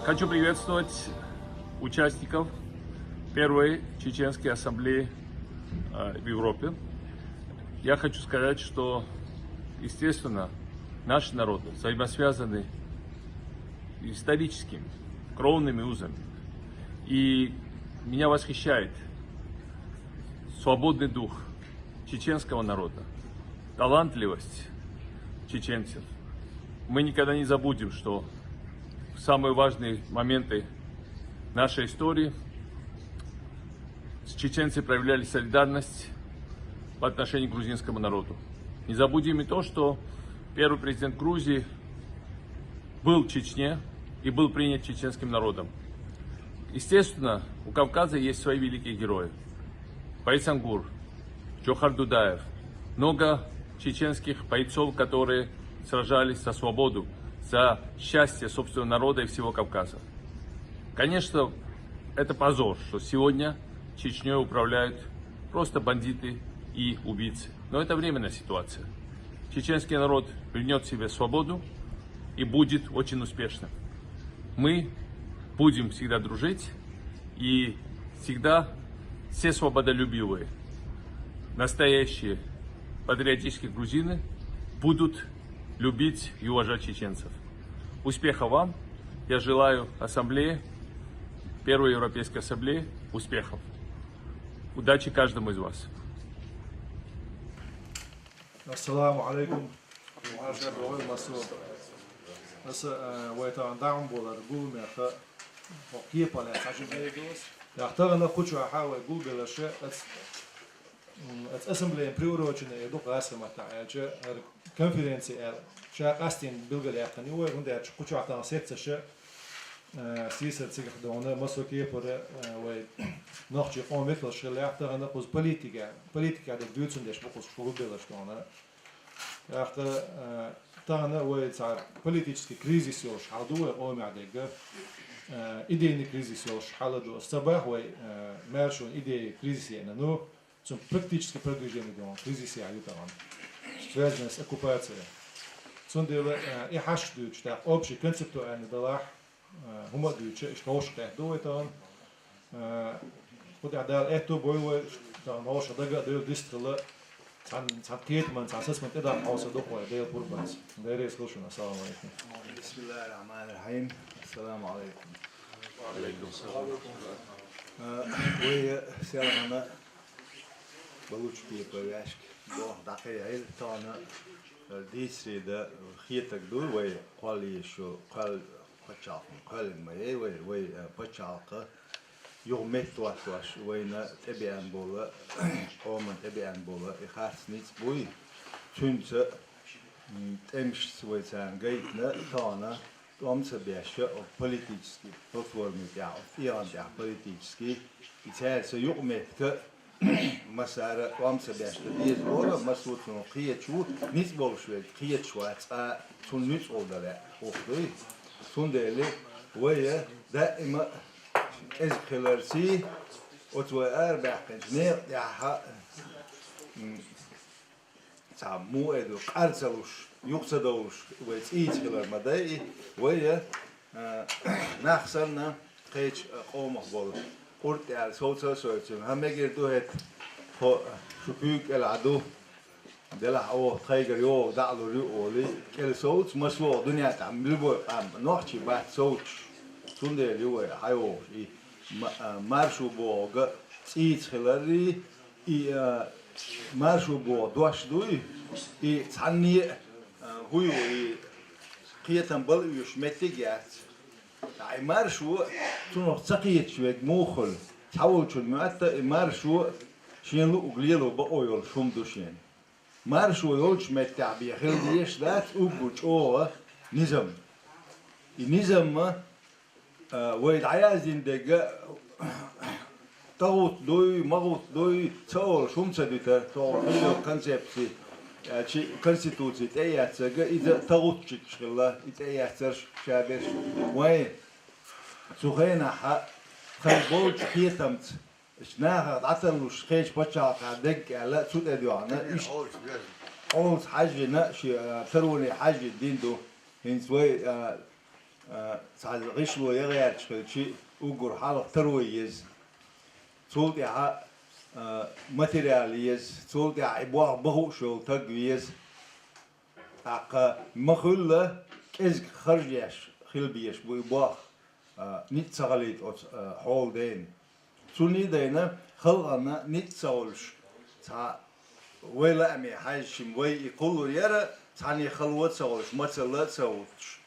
Хочу приветствовать участников Первой Чеченской ассамблеи в Европе. Я хочу сказать, что, естественно, наши народы взаимосвязаны историческими, кровными узами. И меня восхищает свободный дух чеченского народа, талантливость чеченцев. Мы никогда не забудем, что в самые важные моменты нашей истории чеченцы проявляли солидарность по отношению к грузинскому народу. Не забудем и то, что первый президент Грузии был в Чечне и был принят чеченским народом. Естественно, у Кавказа есть свои великие герои. Байсангур, Джохар Дудаев, много чеченских бойцов, которые сражались за свободу, за счастье собственного народа и всего Кавказа. Конечно, это позор, что сегодня Чечней управляют просто бандиты и убийцы. Но это временная ситуация. Чеченский народ вернет себе свободу и будет очень успешным. Мы будем всегда дружить, и всегда все свободолюбивые, настоящие патриотические грузины будут любить и уважать чеченцев. Успеха вам! Я желаю ассамблее, Первой Европейской ассамблее, успехов. Удачи каждому из вас. Ассаламу алейкум. Ассамблея приурочена и дух асамата, конференция, астин билгалятани, унде кучата секция, сисер цигдона, масоки поре, ночи омекл шелятана, пуз политика да бюцендеш букус шубелаштона. Тана уэйца политический кризис ёш хадуэ омядега, идейный кризис ёш халаду, сабахуэ мершун идеи кризиса, но zum практически продвижение дела, кризис я там, связано с оккупацией. Цундела и хашдуют, что общий концептуальный дала, хумадуют, что что дует он, куда дал это боевое, что наш дага дал дистрела, цанкет ман, цансесмент это хауса дохуя, дал пурбас. Дайре слушаю, ассаламу алейкум. Бисмиллахир рахманир рахим. Ассаламу алейкум. Алейкум салам. Вы сялана получки повязки. Бог дакая тона дисри да хитак ду вы quali еще qual почал qual моей вы почалка يومت واتواش وين تبيان بولا أو من تبيان بولا إخارسنيت بوي تونس تمش سويسان جيتنا تانا تومس بيشة أو политический платформе بيع فيان بيع политический يتهالس يومت ك مسار تومس بيشة ديز بولا مسوت من قية شو نيت بولشوي قية شو تون نيت أولدا أخوي تون دلي ويا دائما إزخلرسي أتوا أربع كنجنير ياها سامو إدو أرسلوش يقصدوش ويتيج خلر مداي ويا نخسرنا خيش قوم بول قرط على صوت صوتهم هم يقدروا هت شبيك العدو دلها أو خير يو دعلو ريولي كل صوت مسوا دنيا تعمل بو نوحشي بعد صوت تونده اليوم هايو مارشو بوغ تيت خلري مارشو بوغ دوش دوي تاني هوي قيتن بل يش متجات اي مارشو تونو تقيت شوي موخل تحول شو مات مارشو شينلو وغليلو باويل شوم دوشين مارشو يولش متع بيخليش ذات اوبوش او نظام النظام ويد عايزين دقة تغوت دوي مغوت دوي تصور شو مسدته تصور هذا كونسبتي شيء كونستيتوسي تأيات سجى إذا تغوت شغلة تأيات سر شابش وين سخينا ح خلبوش خيتمت شناها عطلوش خيش بتشاق دق على تود أديانا إيش أول حاجة نشي ثروني حاجة دين دو هنسوي ساعد غش لو يغير شيء وجر حالق ترويز صوت يا ماتيرياليز صوت يا عبوه بهو شو تجويز عق مخلة إز خرجيش خلبيش بيبوه نيت سغليت حول دين سوني دينا خلقنا نيت سولش تا ولا أمي حاجم وي يقولوا يرى تاني خلوت سولش ما تسلت سولش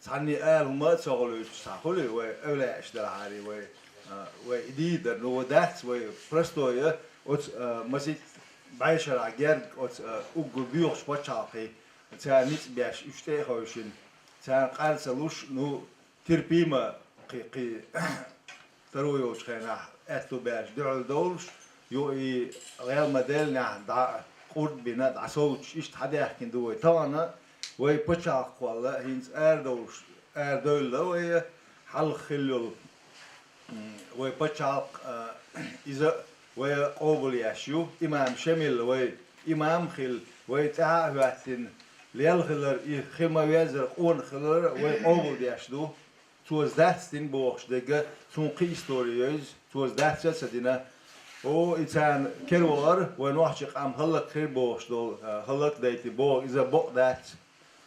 تاني ما تسولش تقولي وي أولا أشتري عاري وي إديدر نو دات وي برستوية أوت مسيت بعيشر عجير أوت أوجو بيوش بتشاقي تا نيت بيش يشتري خوشين تا قال سلوش نو تربيما قي ترويوش خينا أتلو بيش دعو دولش يو ريال مدريد دا قرب بنا دا صوتش إيش حدا يحكي دوي طبعا وي بتشاق والله هينز أردولش أردول وي حل خلول وي بتشاق إذا وي قبل يشيو إمام شمل وي إمام خل وي تعهواتن ليل خلر خما ويزر قون خلر وي قبل يشدو توز دستين بوخش دقة تونقي استوريوز توز دست سدينا او إنسان كرولر ونوحش قام هلك خير بوخش دول هلك دايتي بوخ إذا بوخ دات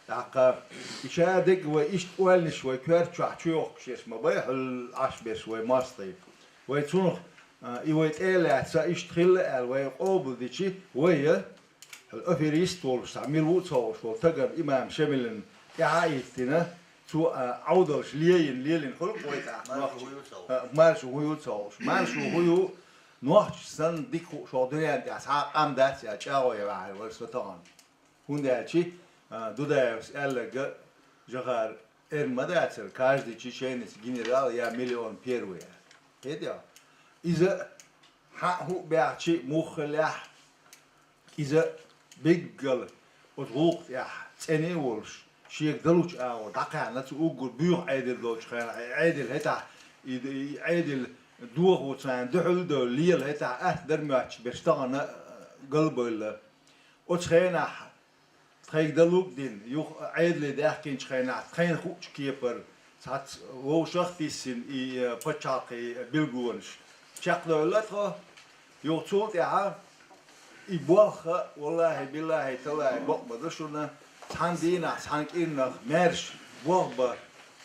عقاب إشادق وإيش تقولنش وكير تشوح شيش ما بيه العش بيش وماستي ويتونخ يويت إيلات سايش تخيل ال ويقابل ديشي ويا الأفيريست والسعميل وطول تجر إمام شملن يعايتنا تو عودش ليلين خلق ويتع مارش وهو تصوش مارش وهو نوحش سن ديكو شادري أنت أصحاب أم دات يا شاو يا بعير والسلطان هون ده شيء دودا يسأل جغار مدات الكاج دي شيء جنرال يا مليون بيرويا كده إذا هو بيعشي مخلح إذا بيجل وتروق يا تاني ولش شيء دلوش أو دقة نتوقع بيوح عادل دوش خير عادل هتا عادل دوغ وتسان دحل دول ليل هتا أهدر ماتش بيشتغلنا قلب ولا وتخينا تخيل دلوك دين يو عادل ده كين تخينا تخين خوش كيبر سات هو شخصي سن بتشاقي بيلجونش شكله ولا ترى يو صوت يا يبوخ والله بالله تلا بق بدرشنا تاندينا تانكينا مارش بوخ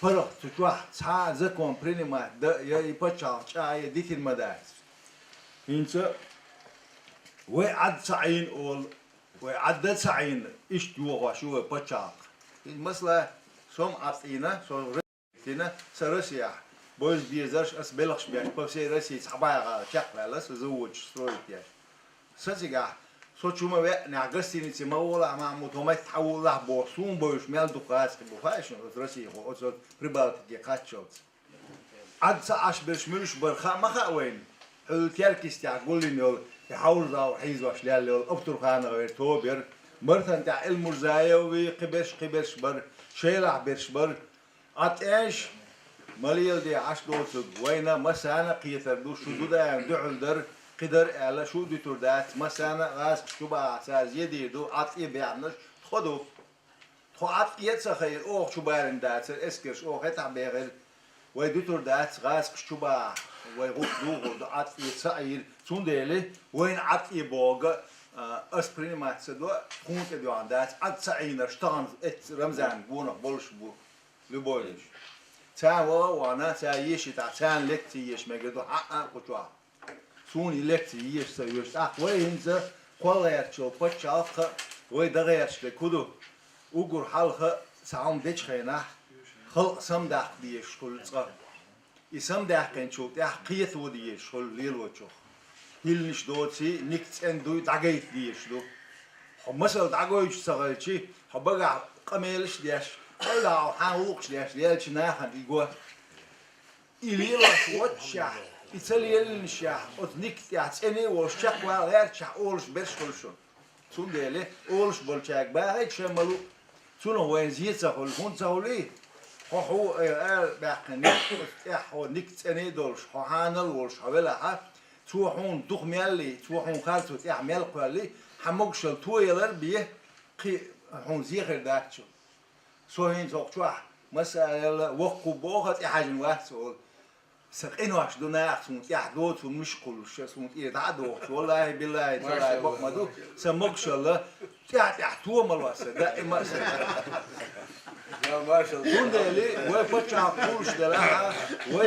فرق تروح تا زكون برينما ده يبتشاق شاي ديت المدارس إنت وعد سعين أول وعد سعين إيش جوا شو بتشاق مثلا سوم عطينا سوم رتينا سرسيا بوز بيزرش أسبلخش بيش بفسي رسي صبايا شكله لا سزوج سترويتيش سجع سوتشو ما بقى نعجزتني تمولا مع متومات تحول له بوسون بوش مال دقاس بوفاش رسي هو أصل رباط يقاتشوت عد ساعش برشملش برخا ما خاوين التيركيس تقول لي نقول يحاول راو حيز واش لا الأبطر خانة غير توبر مرتن تاع المرزايا وقبش بر شيلع برش بر عطاش ماليل دي عش دوت وينا مسانا قيتر دو شو دودا دعل در قدر على شو دي تردات مسانا غاز شوبا ساز يدي دو عطي بيعنش خدو خو عطي يتسخير اوه شو بارن دات اسكرش اوه هتا بيغل ويدو تردات غاز شوبا ويغوط دو عطي يتسعير تون ديلي وين عطي بوغ اسبرين ما تسدو خونت دو عندات عط سعينر شتغن ات رمزان بونا بولش بو لبولش تاوا وانا تايش تاعان لكتي يش مقدو حقا قطوا سوني لكتي يش سيوش وين ز قوليرشو بتشاق وي دغيرش كودو اوغور حلقه سام ديش خينا خلق سم داخ ديش كل صغر يسم داخ كان شو تاع قيت وديش كل ليل وتشو هيلنش دوتي نيكت اندو دغيت ديش دو مثلا دغويش صغرشي حبغا قميلش ديش لا حاوقش ليش ناخد يقول إليلا واتشا يتسلي الشاح أتنيك تعتني والشاق وغير شاح أولش برش كلشون تون ديلي أولش بالشاق باهي شملو تون هو ينزيد سهول هون سهولي هو باقي هو نيك تاني دولش هو حانل والش حوالها تو هون دوخ ميالي تو هون خالتو تاع ميال قالي حموكشل تو يلر بيه قي هون زيغر داكشو سوين زوق شوح مسألة وقو بوخت يحاجن واسول سقينو عش دوناخ سموت يحدوت ومشقل سموت إيه تعدوت والله بالله تلاي بق مدو سمقش الله تحتوه ملوسة دائما ما شاء الله Bundeli, we počal kurs de la, we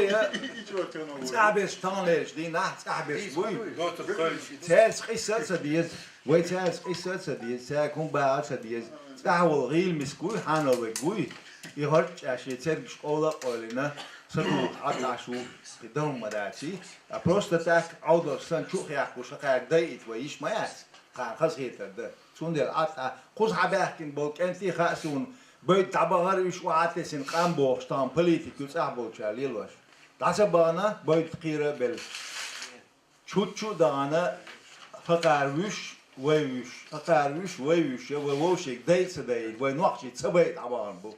تعبش تانلش دي نه تعبش بوي. تعرف قصة سديز، we تعرف قصة سديز، تعكون بعد سديز، تعول غيل مسكوي حنا وجوي، يهرج عشان تعرف قولا قولنا، سنو عطاشو بدون مداتي، أبروستاتك عودر سن شو خياكو شقاك دايت ويش ما ياس، خان خزيت ده، سوندل عطا، قص حباكين بوك أنتي خاسون. بيت تعبار يش وعاتسين قام بوشتان بوليتيك يصعبوا شاليلوش تعسبانا بيت قيرة بال شو دانا فقاروش ويوش ووشك دايت سدايت وينوحش تسبيت عبارن بو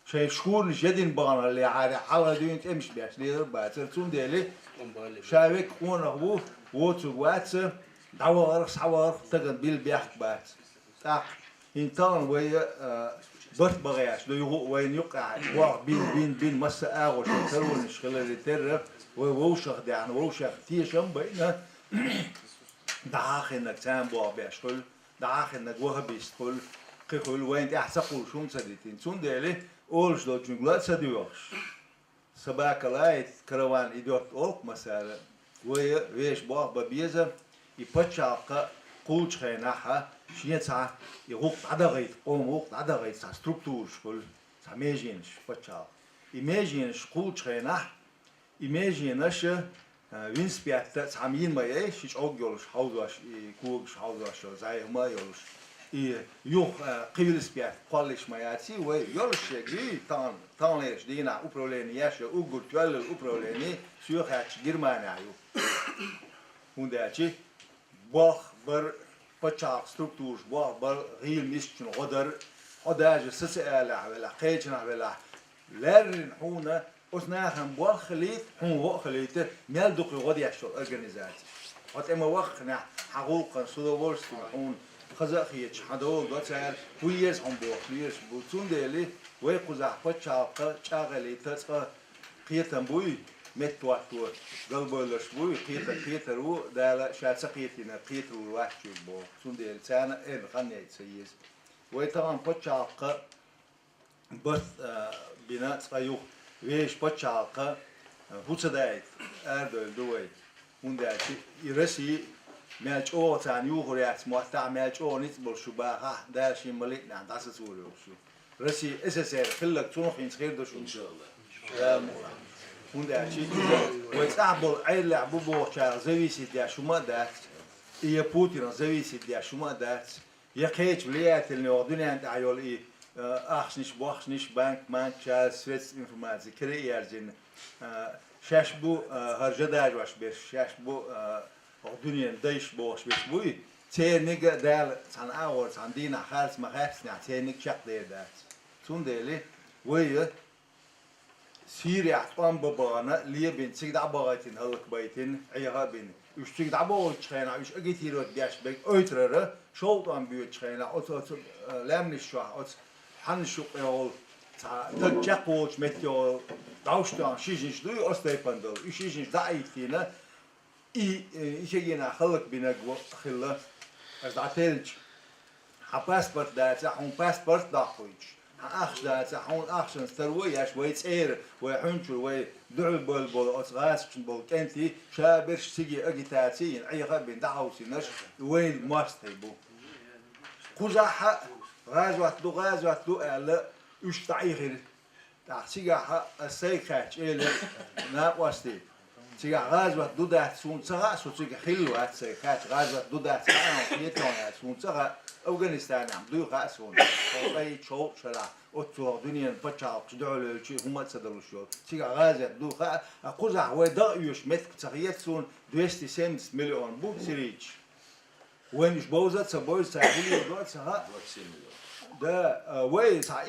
شيء شكور جدين بانا اللي عاري حالا دين تمش بيش ليه ربات سرتون ديلي شايك قونا هو ووتو واتس دعوار صوار تقن بيل بيحك بات تاق إنتان ويا بس بغياش لو يقو وين يقع واق بين مسا أغوش ترون شغل اللي ترى ووشخ يعني ووشخ تيشم بينا داخل نتام بوا بيشكل داخل نجوه بيشكل كل وين تحسقول شون سديتين شون ديلي أولش لو جنگلات سديوش سباك لايت كروان إدوت أوك مثلا ويا ويش بوا ببيزة يبتشاق قوش خيناها شيء صار يغوق عدغيت قوم غوق عدغيت صار ستركتور شكل صار ميجينش فتشال إيميجينش قوش خيناه إيميجينش وينس بيعت تعمين ما إيش إيش أوجلش حوضش كوجش حوضش زي ما يلش يوخ قيلس بيعت قالش ما ياتي ويلش جي تان ليش دينا أوبروليني ياش أوجل توال الأوبروليني سيوخ هاتش جرماني عيو هنداتي باخ بر بتشاق ستركتورش باخ بر غير ميشن غدر هداج سسألة ولا قيتنا ولا لرن حونا أثناءهم باخ خليت حون هو خليته مال دقي غادي يحشر أورجانيزاتي أما وقتنا حقوقا صدورست حون خزاخيتش حدول دوتال ويرز هم باخ ويرز بوتون ديلي ويقزع بتشاق شاغلي تسقى قيتن بوي متواتور قلبولش بوي قيتر و دالا شات قيتنا قيتر واحد بو سندل سنه ان غنيت سيس وطبعا بتشاق بس بناء صيو ويش بتشاق هوتدايت اردل دوي ونداتي يرسي ماچ او تان يو غريات موتا ماچ او نيتبل شباها داشي ملك عند اسسوريو شو رسي اساسير خلك تروح ينخير دو شو ان شاء الله هندا شيء ويتعبوا عيل لعبوا بوشة زويسي دي شو ما دات هي بوتين زويسي دي شو ما دات يقيت بليات اللي وردوني عند عيال إيه أخشنش بانك مان شال سويس إنفورماتي كري يرجين شاشبو هرجداج واش بيش شاشبو وردوني دايش بوش بيش بوي تينيك دال عن أول عن دينا خالص ما خالص نع تينيك شق دي دات تون ديلي ويه سيريا طام بابانا ليه بين سيد عباغتين هلك بيتين عيها بين وش سيد عباغت شخينا وش أجيتيرو دياش بيك أيترر شو طام بيوت شخينا أوت لامن الشوا أوت حن شو يقول تجاقوش متيول داوشتان شيجنش دوي أستيبندل شيجنش دايتينا إيشينا خلك بينك خلا از داتلج حباسبورت داتا حون باسبورت داخويش أخش داتا حون أخشن سترويش ويتسير ويحنشر ويدعو بول أصغاس بول كنتي شابرش سيجي أجتاتين عيقا بين دعوسي نش وين ماستيبو قزاحة غازوات دو ألا إيش تعيخير تحسيجها السيكاتش إلى ناقوستي تيجا غازوات دو دات سون تغا سو تيجا خلوات سيكاتش غازوات دو دات سون يتونات سون تغا أفغانستان عم دو غاسون أي شو شلا أتوا دنيا بتشاق تدعو شيء هم تصدروا شو تيجا غازات دو غا قزح ودايوش مت تغيير سون 200 مليون بو سريج وين إيش بوزات سبوز سعودي دوت سها ده وين سا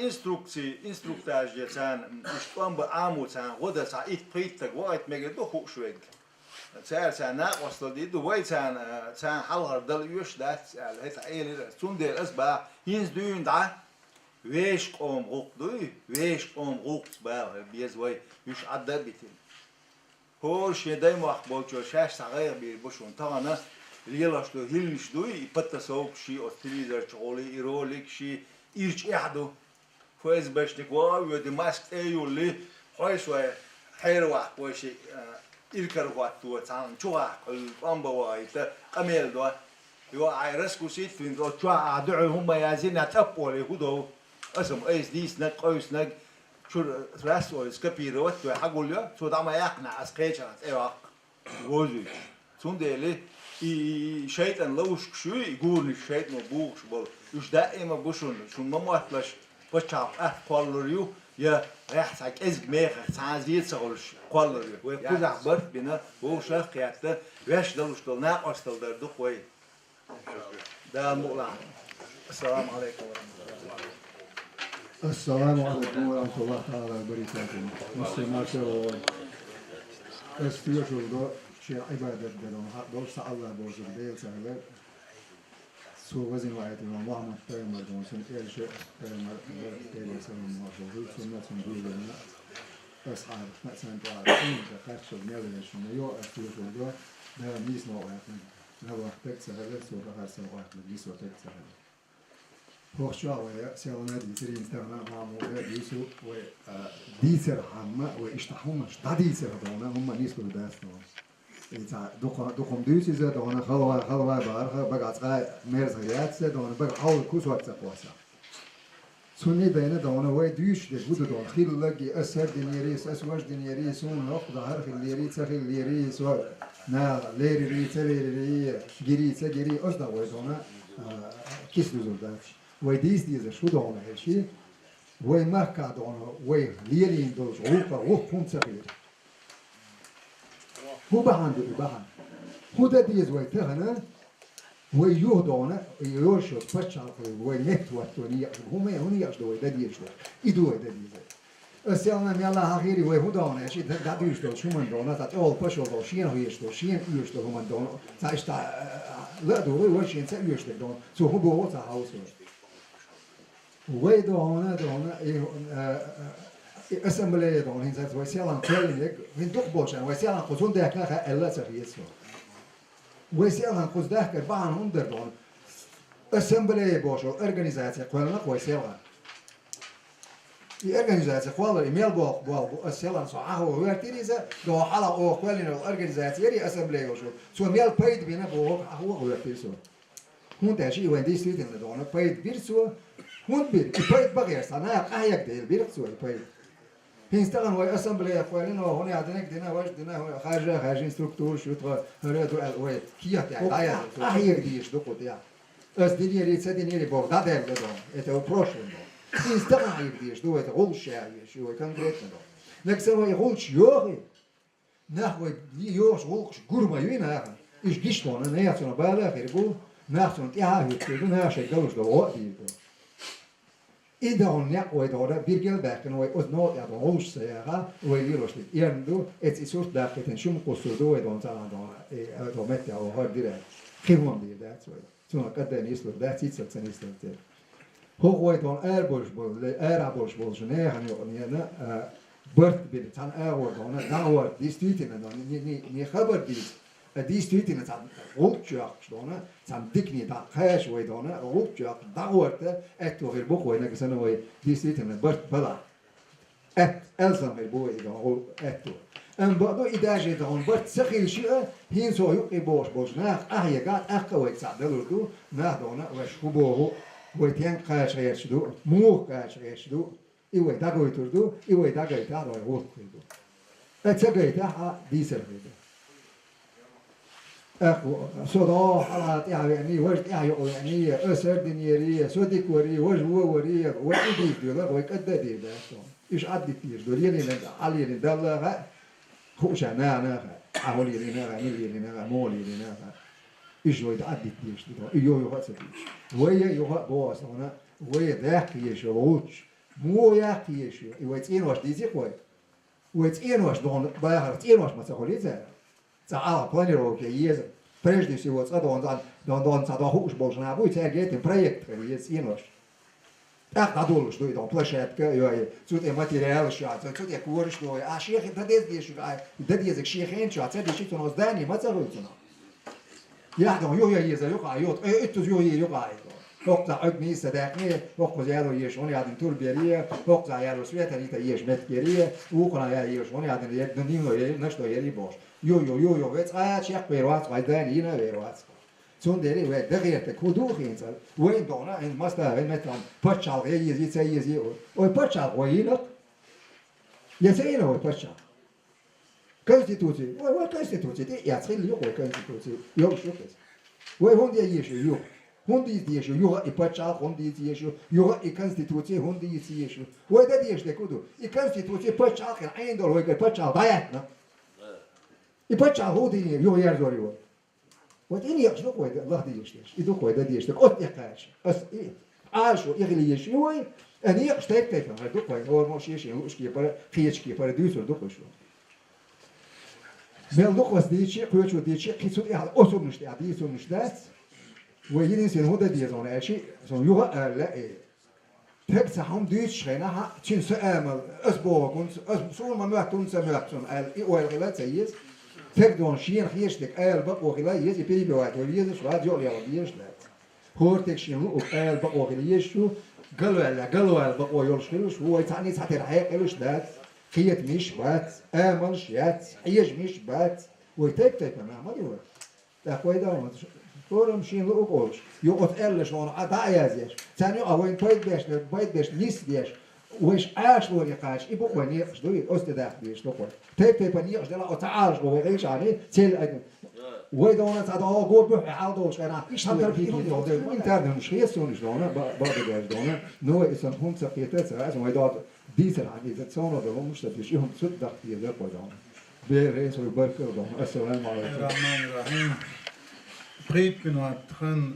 إنستروكتاج يتان إشتوان بعامو تان غدا سا إيت بريتك وايت مجد خوش شويك سان ناقص دي وين تان حلقة دل يوش ده هيت عيل تون ده أسبع هينز دون ده ويش قوم غوق دوي ويش قوم غوق بقى بيز وي يش عدد بيتين هوش يدايم واخ بوچو شاش صغير بيبوشون طبعا ليلاش دو هيلش دوي يبتا سوق شي اوستريزر تشغولي ايروليك شي ايرش احدو فاز باش نكوا ودي ماسك ايو اللي خويش وي حير واخ بوشي إلكر واتو تان شوا الأمبا وايت أميل دوا يو عيرس كوسيت فين دو شوا عدو هم يازين أتقبل يهودو اسم أيس ديس نك أيس نك شو راس ولا سكبير واتو حقول له شو دعما يقنع أسكيتشات إيوه وزي ثم ده شيطان لوش شو يقول الشيطان بوش بول يش دائما بوشون شو ما ماتلاش بتشاف قالوريو يا راح ساك إزج ميخ سازيت سقولش قالوريو ويكوز عبر بنا هو شاف قيادته ويش دلوش دل ناقص دل دردو قوي ده المولى السلام عليكم ورحمة الله السلام عليكم ورحمة الله تعالى وبركاته. مسلمات استيقظوا شيء عبادة دلهم دول سأله بوزن ديل سهل سو وزن واحد من الله ما تيم مردون سن إير شيء تيم مردون تيم سن ماشوه سنة سنقول لنا أصحاب مثلا تعرفين كخش الميل شنو يو استيقظوا ده ميس نوعات ده وقت سهل سو كهر سوات ميس وقت سهل هوشوا سيلنا ديسرين استغنا معمول ديسو و ديسر عامة واشتحومش ديسر دونا هم نيسكو داستون إذا دخم ديسي زاد دونا خلوا بارخا بقى عتقا مرز غيات زاد دونا بقى حول كوس وقت قواسا سوني بينا دونا وي ديش ده بود دون خيل لقي أسر دنيريس أسواج دنيريس سون لق ظهر في الليريس خيل الليريس و نا ليريس ليري جري أصلا وي دونا كيس دوزول داش ويديس ديزا شو دونا هالشي وي ماركا دونا وي ليرين دوز روكا وقفون صغير هو بحان هو ده ديز وي تهنا وي يوه دونا يوشو بشار وي نت واتوني هما هوني يشدو وي ده ديز دو يدو وي ده ديزا السيالنا ميالا هاخيري وي هو دونا هالشي ده ديز دو شو من دونا تات اول بشو دو شين هو يشدو شين يشدو هما دونا تاشتا لا دوري وي شين سا يشدو دونا سو هو بوه تا هاوسو وي دونا اسمبلي دونا هنزات وي سيالان كلينيك هن دوخبوشان وي سيالان قوزون داكنا الا سريسو وي سيالان قوز داكر بان هندر دونا اسمبلي بوشو ارغانيزاتيا قولنا وي سيالان الارغانيزاتيا قولنا ايميل بو سيالان صحاه ويرتيريزا دو حالا او قولنا الارغانيزاتيا ري اسمبلي بوشو سو ميل بايد بينا بو هو ويرتيرسو هون تاشي وين دي ستريت دونا بايد بيرسو هون بير بايد بغير صناعة قايق ديل بيرسو بايد هنستغن وي اسمبلي قولنا هون عندنا دينا واش دينا خارج ستركتور شو ترى هريدو وي كيا تاع قايق قايق ديش دوكو تاع اس دينيري تسدينيري بو دادر دون اتو بروشن هنستغن قايق ديش دو غول شاي شو كان غريت دو نكسو غولش يوغي نحو يوش غولش غورما يوينا ايش ديشتون انا ياتنا بالا غيربو نحن تيها يتكلم هاشي قالوش دو إذا هناك ويدورا بيرجل باكن ويأذنوا يا بروش سيارة ويليروش يندو إتسوس داكتن شو مقصودو ويدون تلا دو متى أو هار ديرة خيمون دير ده سوي ثم كده نيسلو ده تيتسل تنيسلو تير هو ويدون أربوش بول جنيه هنينا برت بيرتان أور دونا داور ديستريتنا دونا ني خبر ديس ديستريتنا تام روبجاك دونا تام ديكني دا خاش وي دونا روبجاك داورت اتو غير بوك وينا كسنا وي ديستريتنا برت بلا ألزم البوي دونا اتو أم بعدو إداجة دون برت سخيل شيء هين سو يقي بوش ناخ أهيجات أقوى يتصعدلو دو ناخ دونا وش هو ويتين قاش غيرشدو مو قاش غيرشدو إيوه داغوي تردو إيوه داغوي تارو يوت كيدو أتسقي تاها ديسر كيدو أخو صدا حالات يعني وجد يعني أسر دنيرية صدق وري وجه وري وإيدي دولا ويكده دي ده إيش عدي كتير دوليني علي ندلا خوش أنا أولي لنا ملي لنا مولي لنا إيش ويد عدي كتير ده إيوه يوقف ويا يوقف بواس هنا ويا ذاك يشوش مو ياك يشو ويتين واش ديزي خوي ويتين واش دون باهر تين واش ما تقولي تعال بلانيرو كيز прежде всего дон дон дон дон хош болжна будет тягет проект есть инош اقعد دولش دوی دام پلاشت که یا زود ماتریال شات زود یک ورش دوی آشیخ تدیز دیش تدیز شیخین شات تدیش تون از دانی ما تروتنا یا دام یو یزا یو قایوت اتوز یو قایوت وقت عد میست دقیقی وقت زیاد یشون یادم طول بیریه وقت زیاد رسویت ریت یش متگریه او کنه یشون یادم یک دنیم و نشت یری باش یو وقت چیک بیروات قایدانی نه بیروات چون داری و دقیقه کدوم خینسال و این دانه این ماستا این متام پچال یزی و پچال و اینک یزی نه و پچال کنستیتوسی و کنستیتوسی دی یاسخیل یو کنستیتوسی یو شوکس و هوندی یشو هوندی دیشو یو ای پچال هوندی دیشو یو ای کنستیتوسی هوندی دیشو و دادیش دکودو ای کنستیتوسی پچال کن این دور و پچال باید نه ای پچال هوندی یو یارزوریو وقت إني أشلو قوي الله ديشتش إدو قوي ده ديشتك قط يقاش أس إيه عاشو يغلي يشوي أني أشتاق تفهم هذا قوي هو ماشي يشي هو إشكي برا خيش كي برا دوسر دو قوي شو مال دو قوي ديشي قوي شو ديشي قيسود إيه أصل نشتي عدي أصل نشتات ويجي سين هو ده ديزون أشي سون يوها لا إيه تبص هم ديش هنا ها تين سأمل أسبوع كنت أسبوع ما تون سمعت سون إيه ويغلط سيس تقدون شين خيشتك آل بقى وخلا يجي بيجي بوقت وليز شو هاد يقول يا وليش لا هورتك شين لو آل بقى وخلا يشو قالوا بقى يقولش خلوش هو يتعني تحت الحياة قالوش ده خيت مش بات آمن شيات حيج مش بات ويتك ما ديور ده خوي ده فورم شين لو قولش يقط آل شلون عدا يازيش ثاني أوين بايد بيش نيس ديش وش عاش لو يقاش يبقى وني قشدوي أستداخ بيش تقول تيب بني قشدلا أتعاش لو يعيش عليه تيل أيضا ويدونا تعدا قول بح عودوش أنا إيش هم ترى كيلو ده وين تعرف مش هي سونش دونا بعد جاش دونا نو إنسان هم سقيته ساعات ما يدار ديسر عادي زتسونا ده هم مش تبيش هم صدق في ذا قدام برئيس ويبارك لهم السلام عليكم الرحمن الرحيم قيد كنا تخن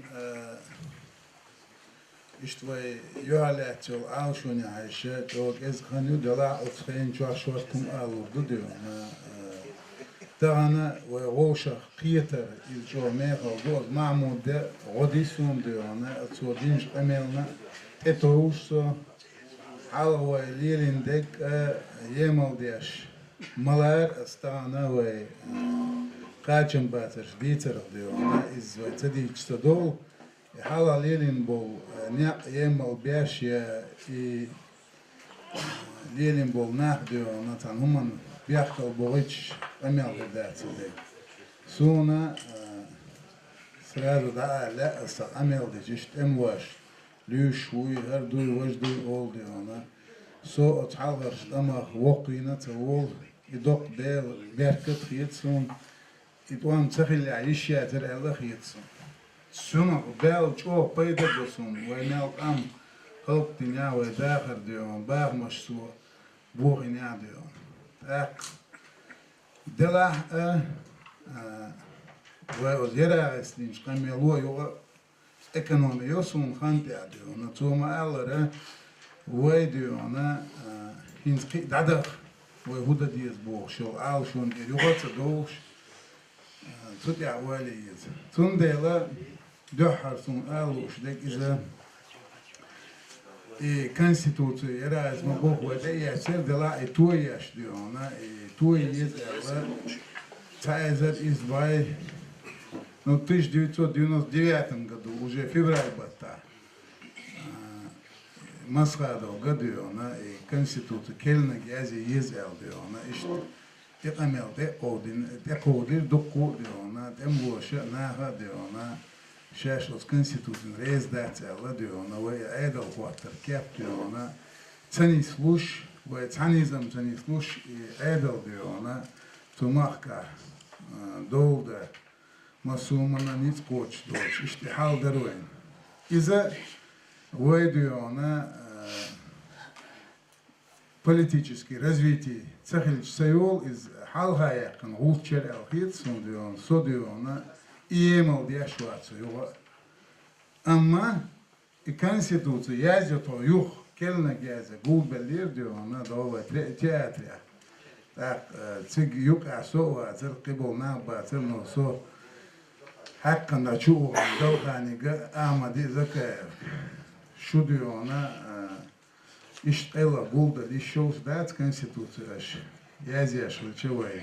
اشتوي يعلات يول عاوشوني عايشة دوك إز خانيو دلا أتخين شو عشواتكم آلو دوديو تانا وغوشة قيتر الجو ميغا دوك معمود ده غدي سوم ديونا أتسو دينش أميلنا اتوشو حالوي ليلين ديك يمل ديش ملار استانا وي قاچن باتر ديتر ديونا إز ويتدي تدول حالا ليلين بول يمل بيش ليلين بول ناخديو نتان همان بيحكل بوليتش أميال بدات دي سونا سرادو دا لا أصلا أميال دي جشت أمواش ليش وي هر دوي وش دوي أول ديونا سو أتحالغرش دماغ وقينا تقول يدوق بيركت خيتسون يتوان تخيل عيش ياتر ألا خيتسون سنة بال شو بيدا بسون وينال أم خلق دنيا وداخر ديون باغ مشسو بوغينيا ديون أك دلا وزيرا أسلينش قميلو يوغا ekonomi yosun خانتي ديون توما ألرا ويديون هنسقي دادر ويهودا ديز بوغ شو آل شون يوغا تدوش تطيع واليز تندلا دحر سون آلوش دك إذا конституция раз мы бог вот я сер дела и то я что она и то есть это Цайзер из Бай ну 1999 году уже февраль бата Москва году она и конституция кельна гази ездил она и что يقامل ده قودين ده قودين دقو ديونا ده موشة ناها ديونا شاش لس كونستيتوشن رئيس دات الله ديونا ويا عيدل قواتر كاب ديونا تاني سلوش وتانيزم تاني سلوش عيدل ديونا تماخكا دول ده مسومنا نيت كوتش دوش اشتحال دروين إذا ويديونا политическое развитие Сахалич Сайол из Халгая, кан Гулчер Алхит, Сундион, Содиона, и имел Диашвацию. Амма и Конституция яздит о юг, Кельна Гязя, Гулбелир Диона, Дова, театрия. Так, циг юг Асова, Циркибол Наба, Цирносо, Хаккана Чуга, Долханига, Амади Закаев, Шудиона, İşte ela bulda lişos dat konstituciyaş. Yazıyaş çevay.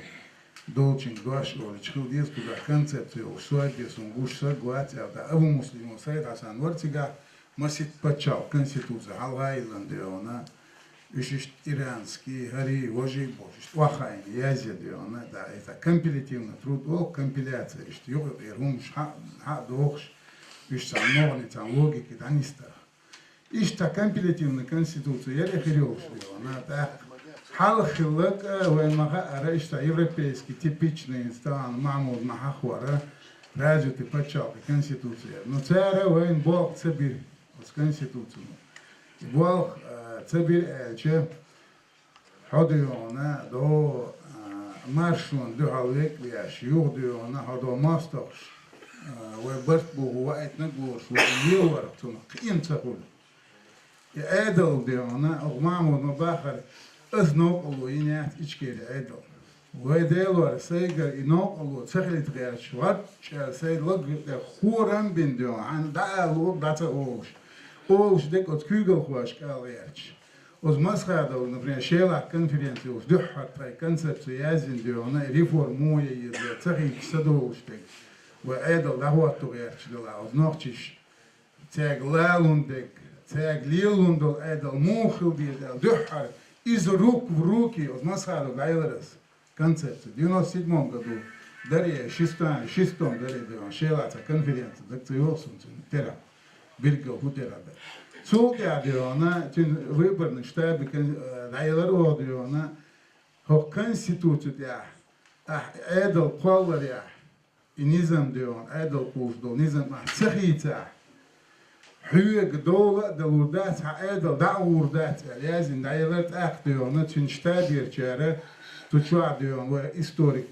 Dolçin duaş ol çıkıl diye kuda koncepsiyo suadiyesun guşsa guatya da avu muslimo sayt hasan vartiga masit paçav konstitusiya halgaylan diyor ona. Üç iranski hari hoji boş. Vahayn yazı diyor ona da eta kompilitivna trud o kompilatsiya işte yok erhum ha doğuş. Üç sanmağını tan logiki danista. İşte kompilitivna konstitusiya yer ehiriyoruz diyor ona da halkılık ve maha ara işte Европейский типичный инстан Mahmud Mahahwara razı tipaçal konstitusiya. No çare ve bol sabir os konstitusiya. Bol sabir elçi hadiyor ona do marşun do halvek ve yaşıyor diyor ona hado mastak ve bart bu vaat nagurs ve yıllar tunu kıyım çakul. Edel diyor ona Mahmud Mahahwara أزنوق الله ينات إشكال عدل ويدلوا سيجر إنوق الله تخلت غير شوات سيد لق خورم بندو عن دعالو داتا أوش ديك أتكوغل خواش كاليرش وز مسخادو نبرين شيلا كونفرنسي وز دحر تاي كونسبت يازين ديو نا ريفورموية يزي تخي كسدوش ديك وعدل دهواتو غيرش دلا وز نوخشش تاق لالون ديك تاق ليلون دل عدل موخل ديال دحر из рук в руки от Масхаду гайлерас концепцию. В 97 году дарья шестом дарья шелаца конференция докциосун тера биргел хутера. Султя диона выборный штаб гайлеру диона хо конституцию я эдл коллар я и низам дион эдл куздол низам сахица Hüyek dola da urdat haedel da urdat lazım dayılar aktiyor ona çinçta bir çare tuçua diyor ve historik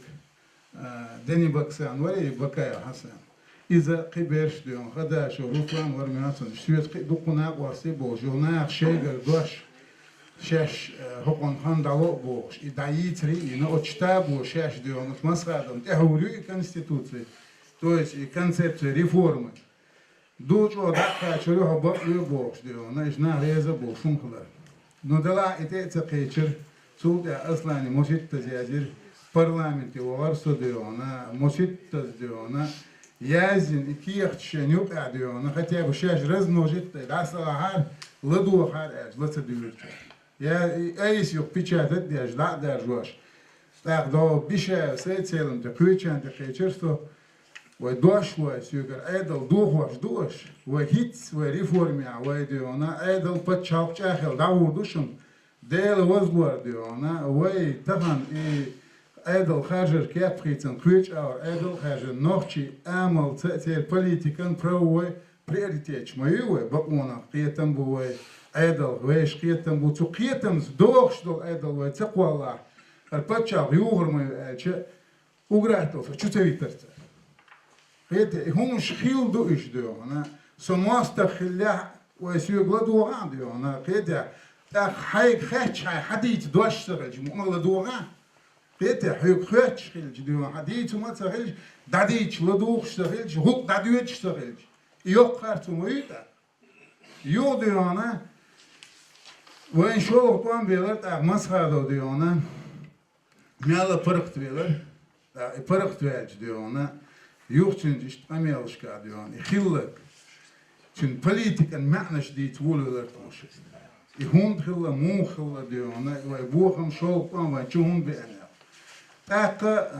deni baksan var ya bakaya Hasan İza kiberş diyor hada şu ruflan var mıyasın süet dokunak varsa bu jona şeyler doş şeş hokon handalo bu idayitri yine oçta bu şeş diyor masradan tehuri konstitusiya to есть концепция реформы Duç o dakika çürü haberli boş diyor. Ne işna reza boşun kılar. Nodala ite çekişir. Suudi aslani moşit tezajir parlamenti varsa diyor ona. Moşit tez diyor ona. Yazın iki yakçın yok diyor ona. Hatta bu şaş rez moşit de. Asla har ladu har ez. Lasa diyor. Ya ayis yok piçatet diye jda derjoş. Tak do bir şey seçelim de küçen de geçirse ve doşwa süger edel doş ve hit ve reformya ve diyor ona edel paçak çahel davuduşum del vazlar diyor ona ve tahan edel hajer kapritsen küç ar edel hajer nohçi amal tetel politikan pro ve prioritet mayu ve bakmona qiyetem bu ve edel ve qiyetem bu tu qiyetem doş do edel ve taqwallah paçak yuğurmayı elçi ugrato çuteviterse Hete, hun schil do iş diyor ona. Somasta khillah ve sügla doğan diyor ona. Hete, hay khaç hadit doştagel mu'mala doğan. Hete, hay khaç khil diyor hadit ma tsagel dadit la doğştagel huk dadiyet ştagel. Yok kartumu da. Yo diyor ona. Ve inşallah puan verir ta masxada diyor ona. Mala parıkt verir. Parıkt verir diyor ona. Yok çünkü işte Amerika diyor. Xillik. Çünkü politikan ma'naş diye tvoğlular tanışır. Hund xilla, mu xilla diyor ona. Ve bu ham şolpan ve çoğun beğenir. Takka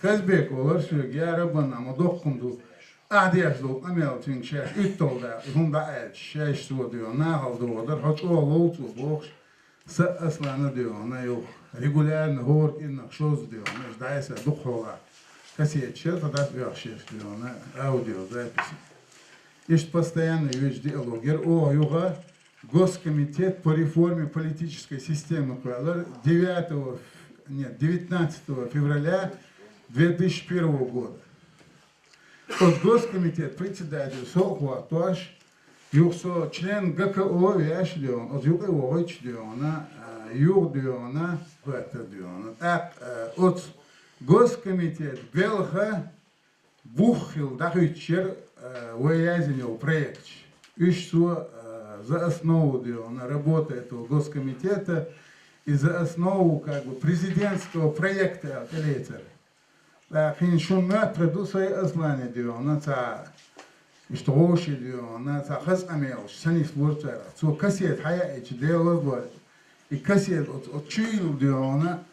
kazbek olur şu ya Rabban ama dokkundu. Ahdiyazlı Amerika çünkü şey üttolda. Hunda el şey su diyor. Ne halde olur? Haç oğlu tu boş. Aslanı diyor ona yok. Regular hor innak şoz diyor. Daysa dukhola. Кассетчик, тогда вверхшественно, аудиозаписи. Есть постоянный вещь диалогер о юга Госкомитет по реформе политической системы 19 февраля 2001 года. От Госкомитет председатель Соху Атош, юксо член ГКО Вяшлион, от ЮКО Вичдиона, Юрдиона, Ветердиона. Так, от Госкомитет Белха Бухил Дахичер Ваязинил проект. Üç su за основу работы этого госкомитета и за основу президентского проекта Элейтер. لكن شو ما تردوسي أصلاً ديونا تا يشتغوش ديونا تا خز أميلش سني سورتر تو كسيت حياة إجدال وضع كسيت أتشيل ديونا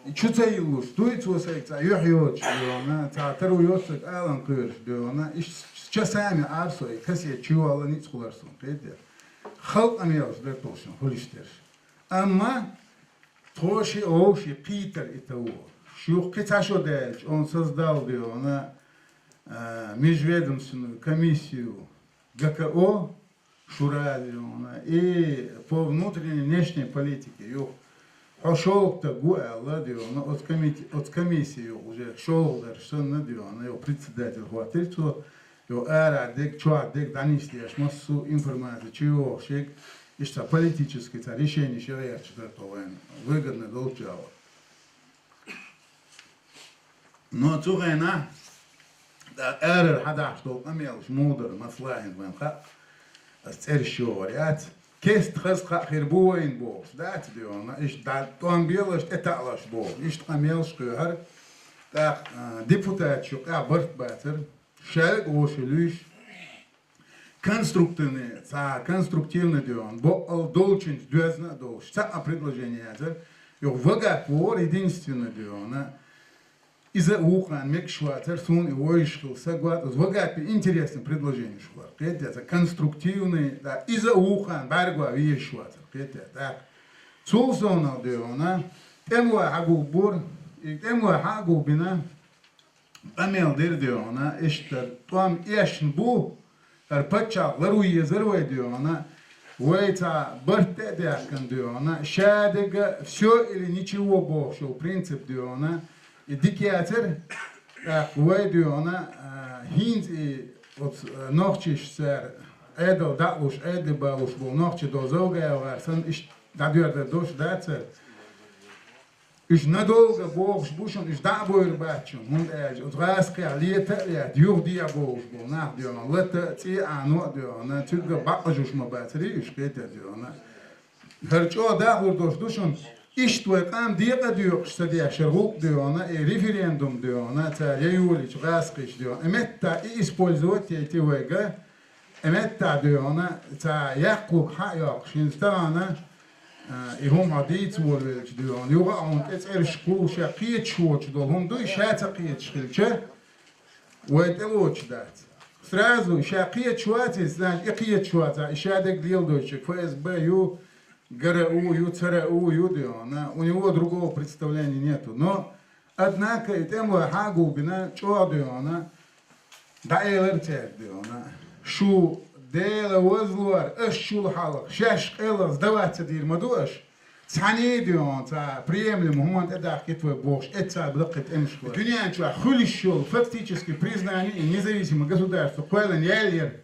يشتايلوش دوي تو سيكتا يحيوش ديونا تا ترو يوسك آلان قيرش ديونا إيش سامي عارسوي كسيت شو الله نيتخلرسون قيدر خلق أميلش درتوشن هوليشترش أما توشي أوشي قيتر إتوه شو كتاشو дальше, он создал межведомственную комиссию ГКО, Шура, и по внутренней и внешней политике. Пошел-то Гуэлла, от комиссии уже шел, его председатель хватит, что его эра, дек, чуа, дек, данистия, массу информации, чего, шек, и что политическое решение человека, что выгодно долчало. Но цугайна, да эрер хадаш дол амелш мудр маслаин вен ха, астершорят, кест хас ха хербуин бос, да тдиона, иш да туамбелш эталаш бос, иш амелш көхар, да депутат шук абарт батер, шелк ошелюш, конструктивный дион, бо долчин дюзна долш, ца предложение атер, ё вага пор единственный диона. Из-за ухан мекшватер сун и воишкл сагват вагапи интересное предложение шла. Это конструктивный, да, из-за ухан баргва вишватер. Это так. Цулсона деона, темва хагубур, и темва хагубина, амел деона, эштер, там эшнбу, арпача, ларуе зерве деона, вейта барте деакан деона, шадега, все или ничего бог шел, принцип деона. Дикиатер, кое диона, хинт и от ночиш сер, эдо датлуш, эдо балуш, был ночи до золга, сан иш дадюрда дош дацер. Иш надолго бог бушон, иш дабуэр бачун, мунд эдж, от раска лета, я дюр дия бог был, нах диона, лета ти ану диона, тюрга бакажуш мабатери, иш кете диона. Харчо дахур дош душон, İşte tam diye diyor işte diye şerhuk diyor ona, referandum diyor ona, ta yayuli çıkaskış diyor. Emetta использовать эти вега, emetta diyor ona, ta yakluk ha yok. Şimdi tane ihum adit vurulmuş diyor. Yoga on etser şkul şakiyet şuç diyor. Hum do işata kiyet şkilçe, ve teloç dat. Сразу шакiyet şuat izlen, ikiyet şuat. İşadek değil diyor. ФСБ ю ГРУ, ЮЦРУ, Юдиона, у него другого представления нету. Но, однако, и тем Хагубина, Чодиона, да Элертер Диона, Шу, Дела Возлуар, Эшшул Халах, Шаш Элла, сдаваться Дирмадуаш, Цани Дион, приемлемо, момент это твой бог, это блокет Эмшква. Дюнянчуа, Хулишул, фактически признание независимого государства, Куэлен Ялер,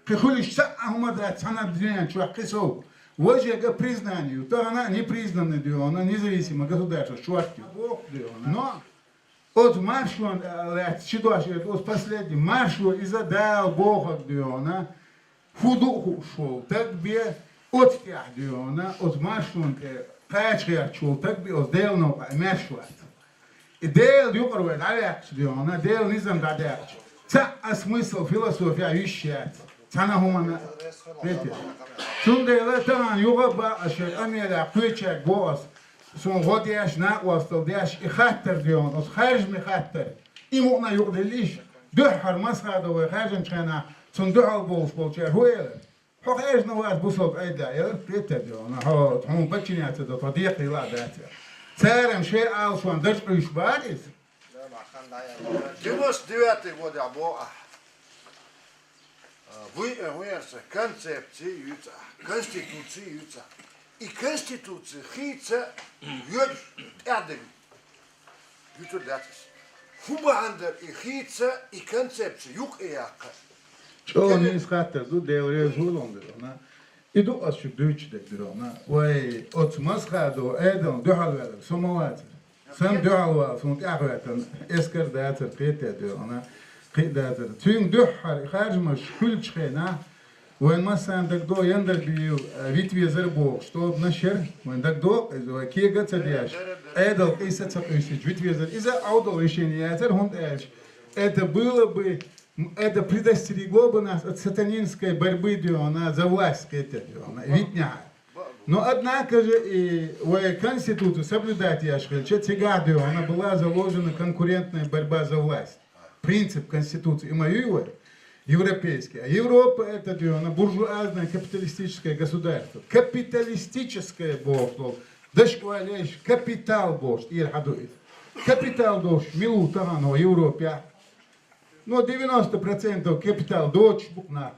Хулиш Саахмада, Цана Дюнянчуа, Кисов. Вожега признанию, то она не признана диона, независимо государство, шварки, но от маршрута, от последнего маршрута и задал Бога диона, худуху шел, так би от тях диона, от маршрута, качкер шел, так би от делного маршрута. И дел юкорвет, алекс диона, дел низам дадекч. Ца смысл философия вещать. Цана хумана, видите? Сунда там юга ашер амела кучек бос. Сун годиаш нақвастал диаш ихаттер дион, от харж михаттер. Имуна югделиш, духар масхада ва харжен чана, сун духал бос болчер хуэлэ. Хо харж навас бусов айда, я видите дион, ха тхун бачиниат да тадиq ила датя. Царам шей алшон дашпиш бадис. 99 год або выявляется концепции юца, конституции юца. И конституция хица юд адем. Юту датис. Хубандер и хица и концепция юк эяка. Что не искать, тут делает зулон, да? Иду аж дучдек, да? Ой, от масхаду, эдон, духалвер, самоват. Сам духалвер, сам тягвер, эскер датер, петер, да? قيداتر تين دحر خارج مش كل شينا وين مثلا دكتور يندر بيو فيتوي زربوق شتوب نشر وين دكتور إذا كي قد تدياش أيضا قيسة تقيسة فيتوي زر إذا أوضل ريشينياتر هون إيش это было бы это предостерегло бы нас от сатанинской борьбы диона за власть диона видня. Но однако же и в Конституции соблюдать яшхельча тяга диона была заложена конкурентная борьба за власть. Принцип Конституции и мою европейский. А Европа это диона буржуазное капиталистическое государство. Капиталистическое бог, дашкваляешь капитал бог, ирхадуев. Капитал дож милу тагану в Европе. Но 90% капитал дож букна.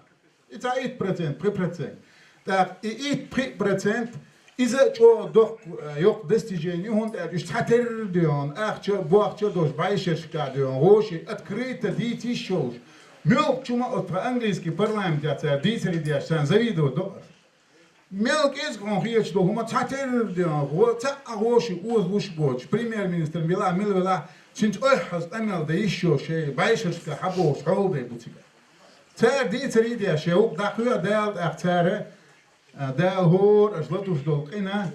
Это 1%, 3%. Так, и 3% из-за чего дох yok достижений, он штатер дион, ахча бахча дож байшершка дион, гоши открыто дити шоуш. Мелк чума от по-английски парламент я царь дитери диашан завидовал до. Мелк из конхиеч до хума штатер дион, вот так гоши уз лушбоч, премьер-министр мила чинч ойхас амел да еще шей байшершка хабош холдей бутига. Царь дитери диашеук дахуя дал ахцаре дал хор ажлатуш долкина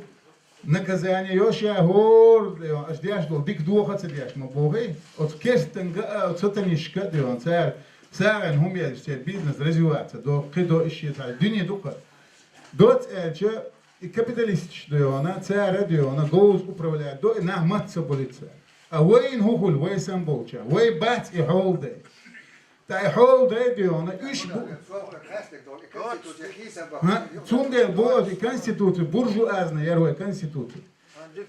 наказание йоша хор аждяш дол дик духа цадяш но боги от кестенга от сатанишка дион царь царен хум яште бизнес развиваться до кидо исчезает дни духа дот элче и капиталистич диона царь диона гоуз управляет до на матца болица а вейн хухул вей самболча вей бат и холдей та холдей диона ишбу Цундер бог и конституция, буржуазная, я говорю, конституция.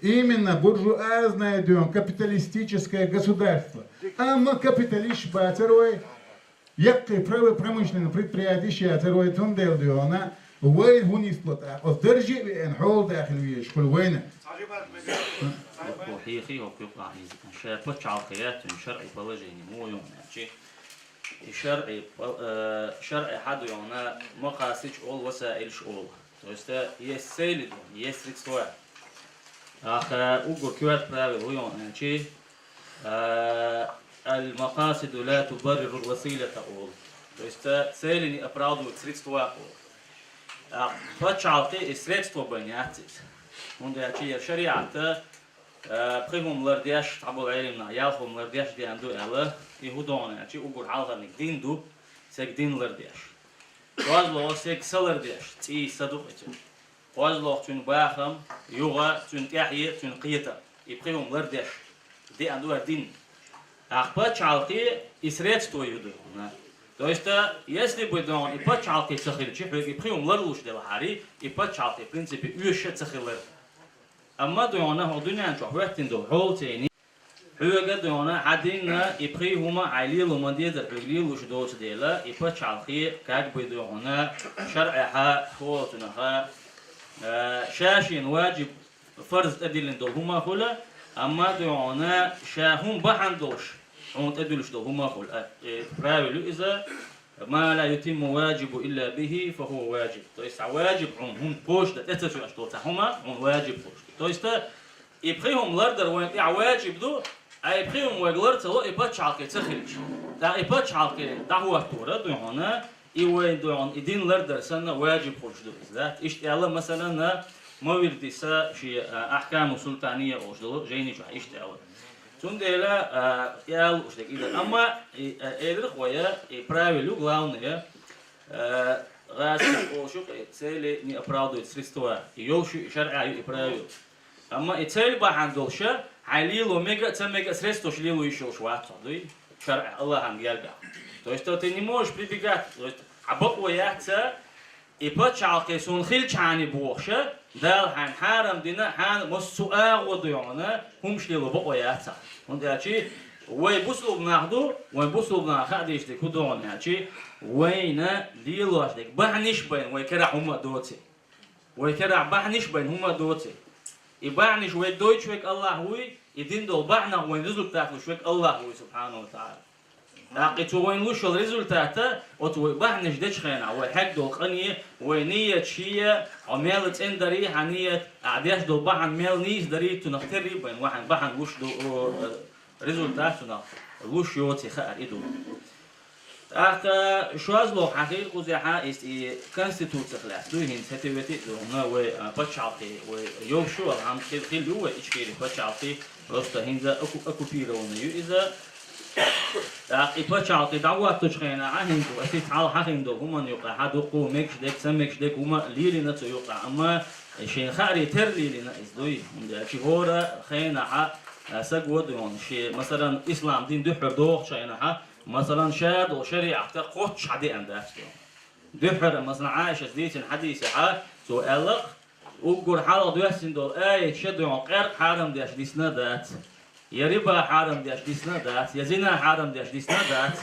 Именно буржуазное, капиталистическое государство. А мы капиталист батерой, якой промышленное предприятие, батерой цундер диона, вей гунисплота, оздержи эн холда ахлюеш, кульвейна. وحقيقي وقيقع عزيزي شرع بتشعلقيات شرعي بلجيني مو يوم يعني شرعي حد يعني ما قاسيش أول وسائل شغل توست يسيل يسرق سوا آخر أقول كوات براوي هو يعني المقاصد لا تبرر الوسيلة أول توست سيلني أبراض وتسرق سوا أول بتشعلقي يسرق سوا بنياتي من ده يعني شريعة بخيهم لردياش تعبوا العلمنا ياخذهم لردياش دي عنده إله يهودون يعني أقول حالها إنك دين دو سك دين لردياش وازلو سك سلردياش تي صدقته وازلو تون باخم يوغا تون تحية تون قيتا يبخيهم لردياش دي عنده دين أخبار عالقي إسرائيل تو يهودو то есть если бы он и почалки цахил чехли и прием ларлуш дела хари и почалки в принципе уйше цахилер أما دونا هودنا نشوف وقتين دو حول تاني هو قد دونا عدينا يبقي هما عليل ومديد الرجلي وش دوت ديلا يبقى على كاك بدونا شرعها خوتنا شاشين واجب فرض أدلين دو هما خلا أما دونا شاهم بحندوش هم تدلش دو هما خلا راولو إذا ما لا يتم واجب إلا به فهو واجب то есть واجب هم بوش ده تتسوي أشتوت هما هم واجب بوش то есть يبخيهم لردر وين واجب دو يبخيهم ويقلر تلو يبتش على كتخرج ده يبتش على ده هو التورة دو هنا يوين دو هن يدين لردر سنة واجب بوش دو ده إيش الله مثلا ما وردي سا شيء أحكام سلطانية أوش دو جيني شو إيش الله Тундела ял уж так ида. Ама эдер хоя и правилю главное раз ошук цели не оправдывает средства. И ёлшу и шар'аю и правил. Ама и цель бахандолша халилу мега цемега средства шлилу еще шватса. Шар'а Аллахам ярга. То есть ты не можешь прибегать. То есть абак вояца и почалки сунхил чани бухша. دال حن حرم دينا حن مسؤول وديانا هم شلوا بقوا ياتا ونداشي ويبصوا بناخدو ويبصوا بناخد يشتي كدون يعني وينا ليلوش ديك بعنيش بين ويكرع هم دوتي ويكرع بعنيش بين هم دوتي يبعنيش ويدوي شويك الله هو يدين دول بعنا وين ريزولتات شويك الله هو سبحانه وتعالى لقيت وين وش الريزولتات وتو بعنيش دش خينا وحق دول قنيه ونية شيء عملت إندري حنية عديش دول بحن ميل نيش دري تنختري بين واحد بحن وش دو ريزولتاتنا وش يوتي خير إدو شو أزلو حقيقة وزيحة است كونستيتوت خلاص دوي هين ستويتي دونا و بتشعطي و يوشو العام خيل دو إشكيلي بتشعطي رسته هين أكو بيرون إذا بتشعطي دعوات تشخينا عهين دو أسيت على حقين دو هما يقع حدو قو ميكش ديك سمكش ديك هما ليلي نتو يقع أما شيء خاري تر ليلي نتو دوي شيء هورا خينا ح سجود يون شيء مثلا إسلام دين دحر دوخ شينا ح مثلا شاد وشريعة تقوتش عدي عندها دحر مثلا عايشة ديتن حديثة ح سؤال وقول حاله دوسين دول آية شد يون قرق حرام ديش دي سندات يا ربا حرام ديش دي سندات يا زنا حرام ديش دي سندات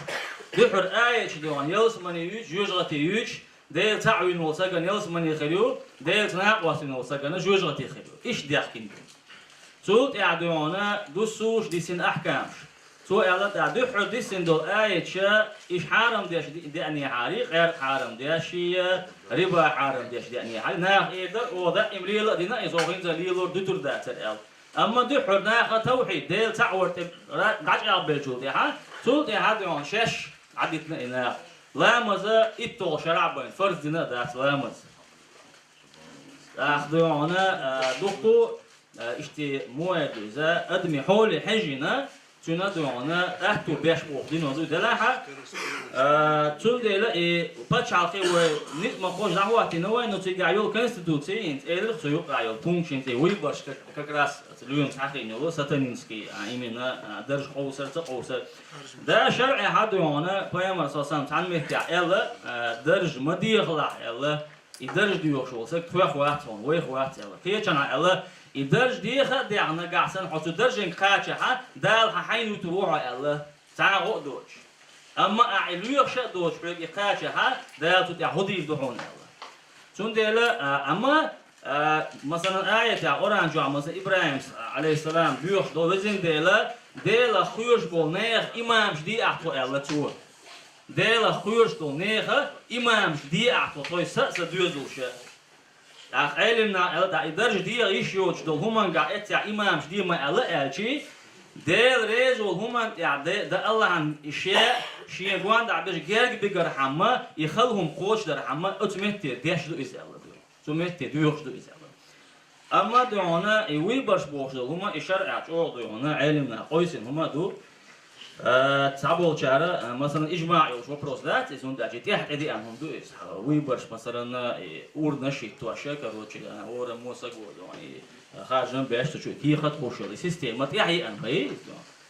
دحر آية شد يون يلس من يوج يوجغتي يوج ديل تعوين وسجن يلس من يخليو ديل تناقوسين وسجن يوجغتي خليو إيش ديحكين سوت إعدونا دوسوش ديسين أحكامش سو إعلان دحر ديسين دول آية شا إيش حرام ديش دي أني حاري غير حرام ديشي ربا حرام ديش دي أني حاري ناخ إيدر وضع إمريلا دينا إزوغين زليلور دتر دات الأل أما دحر ناخ توحيد ديل تعورت قاعد يقبل دي ها سوت إعدون شش عدتنا إنا لامزة إتو شرعبين فرز دينا دات لامز أخذونا دقو إشتي مواد إذا أدمي حول حجنا تنادونا أهتو بيش وقدين وزو دلاحة تلدي إيه بتشعلقي ونت مخوش دعواتي نوين نتيجة يول كونستيتوتي إنت إيرل سيوقع يول بونكشن تي ويبرش كراس تلوين تحقين يولو ساتانينسكي إيمنا درج قوسر تقوسر ده شرعي حدونا بيامر ساسام تعلمتي إلا درج مديغلع إلا يدرج ديوخ شو سك توخ واتون ويخ وات إلا كي كان إلا يدرج ديخ دي عنا قاعسن حتى درجين قاچه ها دال حين وتروح إلا تعو دوش أما أعلويخ شد دوش بيجي قاچه ها دال تتعهدي دهون إلا شون ديلا أما مثلا آية قرآن جو مثلا إبراهيم عليه السلام بيوخ دو وزن ديلا خوش بول نيخ إمام جدي أحطو إلا تو ديلا خوش دو نيخ إمام جدي أحطو توي سأس دوزوش علمنا إلا إدرج دي يشيوش دول همان قاعد إمام جدي ما إلا إلشي ديل ريزول همان ده الله عن شيء قوان ده بيش جرق بيجر حما يخلهم قوش در حما أتمتى ديش دو إزاله دو تمتى دويش دو إزاله أما دونا يويبرش بوش دول هما إشارة أو دونا علمنا قويسين هما دو تعبوا شارع مثلا إجماع يوش وبروس ذات إذن ده جت يحد أدي أنهم دو إس ويبرش مثلا أورد نشيط تواشة كروتش أورا موسى قول يعني خارجن بيش تشوف هي خد خوش السيستم ما تيجي أن هي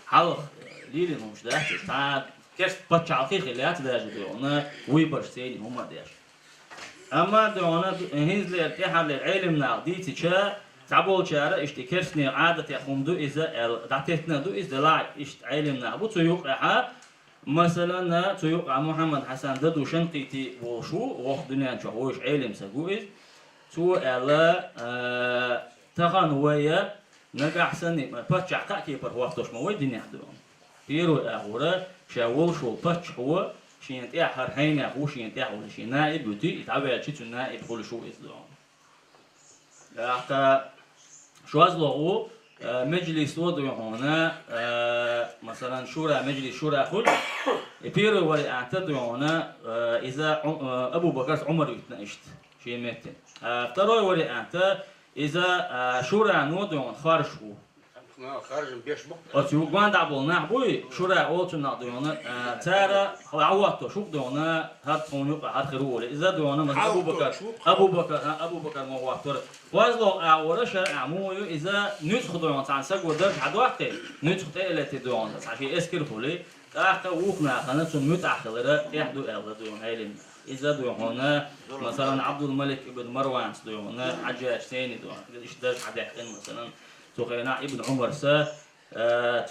حلق ليلهم مش ده تعب كيف بتشعقي خليات ده جدونا ويبرش تاني هم داش أما دونا هنزل ارتاح للعلم نعدي تشا تعبوا شارع اشتكرسني عادة يخون دو إذا دعتنا دو إذا لا إشت علم نعبو تيوقعها مثلا تيوقع محمد حسن ددو شنقيتي وشو وخدنا نشوفوش علم سجوز تو ألا تغان ويا نجح سنة بتشع كأكي بروحتوش ما ودي نحدون بيرو أهورا شاول شو بتش هو شين تأخر حين أخو شين تأخر شين نائب ودي يتابع شيء نائب كل شو إزدون حتى شو أزلقوا مجلس وضع هنا مثلا شورى مجلس شورى خل بيرو ولي أعتقد هنا إذا أبو بكر عمر يتناقشت شيء متن ترى ولي أعتقد إذا شورى نودون خارجوا خارج بيش بق أتيو قان دعبول نعبوي شورى أوتو نعدونا ترى عواتو شوف دونا هاد فونيق هاد خيرول إذا دونا مثلا أبو بكر ما هو أكتر وازلو أورا شرع موي إذا نسخ دونا تعنسق ودرج حد وقت نسخ تقلت دونا عشان إسكر فولي تأخذ وقنا خنا ثم متأخر يحدو ألا دونا هيلين إذا دونا مثلا عبد الملك ابن مروان دونا حجاج ثاني دونا إيش درج حد يحكي مثلا تقينا ابن عمر سا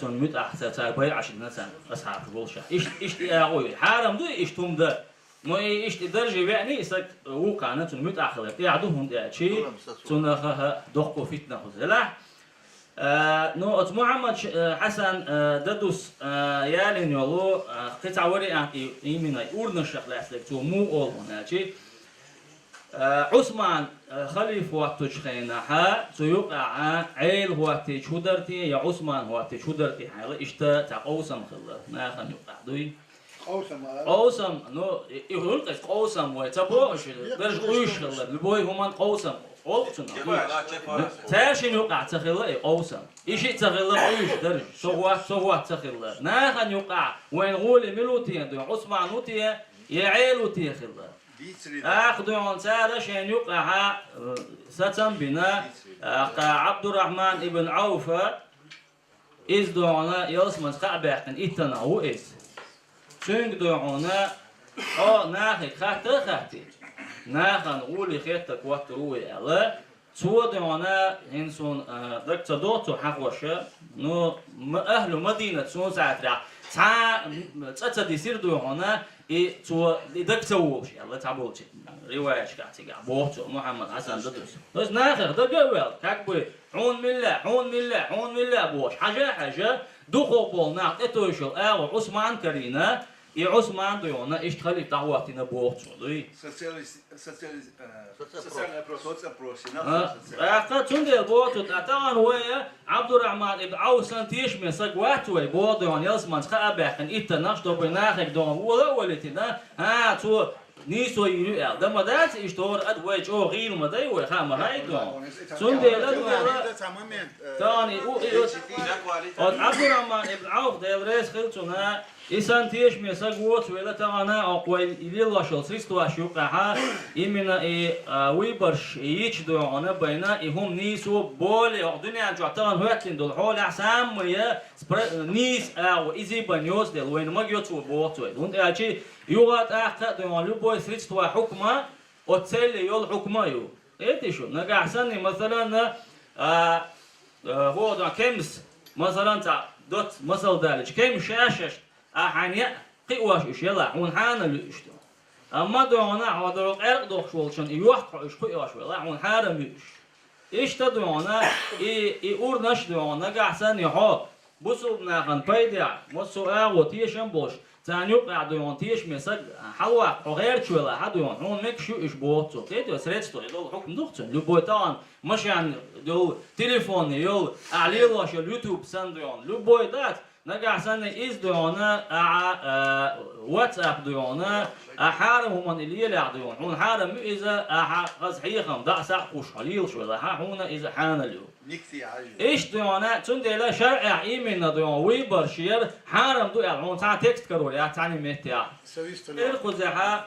تنمت أحسن تربية عشان نسان أصحاب بولشة إيش أقول حرام دو إيش توم ده ما إيش درجة يعني إسك وقعنا تنمت أخلاق يعدوهم ده شيء تنخها دقوا فتنة خزلا نو محمد حسن ددوس يالين يلو قطع وري عن إيمنا يورنا الشغلة أسلك تو مو أول هنا شيء عثمان خليفة وقت تشخينا ها تيوقع عيل وقت شودرتي يا عثمان وقت شودرتي حاله إشتا تقوسم خلا ما خن يوقع دوي قوسم نو يقول لك قوسم وتبوش درج قوش البوي همان قوسم قوسم تاشين يقع تخيل قوسم إشي تخيل قوش درج سوا تخيل ناخن يقع وين غول ملوتين دو عثمان نوتيه يعيلو تيخيل أخذوا عن سارة شين يقع ستم بنا عبد الرحمن ابن عوف إز دوعنا يلسمس قعباقن إتنا هو إز شنك دوعنا ناخي خاتي ناخن غولي خيتك وقت روي ألا سوى دوعنا إنسون دكتور دوتو حقوشة نو أهل مدينة سون ساعترا تسدي سير دوعنا سوى دكتور وش ألا تعبولش رواية شكاتي بوتو محمد حسن ددوس بس ناخر دقوال كاكبي حون ملا بوش حاجة دخو بول ناخد اتوشل عثمان كرينا عثمان دويونا اشتغلي تعواتنا بوتو دوي تندل بوتو تاتان ويا عبد الرحمن ابن عوف سنتيش من سقواتوي بوتو يلسمان خابخن اتناشتو بناخك دون ولتنا تو نيسو يرو ده مدات اشتور ادوي جو غير مداي وخامه هايدو سندل تاني عبد الرحمن ابن عوف ده رئيس خلتنا إنسان تيش مسجوت ولا تانا أقوى يليلا شلسيس تواشيوقها إمنا ويبرش يجدو عنا بينا هم نيسو بول الدنيا جاتان هاتين دول حول أحسن ويا نيس أو إزي بنيوس دل وين ما جوتوا بوتوا وند أشي يوقات أحد دول لبوي سريس توا حكمة وتسلي يول حكمة يو إيه شو نجا أحسن مثلا هو ده كمس مثلا تا دوت مثل دالج كم شاشة أحيانا قوش إيش يلا عون حانا ليشتو أما دونا عودروق أرق دوخ شولشان يوحق إيش قوش ولا عون حانا ليش إيش تدونا أورنش دونا قاعسان يحاق بسوبنا خن بيدع مسو وتيشن بوش تانيو قاعدون تيش مسك حلوة غير شولا حدون هون مك شو إيش بوتو تيجي سريتستو يدل حكم دكتور لبويتان مش عن دول تليفون يول عليه شو اليوتيوب سندون لبويتات نجع سنة إز دونا واتساب دونا حارم هم اللي يلعبون هون حارم إذا قصحيهم دعسة وش حليل شو لا هون إذا حان اليوم إيش دونا تندلا شرع إيمنا دونا ويبر شير حارم دو هون تاع تكست كرو يا تاني متيا الخزحة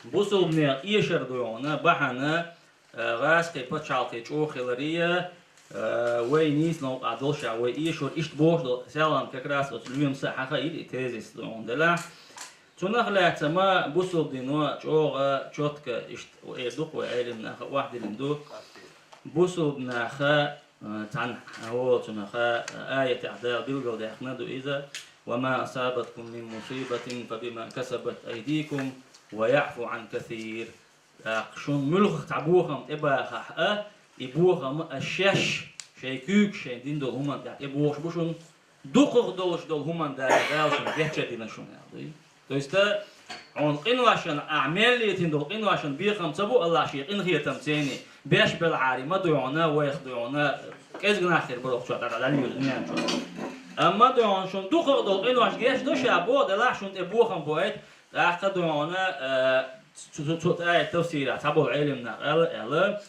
بوسو بني إيشر دونا بحنا غاسقي بتشالتي شو خلرية وينيس نو عدلشة ويشور إشت بوش دو سلام كراس أتلويم ساحة إلى تيزيس دون دلا تنخلع ما بوصل دينو شوغ شوتك إشت ويدوق وعلم واحد لندو بوصل ناخا تن هو تناخا آية أعداء بيلقوا داخنا دو إذا وما أصابتكم من مصيبة فبما كسبت أيديكم ويعفو عن كثير شون ملخ تعبوهم إباخة إبوهم الشش شيكوك شين دين دول همان دات إبوش بوشون دوخ دولش دول همان دالشون بيحشة دينا شون يعني تويستا عن قنواشن أعمال دين دول قنواشن بيخم تبو الله شيء إن هي تمتيني بيش بالعاري ما دوعنا ويخدعونا كيزغنا خير بروح شو على اليوم أما دوعن شون دوخ دول قنواش جيش دوش أبو دلاشون إبوهم بويت أخدعونا تفسير تبو علمنا ألا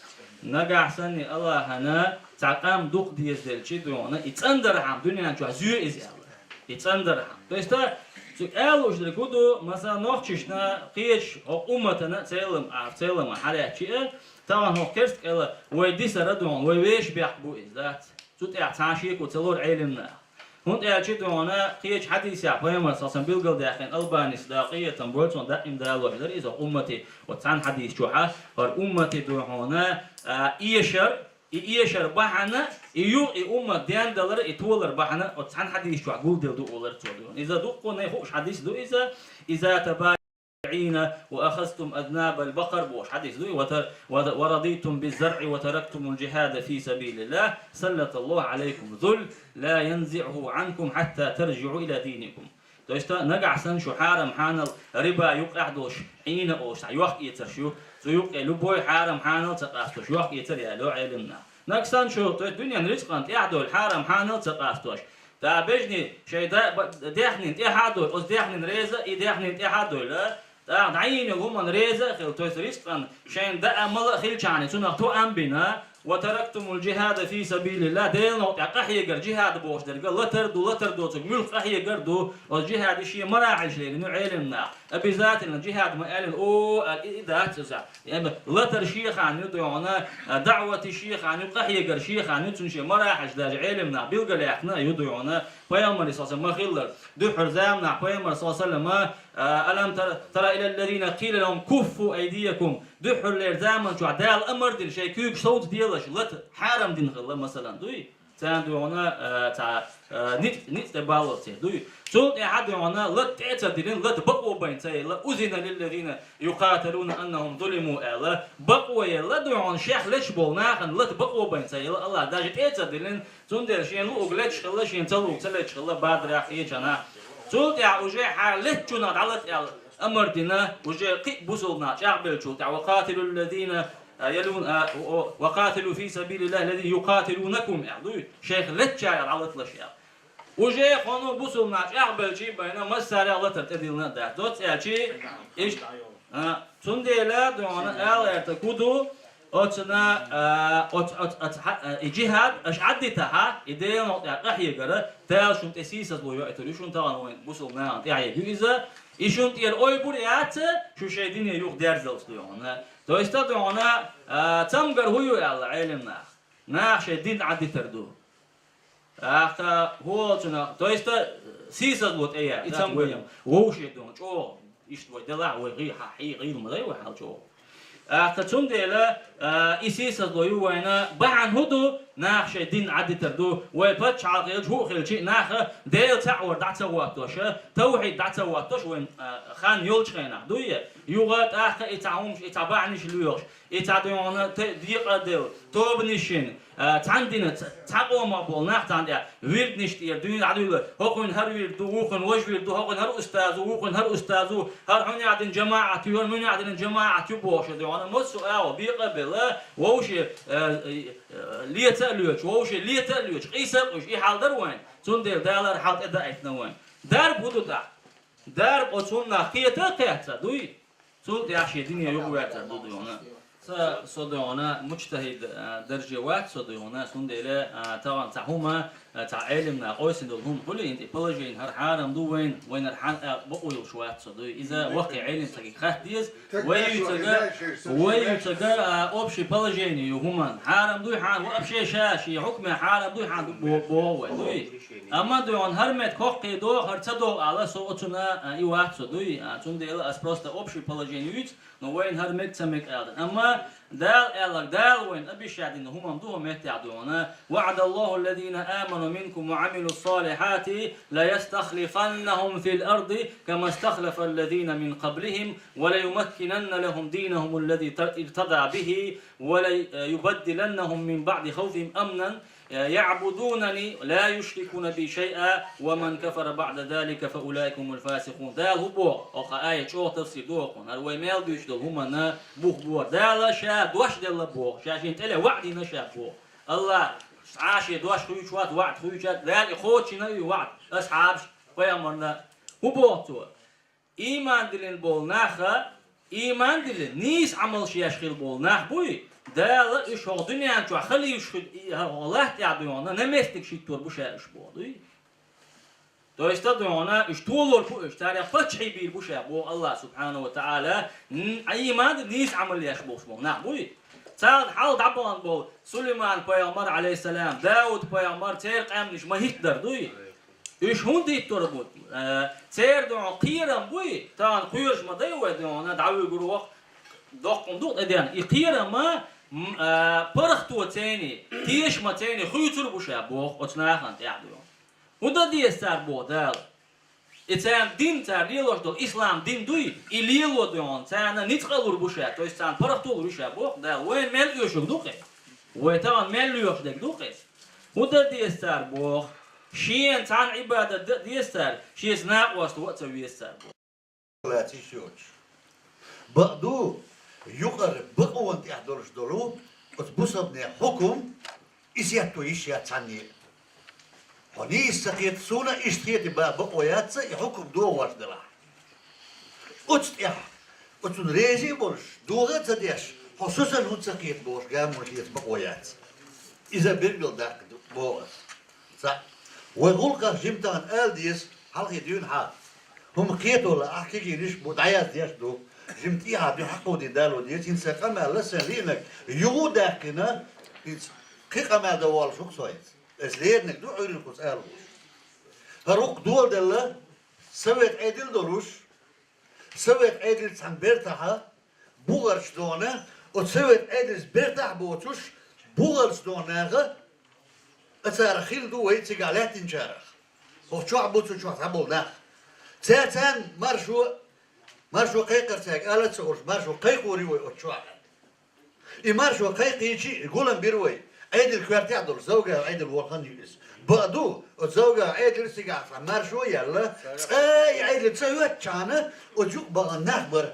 نجع سني الله هنا تعقم دوق ديز دلشي دونا يتصندر عم دنيا شو زيو إزاله يتصندر عم تويستا سؤالوش دركودو مثلا نوخشنا قيش أمتنا تسلم حالات شيء طبعا هو كرست إلا ويدي سردون ويش بيحبو إزات تطيع تعشيك وتلور علمنا هون أشيء دونا قيش حديث يعقوب أساسا بيلقى داخل ألباني صداقية تنبرتون دائم دالوه در إذا أمتي وتعن حديث شوحة هر أمتي دونا إيشر بحنا أمة ديان دلر يتولر بحنا وتعن حديث شوحة قول دل دو أولر تودون إذا دقوا نيخوش حديث دو إذا تبايعين وأخذتم أذناب البقر بوش حديث دو ورضيتم بالزرع وتركتم الجهاد في سبيل الله سلط الله عليكم ذل لا ينزعه عنكم حتى ترجعوا إلى دينكم تويستا نقع سن شو حارم حانل ربا يقع دوش حين أوش يوق يترشو يوق لبوي حارم حانل تقاستوش يوق يتر يا لو علمنا نقصان شو الدنيا نرزقان تعدو الحارم حانل تقاستوش تا بجني شيء داخنين تحدول أس داخنين ريزة داخنين تحدول تا دعين يقوم ريزة خل تويسريست عن شيء دا ملا خيل شاني سنة تو أم بنا وتركتم الجهاد في سبيل الله ديل نوت قحية جر جهاد بوش درجة لا تردو تقول قحية جردو والجهاد شيء مراحل شيء إنه علمنا بذات الجهاد ما قال أو الإدارة تزع يعني لا ترشيخ عن يدعونا دعوة الشيخ عن قحية جر شيخ عن تنشي مراحل درجة علمنا بيلقى لحنا يدعونا فيامر صلى الله عليه وسلم دحر زامنا فيامر صلى الله عليه وسلم ألم ترى إلى الذين قيل لهم كفوا أيديكم دحر لرزاما شو عدال أمر دين شيء كيك صوت ديالش لت حرم دين خلا مثلا دوي تاندونا تا نت تبالوتي دوي صوت أحد يونا لت تعتدين لت بقوا بين تاي لا أذن للذين يقاتلون أنهم ظلموا ألا بقوا يلا دوون شيخ ليش بولناخن لت بقوا بين تاي الله داج تعتدين تندر شيء لو أغلتش خلا شيء تلو تلتش خلا بعد راح يجنا صوت يا وجه حالت جنا علت أمر دينا وجه قي بوصلنا شعب شو تع وقاتلوا الذين يلون وقاتلوا في سبيل الله الذي يقاتلونكم يعني شيخ لتشاير على الاشياء وجه خانو بوصلنا شعب شي بينا مسار الله تديلنا ده دوت شيء ايش تنديلا دونا ال تكودو أتنا الجهاد أش عدتها إدينا نقطع قحية جرا تال شون تأسيس لو يعتري شون تان وين بوصلنا يعني جوزا إيشون تير أوي بريات شو شايدين يروح درزلس ليونا تو استطيعنا تمجر هو يلا علمنا ناخ شايدين عدي تردو هو تنا تو است سيسة لوت أيه تمجر وهو شايدون شو يشتوي دلع ويغي حي غير ما ذي وحال شو تون ديلا إسيسة لو يوانا بعن هدو ناخ شايدين عدي تردو ويبتش على غير هو خير شيء ناخ ديل تعور دعتا واتوش توحيد دعتا واتوش وين خان يولش خينا دوية يوغات آخ إتعومش إتعبعنيش ليوش إتعديونا ديق ديل توبنيشين تعندنا تعقوم أبول ناخ تعندنا ويرد نشتير دوين عدوله هوكن هر ويردو ووكن وش ويردو هوكن هر أستاذو ووكن هر أستاذو هر حني عدن جماعة يور من عدن جماعة يبوش دوينا مصو أو بيقبل ووش ليتألوش ووش ليتألوش قيسر وش إحال دروين تندير دالر حالت إداء وين درب هدوتا درب أتونا قيتا دوي صوت يعشي الدنيا يقويتا دوينا صدقنا مجتهد درجة واحد صدقنا سندلة طبعا تعهما تعلمنا قوس إنهم كل أنت بلجين هر حارم دو وين الحان بقول شوات صدق إذا وقع علم تجي خديس ويتجا أبشي بلجين يهما حارم دو حان وأبشي شاشي حكم حارم دو حان بو دوي أما دو عن هرمت كوقي دو هرتدو على صوتنا يوات صدق سندلة أسبرست أبشي بلجين يوت نوين هرمت سمك أيضا أما دال وين أبي شاد إنهم دوهم يتعدون وعد الله الذين آمنوا منكم وعملوا الصالحات لا يستخلفنهم في الأرض كما استخلف الذين من قبلهم ولا يمكنن لهم دينهم الذي ارتضى به ولا يبدلنهم من بعد خوفهم أمنا يعبدونني لا يشركون بي شيئا ومن كفر بعد ذلك فأولئك هم الفاسقون دال هو أو آية شو تفسير دوقون هو ميل بيش دول هم أنا بوخ بور دال شا دوش دل بور شاشين تلا وعدي نشا بور الله عاشي دوش خوي شوات وعد خوي شات دال خوتش نبي وعد أصحاب فيامرنا هو بور إيمان دلين بول ناخا إيمان دلين نيس عمل شيء يشغل بول ناخ بوي دال إيش هو الدنيا شو خلي يشغل الله تعبيونا نمستك شيء تور بوشة إيش بودي تو استدعونا إيش طول الفوش تاريخ فتحي بير بوشة بو الله سبحانه وتعالى إيمان نيس عمل يشبوش بو ناخ بوي صار حال عبان بو سليمان بيامر عليه السلام داود بيامر تيرق أمنش ما هيقدر دوي إيش هندي تربط تير دعو قيرم بوي تان قيرش ما ديوه دعونا دعوي قروق دقم دوق إديان إقيرم ما برختو تاني تيش ما تاني خيوتر بوشا بوخ وتناخن تعدو وده دي استار بو دال إتان دين تار ليلوش دول إسلام دين دوي إليلو دون تانا نتقلور بوشا تو إستان برختو بوشا بوخ دال وين مال يوشك دوقي ويتان مال يوش دك دوقي وده دي استار بوخ شين تان عبادة دي استار شيس ناقوست وقت ويستار بوخ لا تيشوش بقدو يقرب بقوة انت احضرش دولو اتبصبني حكم إسياتو إشياء تاني هني استقيت سونا اشتيت بقويات يحكم دو وردلا اتستيح اتن ريزي بولش دوغة تديش خصوصا هون سقيت بوش قام وديت بقويات إذا بيرجل داك بوغس صح ويقول جمتان آل ديس حلقي ديون حال هم كيتو لا أحكي كيريش بدايات ديش دو جمتيها دي حقو دي دالو ديت ينسى قمال لسن لينك يو داكنا كي قمال دوال شوك سويت اس لينك دو عيري القص آلوش هروك دول دلا سويت عيدل دولوش سويت عيدل سان بيرتاها بوغرش دونه وتسويت عيدل بيرتاح بوتوش بوغرش دوناغا اتارخيل دو ويتي قالات انشارخ وشو عبوتو شو عبول ناخ تاتان مارشو قيقر تاك آلت سورش مارشو قيقوري وي اتشوع مارشو قيقيشي يقولن بيروي عيد الكوارتي عدل زوجة عيد الوطن يجلس بعدو الزوجة عيد السجاف مارشو يلا اي عيد السويت شانه وجوك بغن نخبر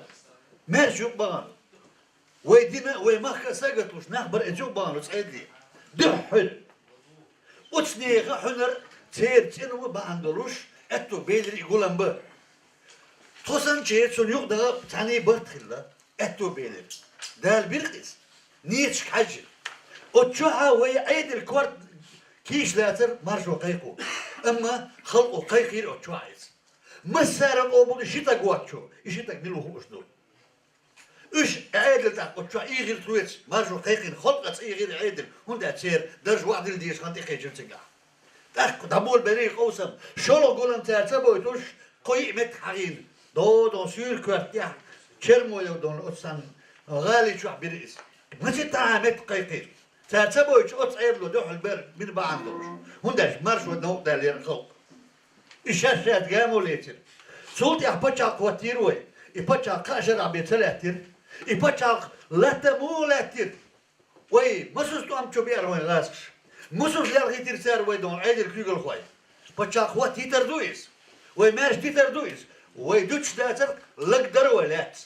مارشو بغن ويدينا ويمخ ساقتوش نخبر اجوك بغن وتعيد لي دحل وتسنيغ حنر تير تنو باندلوش اتو بيلر يقولن به توسن شيء سن يقدر تاني برتخلا اتو بيلر ده البرقس نيتش حاجه وتشوها وهي عيد الكورت كيش لاتر مارشو قيقو اما خلقو قيقير وتشوعيز ما سارق اوبو شيتا قواتشو يشيتا قبلو هو اشدو اش عيدل تاع وتشوع يغير تويتش مارشو قيقين خلقت يغير عيدل هوندا تسير درج واحد الديش خانتي قيجل تقع تاك دابول بريق اوسم شولو قولن تارتبويتوش قوي مت حقين دو سير كوارتيا كرمو يودون اوتسان غالي شو بريس ما تتعامت قيقير تارتبويتش اوتس ايرلو دوح البر من باندوش هونداش مارشو نوق دالير خلق الشاشات قاموا ليتر سولتي احبتشا قواتيروي يبتشا قاشر عبي تلاتر يبتشا لاتمو لاتر وي مسوستو ام تشوبير وين غاسكش مسوس لارغي ترسار وي دون عيد الكيغل خوي بتشا قوات تيتر دويس وي مارش تيتر دويس وي دوتش داتر لقدر ولات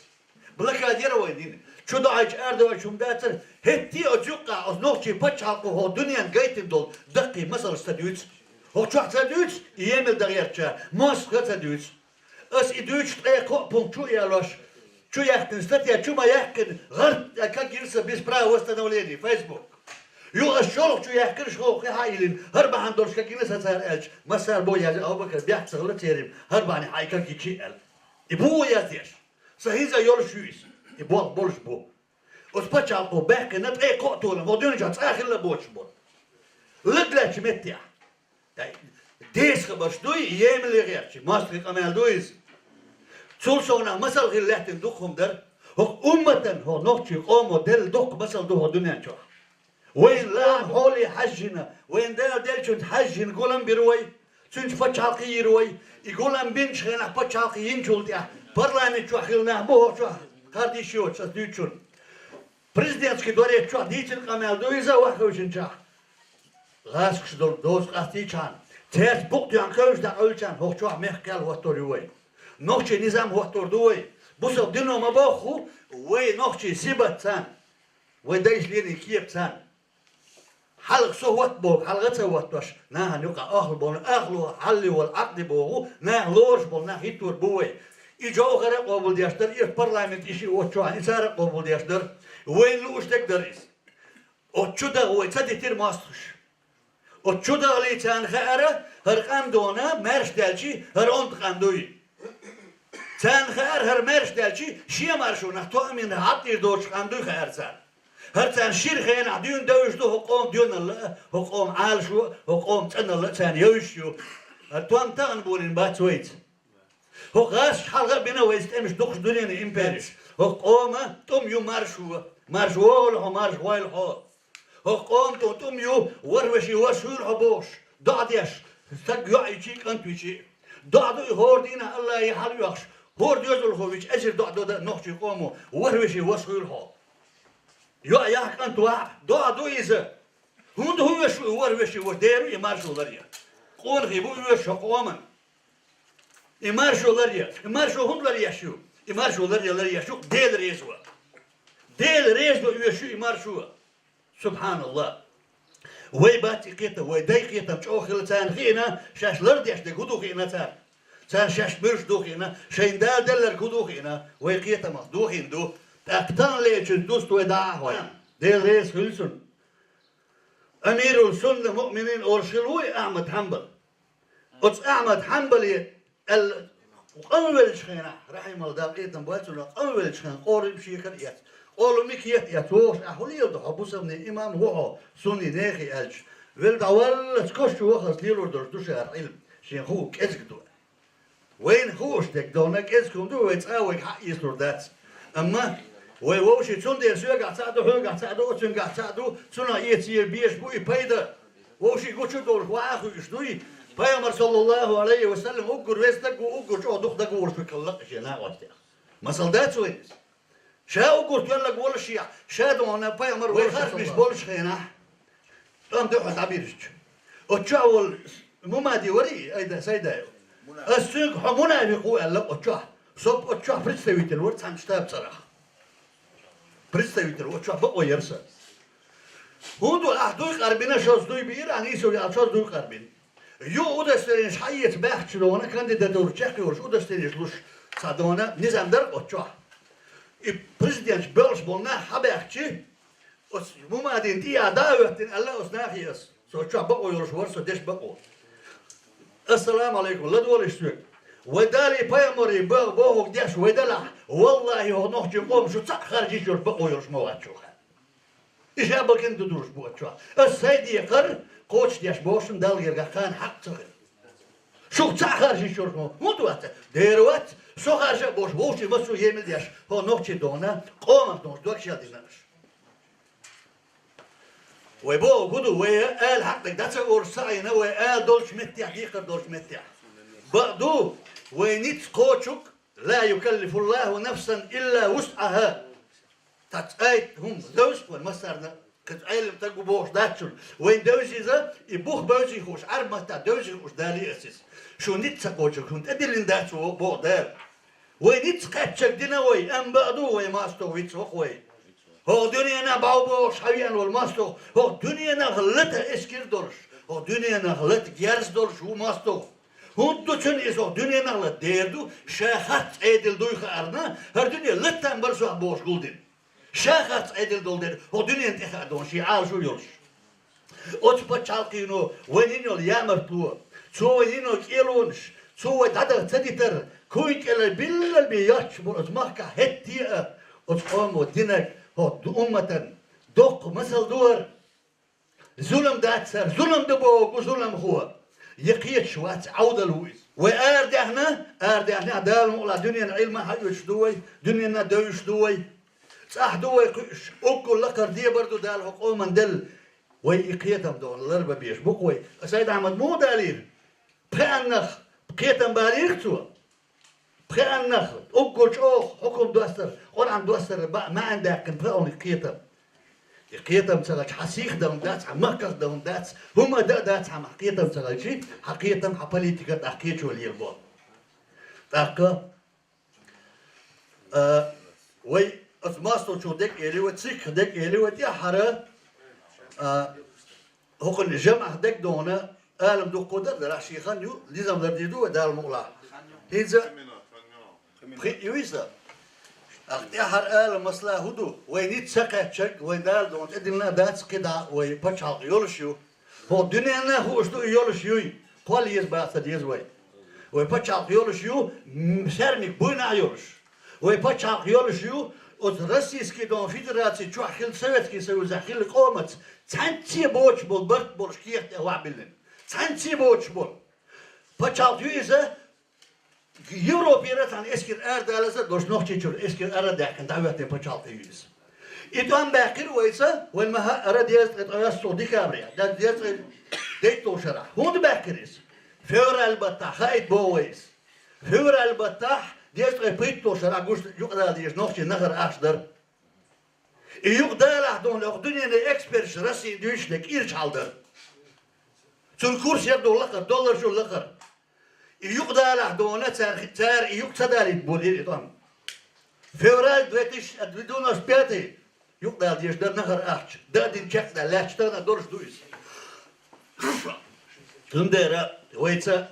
بلكا دير وي دين شو دعيش اردو شوم داتر هتي اجوقا از نوخشي بتشا قو دنيا جايتن دول دقي مصر استديوت هو شو استديوت يعمل دغيرتشا موس استديوت اس ادوتش ايكو بونتشو يالوش شو يحكن ستاتيا شو ما يحكن غرد كاكيرسا بيسبرا وستنوليدي فيسبوك يو الشغل شو يحكي شغل هايلين هربا عندوش كاكينسا صار الج ما صار بويا ابو بكر بيحكي شغله تيرم هرباني حايكا كيكي ال يبو ياتيش سهيزا يول شويس يبو بولش بو وسباتشا بو بحكي نت اي قطوله مودون جات اخر لبوش بو لقلاش متيا ديس خبرش دوي يعمل غيرش ماستري قمال دويز تولسونا مثل غير لحتن دوخهم در هو أمة هو نوتشي قومو دل دوق مثل دو دنيا شو وين لا هولي حجنا وين دل شو حجن قولن بيروي سنج فتشاقي يروي يقولن بنش غنا فتشاقي ينشولتيا برلمان شو خلنا بو شو هادي شو تسديتشون بريزيدنتسكي دوري شو ديتن قمال دويزا وحوشن شا غاسكش دول دوز قاستيشان تيس بوك يان كوش دا أولشان هو شو مخكال هو توريوي نوخشي نظام هو توردوي بوسو دينو ما باخو وي نوخشي سيبت سان وي دايش ليني كيب سان حلق سو وات بوك حلقة سو واتوش ناها نوقع أهل بون أهلو حلي والعقد بوغو ناه لورش بون ناه هيتور بوي إجاو غرق قبول دياشتر إيه برلمان إشي واتشوان إسارق قبول دياشتر وين لوش تقدر إس واتشو دا وي تدي تير ماسترش واتشو دا غلي تان خيارة هرقام دونا مرش دالشي هرقام تقاندوي تان خيار هر مرش دالشي شيا مارشونا تو امين حاطير دوش قاندوي خيار تان هر تان شير خيان عديون دوش دو حقوم ديون الله حقوم عالشو حقوم تان الله تان يوشيو هر توان تان بولين باتويت هو غاش حلقة بينا ويستمش دوخش دنيا إمبيريش حقوم توم يو مارشو لحو مارشو لحو حقوم توم يو وروشي وشو لحو بوش دعديش سق يعيشيك أنت ويشي دعدو يهوردينا الله يحل يخش هورد يزول خويش أجر دعدو ده نخشي قومو وروشي وشو لحو يحك أنت واحد دعدو يزا هون هو يشو وروشي وديرو يمارشو لريا قون غيبو يشو قوما يمارشو لريا يمارشو هون لريا شو يمارشو لريا شو ديل ريزوا يشو يمارشو سبحان الله وي باتي قيتا وي داي قيتا مش أوخل تان خينا شاش لرديش دي قدو خينا تان شاش برش دو خينا شين دال دلر قدو خينا وي قيتا مخدو خين دو تاكتان ليشن دوست وداع وي دي ريس خلسن أمير السنة مؤمنين أرسلوي أحمد حنبل أحمد حنبل أول شخينا رحم الله دقيقة بواتنا أول شخينا قارب شيخ يات قالوا ميكيت ياتوش أحولي يضح أبوسا من الإمام هو سني ناخي ألش ولد أول تكش وخص ليلو درتوش علم شين هو كأزكدو وين هوش دك دونك أزكم دو ويتقاوك حق يسر دات أما ووشي تندي سوى قاعد تعدو هو قاعد تعدو أتن قاعد تعدو تنا يتير بيش بوي بايدا ووشي قوشو دور واخو يشدوي بايامر صلى الله عليه وسلم أقر ويستك وأقر شو دخدك ورفك الله شينا وقتها مسال دات وين شا أقر تقول ولا شيء شا دونا بايامر ويخرج مش بولش خينا أم دوحة عبيرش أتشاول ممادي وري أيدا سيدا السوق حمونا يقول الله أتشاه صب أتشاه بريستويت الورد عن شتاب صراحة بريستويت الورد أتشاه بقى يرسل هون دول أحدوي قربنا شاز دوي بير عن يسوي شاز دوي قربين يو أدسترينش حية بحث شلو أنا كانديداتور تشيخي ورش أدسترينش لوش صادونا نظام در أتشاه بريزيدنت بيلش بولنا حبيحكي مما دين دي عداوة الله أصناخي أس سو شو بقوا يرش ورسو ديش بقوا السلام عليكم لا دول اشتوك ودالي بايموري بوهوك ديش ودلع والله هو نحجي قوم شو تق خارجي يرش بقوا يرش موات شوخا إيش أبقى كنت تدرش بوات شوخا السيدي يقر قوش ديش بوشن دال يرغا كان حق تغير شو تق خارجي يرش موات ديروات سو خارجي بوشي مسو يمل ديش هو نحجي دونا قوم نحج دوك شاديناش ويبو قدو ويقال حقك داتا ورسعينا ويقال دولش متيح يقر دولش متيح بقدو وينيت قوتشك لا يكلف الله نفسا إلا وسعها تتقايت هم دوش والمسارنا كتقايل بتاقو بوش داتشل وين دوشي ذا يبوخ بوشي خوش عرب متا دوشي خوش دالي أسيس شو نيت قوتشك كنت أدلين داتشو بو دال وينيت قاتشك دينا وي أم بقدو وي ماستو ويتسوق وي هو دنيانا باوبوش حويان والماستو هو دنيانا غلطة اسكير دورش هو دنيانا غلط جيرس دورش هو ماستو هون دوشن إسو دنيانا غلط ديردو شاخات عيدل دويخ أرنا هر دنيا لطان برسو عبوش قولدين شاخات عيدل دولدين هو دنيا انتخاء دون شعال شو يورش أتبا چالقينو وينينو اليامر بلو تو وينينو كيلونش تو دادا تديتر كويك إلا بلل بياتش برزمحكا هتيئة أتقوم ودينك هو أمة دق مثل دور ظلم داتسر ظلم دبوك وظلم هو يقيت شوات عودة لويس وأردهنا دال مقلا دنيا العلم حيوش دوي دنيا دويش دوي صح دوي أكل لقر دي بردو دال حقوما دل ويقيتم دون الأربع بيش بقوي سيد أحمد مو دالير بخانخ بقيتم باليختوا بخانخ أكل شوخ حكم دوستر قرآن دوستر ما عندك كن بقول قيتم تغلش حسيخ دون داتس عمكس دون داتس هما داتس عم قيتم تغلشي حقيتم حبوليتيكا تحكيتشو اليربون تاكا وي اسماستو شو ديك إلي وتسيك ديك إلي وتيا حرا هوكن الجمع ديك دونا عالم دو قدر دراح شيخان يو لازم درديدو ودال مغلا هيزا يويسا اختيار عالم مسلا هدو وين يتسقى شك وين دال دون تدلنا داتس كده وي بتشال يولشيو هو دنيانا هو شتو يولشيو قال يزبط ديز وي وي بتشال يولشيو مسرمي بوينا يولش وي بتشال يولشيو od Rossijski dom federacije čuahil Sovjetski Союз ahil qomat tanti boch bol bart bol shkiert wabilin tanti boch bol paçalt yüze Европа tan eskir erdalasa doş nohçeçur eskir erdakin davetin paçalt yüz İdam bakir waysa wal maha eradiyas etayas sodi kabriya da diyas deyto şara hund bakiris für albatta khayt boys für albatta ديش قيبيتو شرع قوش يقدر ديش نوختي نهر أشدر يقدر لحدون لو دنيا الإكسبرس راسي ديش لك إيرش حالدر تون كورس يبدو لقر دولار شو لقر يقدر لحدون تار يقصد على بولي طن فورال دوتش أدودون أسبيتي يقدر ديش در نهر أش ده دين شك ده لاش تنا دورش دويس تندر ويتا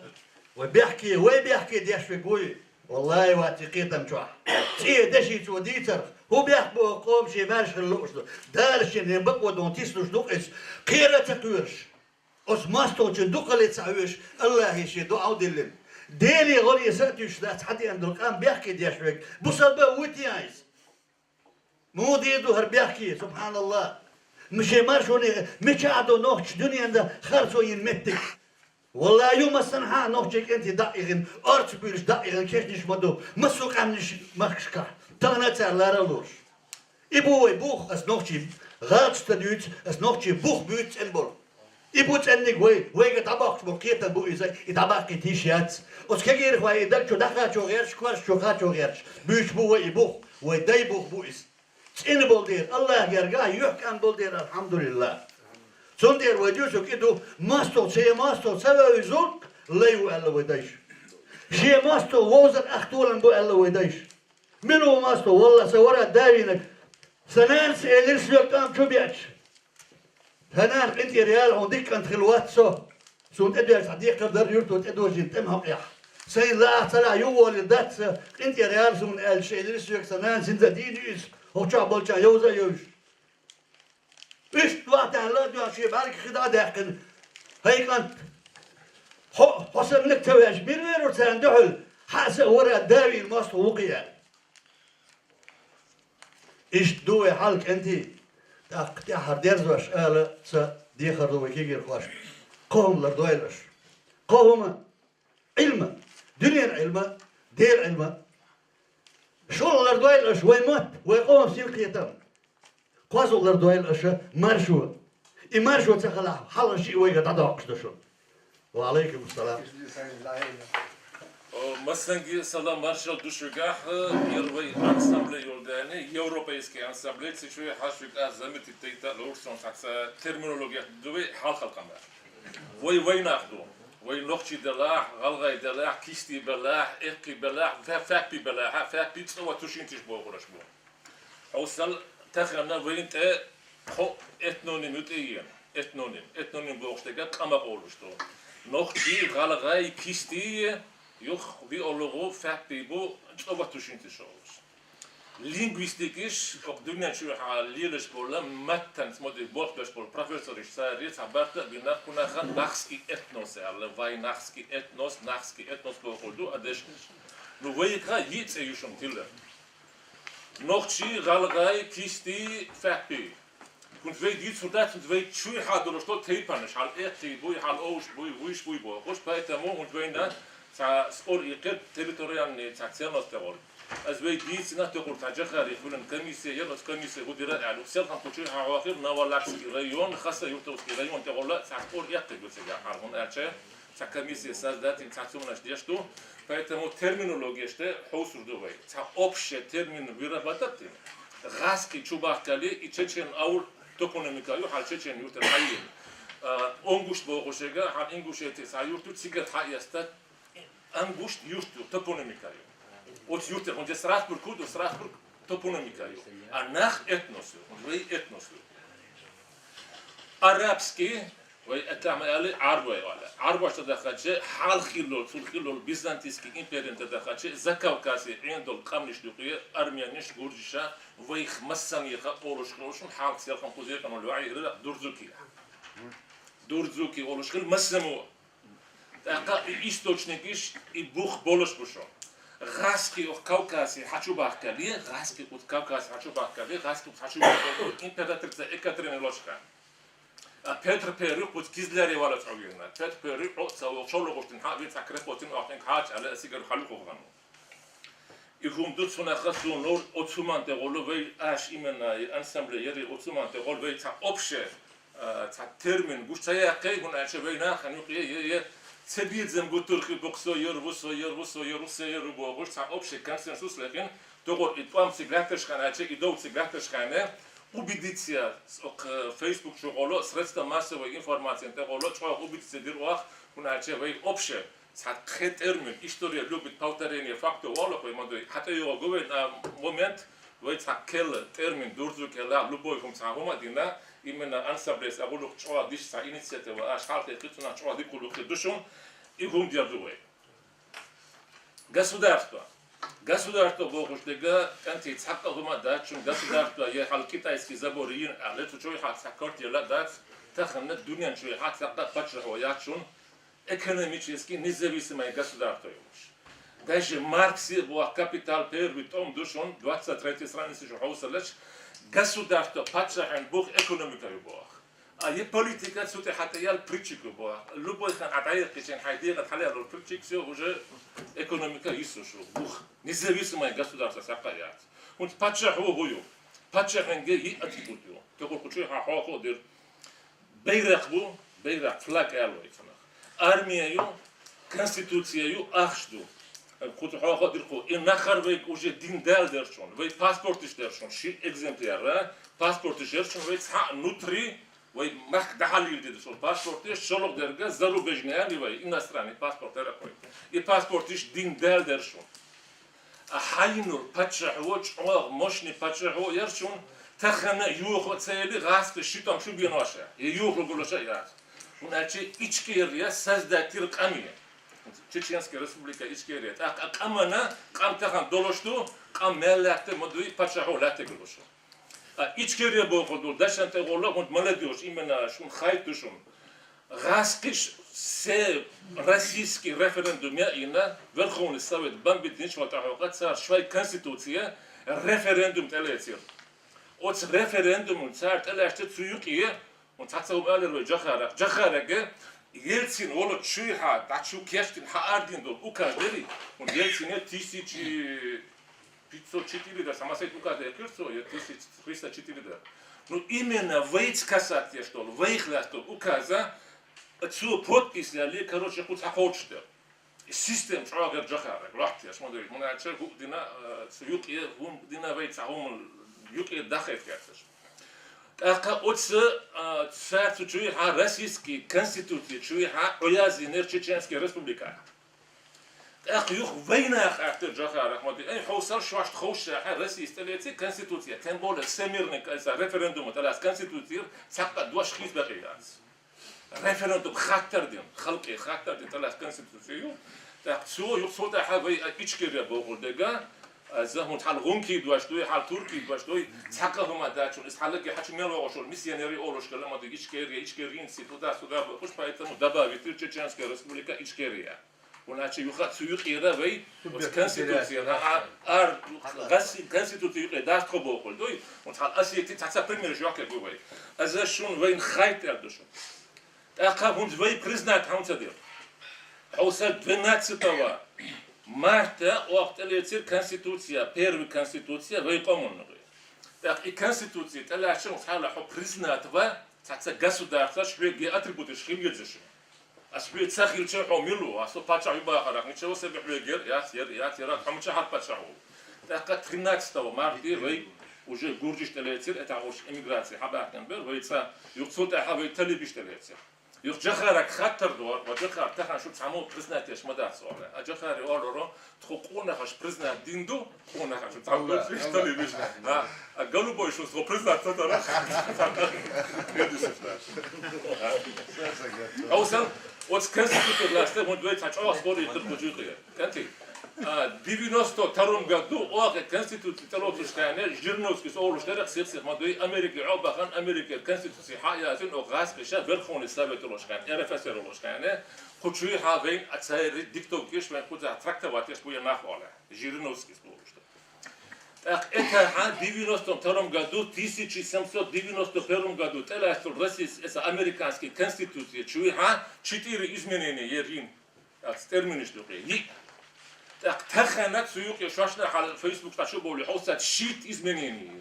وبيحكي ديش في قوي والله واتقيتم شو شيء دشي تو ديتر هو بيحكي قوم شي ماش اللوش دارش نبقوا دون تيسلوش دوقس قيرة تقيرش أس ماستو جندوق اللي تعيش الله يشي دعاء دلم ديلي غولي ساتيش لا تحدي عندك كان بيحكي ديش فيك بوصل بوتي عايز مو ديدو هر بيحكي سبحان الله مش مارشوني مش قعدوا نوخش دنيا ده خرسو ينمتك والله يوم السنحة نوخشك انت دقيقين ارت بيلش دقيقين كيش نش مدو مسوق عنش مخشكا تانا تار لا رولوش إبوي بوخ اس نوخشي غاتش تدوت اس نوخشي بوخ بيوت انبول إبوت انك وي قطعباك بوكيتا بو إزاي يتعباك تيشيات اس كغير وي دلشو دخا شو غيرش كوارش شو خاتشو غيرش بيش بو وي بوخ وي داي بوخ بو إز تين بولدير الله يرجع يحكم بولدير الحمد لله سندير وجوسو كده ماستو سبب يزول لا يوألا ويدايش شيء ماستو ووزن أختولا بو ألا ويدايش منو ماستو والله سورا داوينك سنان سيلرس يقام شو بيعش هنان انت ريال عندك انت خلوات سون ادوار صديق قدر يرتو ادوار جنتم هم يح سين لا طلع يوول دات انت ريال سون ال سيلرس يق سنان سنزدينيس هو شعب يوزا يوش إيش وقت الله دو شيء بالك خدا داقن هيك أنت حسن لك تواش بير وتندحل حاسة ورا داوي الماست وقيا إيش دوي حالك أنت تاع هرديرز واش آلا سا ديخر دوي كيجر خواش قوم لردويلش قوم علما دنيا علما دير علما شو لردويلش ويموت ويقوم سيلقيتم قازو لردويل أشا مارشوا إمارشوا تخلع حال شيء ويجا تدعوك تشون وعليكم السلام مثلا سلام مارشال دوشگاه يروي انسامبل يورداني يوروبيسكي انسامبل تشوي حاشوك ازمت تيتا لورسون تاكسا ترمينولوجيا دوي حال خلقنا وي ناخدو وي نوختي دلاح غلغاي دلاح كيستي بلاح اقي بلاح فاكبي بلاح فاكبي تسوى توشينتيش بوغرش بو اوصل تخرنا وينت خو اتنونيم يتيين اتنونيم بوغشتگا قما قولشتو نوختي غلغاي كيستي يخ بيولوغو فاكبي بو تسوى توشينتيش لينغويستيكيش الدنيا شو حاليلش بولا متن مودي بورتش بول بروفيسور ساريت عبرت بنا كنا خن ناخسكي اتنوس على فاي ناخسكي اتنوس بوخدو ادش نو ويكا يتس يوشون تيلر نوختي غالغاي كيستي فاكبي كنت في ديت سودات كنت في شوي حاضر شتو تيبانش على اختي بوي على اوش بوي ويش بوي بو خوش بايتامو كنت وينا تاع سبور يقد تيريتوريال تاع سيرنوس تاعول أزوي دي سنة تقول تاجخها يقولون كميسية يلا كميسية هو ديرا يعني وسيل خم تشوي حواخر نوالاكس ريون خاصة يوتوس ريون تقول لا سأقول يقتل بسيجا هون أرشة سكميسية سازدات تاعتومناش ديشتو فايتمو ترمينولوجيا شته حوسر دوي تا أوبشة ترمين بيرا باتتين غاسكي شوباك كلي يتشين أول توكونوميكايو حال تشين يوتر حيين أنغوش بوغوشيجا حال إنغوش يتسايورتو تيجر حياستات أنغوش يوتو توكونوميكايو От юрте, он Страсбург куду Страсбург топономика ю. А нах этносу, он этносу. Арабский, وي اتعمل على عربي ولا عربي تدخلش حال خلول بيزنطيسكي امبيريم تدخلش زكاوكاسي عندو القمنش دوقيه ارميانيش غورجشا وي خمسن يخ اولوشكلوشن حال سيركم كوزي كانوا الوعي دورزوكي اولوشكل مسمو تاقا источникиш и бух болош бушо غاسكي او كاوكاسي حچوباكالي غاسكي او كاوكاسي حچوباكالي غاسكي حچوباكالي امبيراتريца екатерина лошка Петр Перюк بود кизлери вала цогирна Петр Перюк цао шологоштин хавит акрепотин ахтен хач ала сигар халук огану Игум дут сона хасун лор отсуман теголо вей аш имена ансамбле ери отсуман tegol вей ца обше ца термин гушцая кей гун аш вей на ханук е цебидзем гутурхи боксо йорвусо богош ца обше консенсус лекин тогор итпам сиглатешхана аче идоу сиглатешхана убедиться в Facebook шоголо средства массовой информации теголо чва убедиться дирвах куначе вей обше ца термин история любит повторение фактов воло моды хата його говорит на момент вей ца кел термин дурзу кела любой ком ца хома дина именно ансамблес агулук чоа дишса инициатива аш халке кытуна чоа дикулук душун и гумдиардуэ. Государство богуштега канти цаккагума дачун государство ехал китайский забор ин але чой хат саккортела дат тахна дунян чой хат сакка пачрахо ячун экономически независимое государство. Даже Маркс был капитал первый том душон 23 страницы журналистов государство пачрахан бух экономика юбах. А е политика сюда хата ял причик юбах. Любой хан атаир кичен хайдига халер причик все уже экономика исушу бух независимое государство сакаят. Он пачраху бою. Пачрахан ге и атибутю. Того кучу хахо дир бейрахбу бейрах флаг элвайцна. Армию, конституцию ахшду. Куда ходил и нахар вейк уже диндал дершон, вей паспорт дершон, ши экземпляр, паспорт дершон вей ца нутри, вей мах дахалил дершон, паспорт дерш шолок дерга зарубежный, ани вей иностранный паспорт деракой, и паспорт дерш диндал дершон. А хайнур пачахоч, мощный пачахо дершон, тахана юхо цели гасты шитам шубиноша, и юхо гулоша яс. Значит, ичкерия создатель камня. Чеченская республика ичкерия. Так, камана, камтахан долошту, камеллахте модуи пачахолахте гулошу. А ичкерия боходу, дашанте голла, он молодежь, именно шун хайтушун. Раскиш се российский референдум я ина, Верховный Совет бомбит ватахокат, цар швай конституция, референдум телецир. От референдум цар телеште цуюкие, und tatsächlich alle Leute Jacharege Jelzin wollte Schuha dazu Kerstin Haardin dort Ukadeli und Jelzin hat Tisici Pizzo Chitili das haben seit Ukade Kurso ja Tisici Christa Chitili da nur именно вейц касат я что вейхла что указа zu подпись я ли короче хоть охотște систем шагер Jacharege лахти я смотрю мы начали дина сюк я дина вейц ахом юк я дахет карташ Ака отца царь чуи ха российский конституции чуи ха оязинер чеченская республика. Ах юх войнах ахтер Джахар Ахмади. Эй хаусар швашт хоша ха российская конституция. Тем более всемирный референдум талас конституция цапка дуаш хиз бахият. Референдум хаттердин, халки хаттердин талас конституцию. Так цо юх сота ха вей ичкеря богулдега. زهم حال غونكي دواشتوي حال تركي دواشتوي تحققهم داشون اسحالك حكي ميل وشول ميسيونيري اولوش كلام دي اشكيرين سيتودا سودا خوش بايتم دابا فيتر تشينسكا ريسبوبليكا اشكيريا وناتشي يخات سيوقي راوي كونستيتوسيا ار غاسي كونستيتوسيا داست كوبوكل دوي ونحال اسيتي تاع بريمير جوكل بوي ازا شون وين خايت ادشون اقا هوند وي بريزنات هاونتدير اوسا 12 марта وقت конституция первая конституция выкомана. Так и конституция талашин схала признатва таца государства швеги атрибуты шхимьедзиш. А швед сахил чехо милу, а со пача ибахара, ничего себе хвегер, я хамча хат пачаху. Так 13 марта вы уже гурдиш талецир, это уж эмиграция хабахнбер, вы ца юксута хавы талибиш талецир. Юх Джахарак хаттер дор, ва Джахар тахан шу цамо признатеш мадацоре. А Джахар ороро тхукуна хаш признат динду, куна хаш цамо штали биш. А голубой шу схо признат тора. Аусан от конституция ласте он две чачо спори туркучуки. Канти 92 году оаке конституция талопшкане Жирновский соолуштера сексих мадуи Америка обахан Америка конституция хаятин огас кеша Верховный Совет лошкан РФСР лошкане хочуи хавен ацайри диктовкиш мен куда трактоватеш буя нахвала Жирновский соолуштер. Так это 92 году 1791 году теластол российская американская конституция чуи ха 4 изменения ерин от терминистуки Так таханат суюк я шашна хал Facebook ташо боли хосат шит изменений.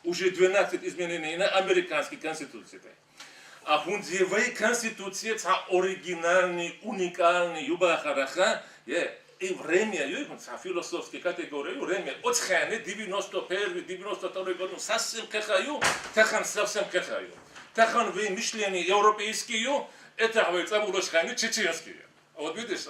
Уже 12 изменений на американской конституции. А хунзевой конституция та оригинальный, уникальный юбахараха, и время, та философские категории, время от ханы 91, 92 году совсем кахаю, тахан совсем кахаю. Тахан вы мышление европейские, это вы там улошханы чеченские. Вот видишь,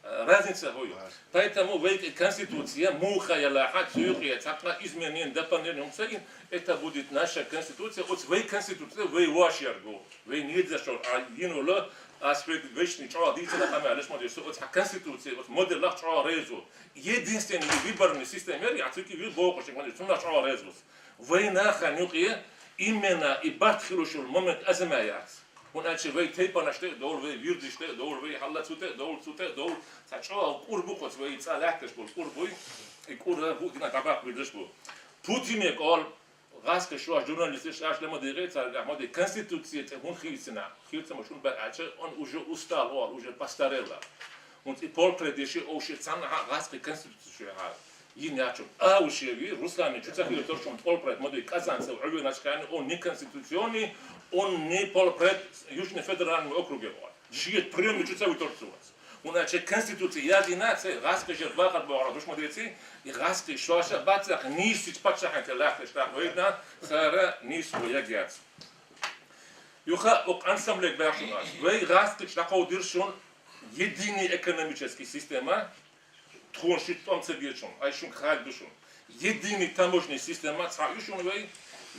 разница будет. Поэтому в этой конституции мухаяла цюрия цакна изменен дополнением целин, это будет наша конституция. Вот в этой конституции вы вашергу, вы не за что, а инула аспект вечный чего дитина хамя лишь модель. Вот конституция, вот модель лах чего резу. Единственный выборный система, я цики вы бог что модель, сумма чего резус. Война ханюкия именно и батхилушул момент азмаят. ونأتي في تيبا نشتاق دول في بيرد نشتاق دول في حلا توتاق دول تشعوا قربو قط في تصالحتش بول قربو يكون بوتين تبعك بيدش بول بوتين يقول غاس كشوا جورناليستش اش لما ديري تاع ما دي كونستيتوسيون هون خيسنا مشون بعد اون اوجو استال او اوجو باستاريلا und polpredische او شي تصنع غاس كونستيتوسيون يناتشون او شي روسلان تشتاق يترشون polpred ما دي كازان سو عيوناش كان او ني كونستيتوسيوني он не полпред Южный федеральный округ его. Жиет прием чуть целый торцуас. У нас конституция ядинация, раска жербаха бора, душ модети, и раска шоша бацах нисич пачахат лахт штах видно, сара нис воягец. Юха ок ансамблек башунас. Вы раска штахо диршун единый экономический система, троншит он цебечун, айшун хал душун. Единый таможенный система, цаюшун вы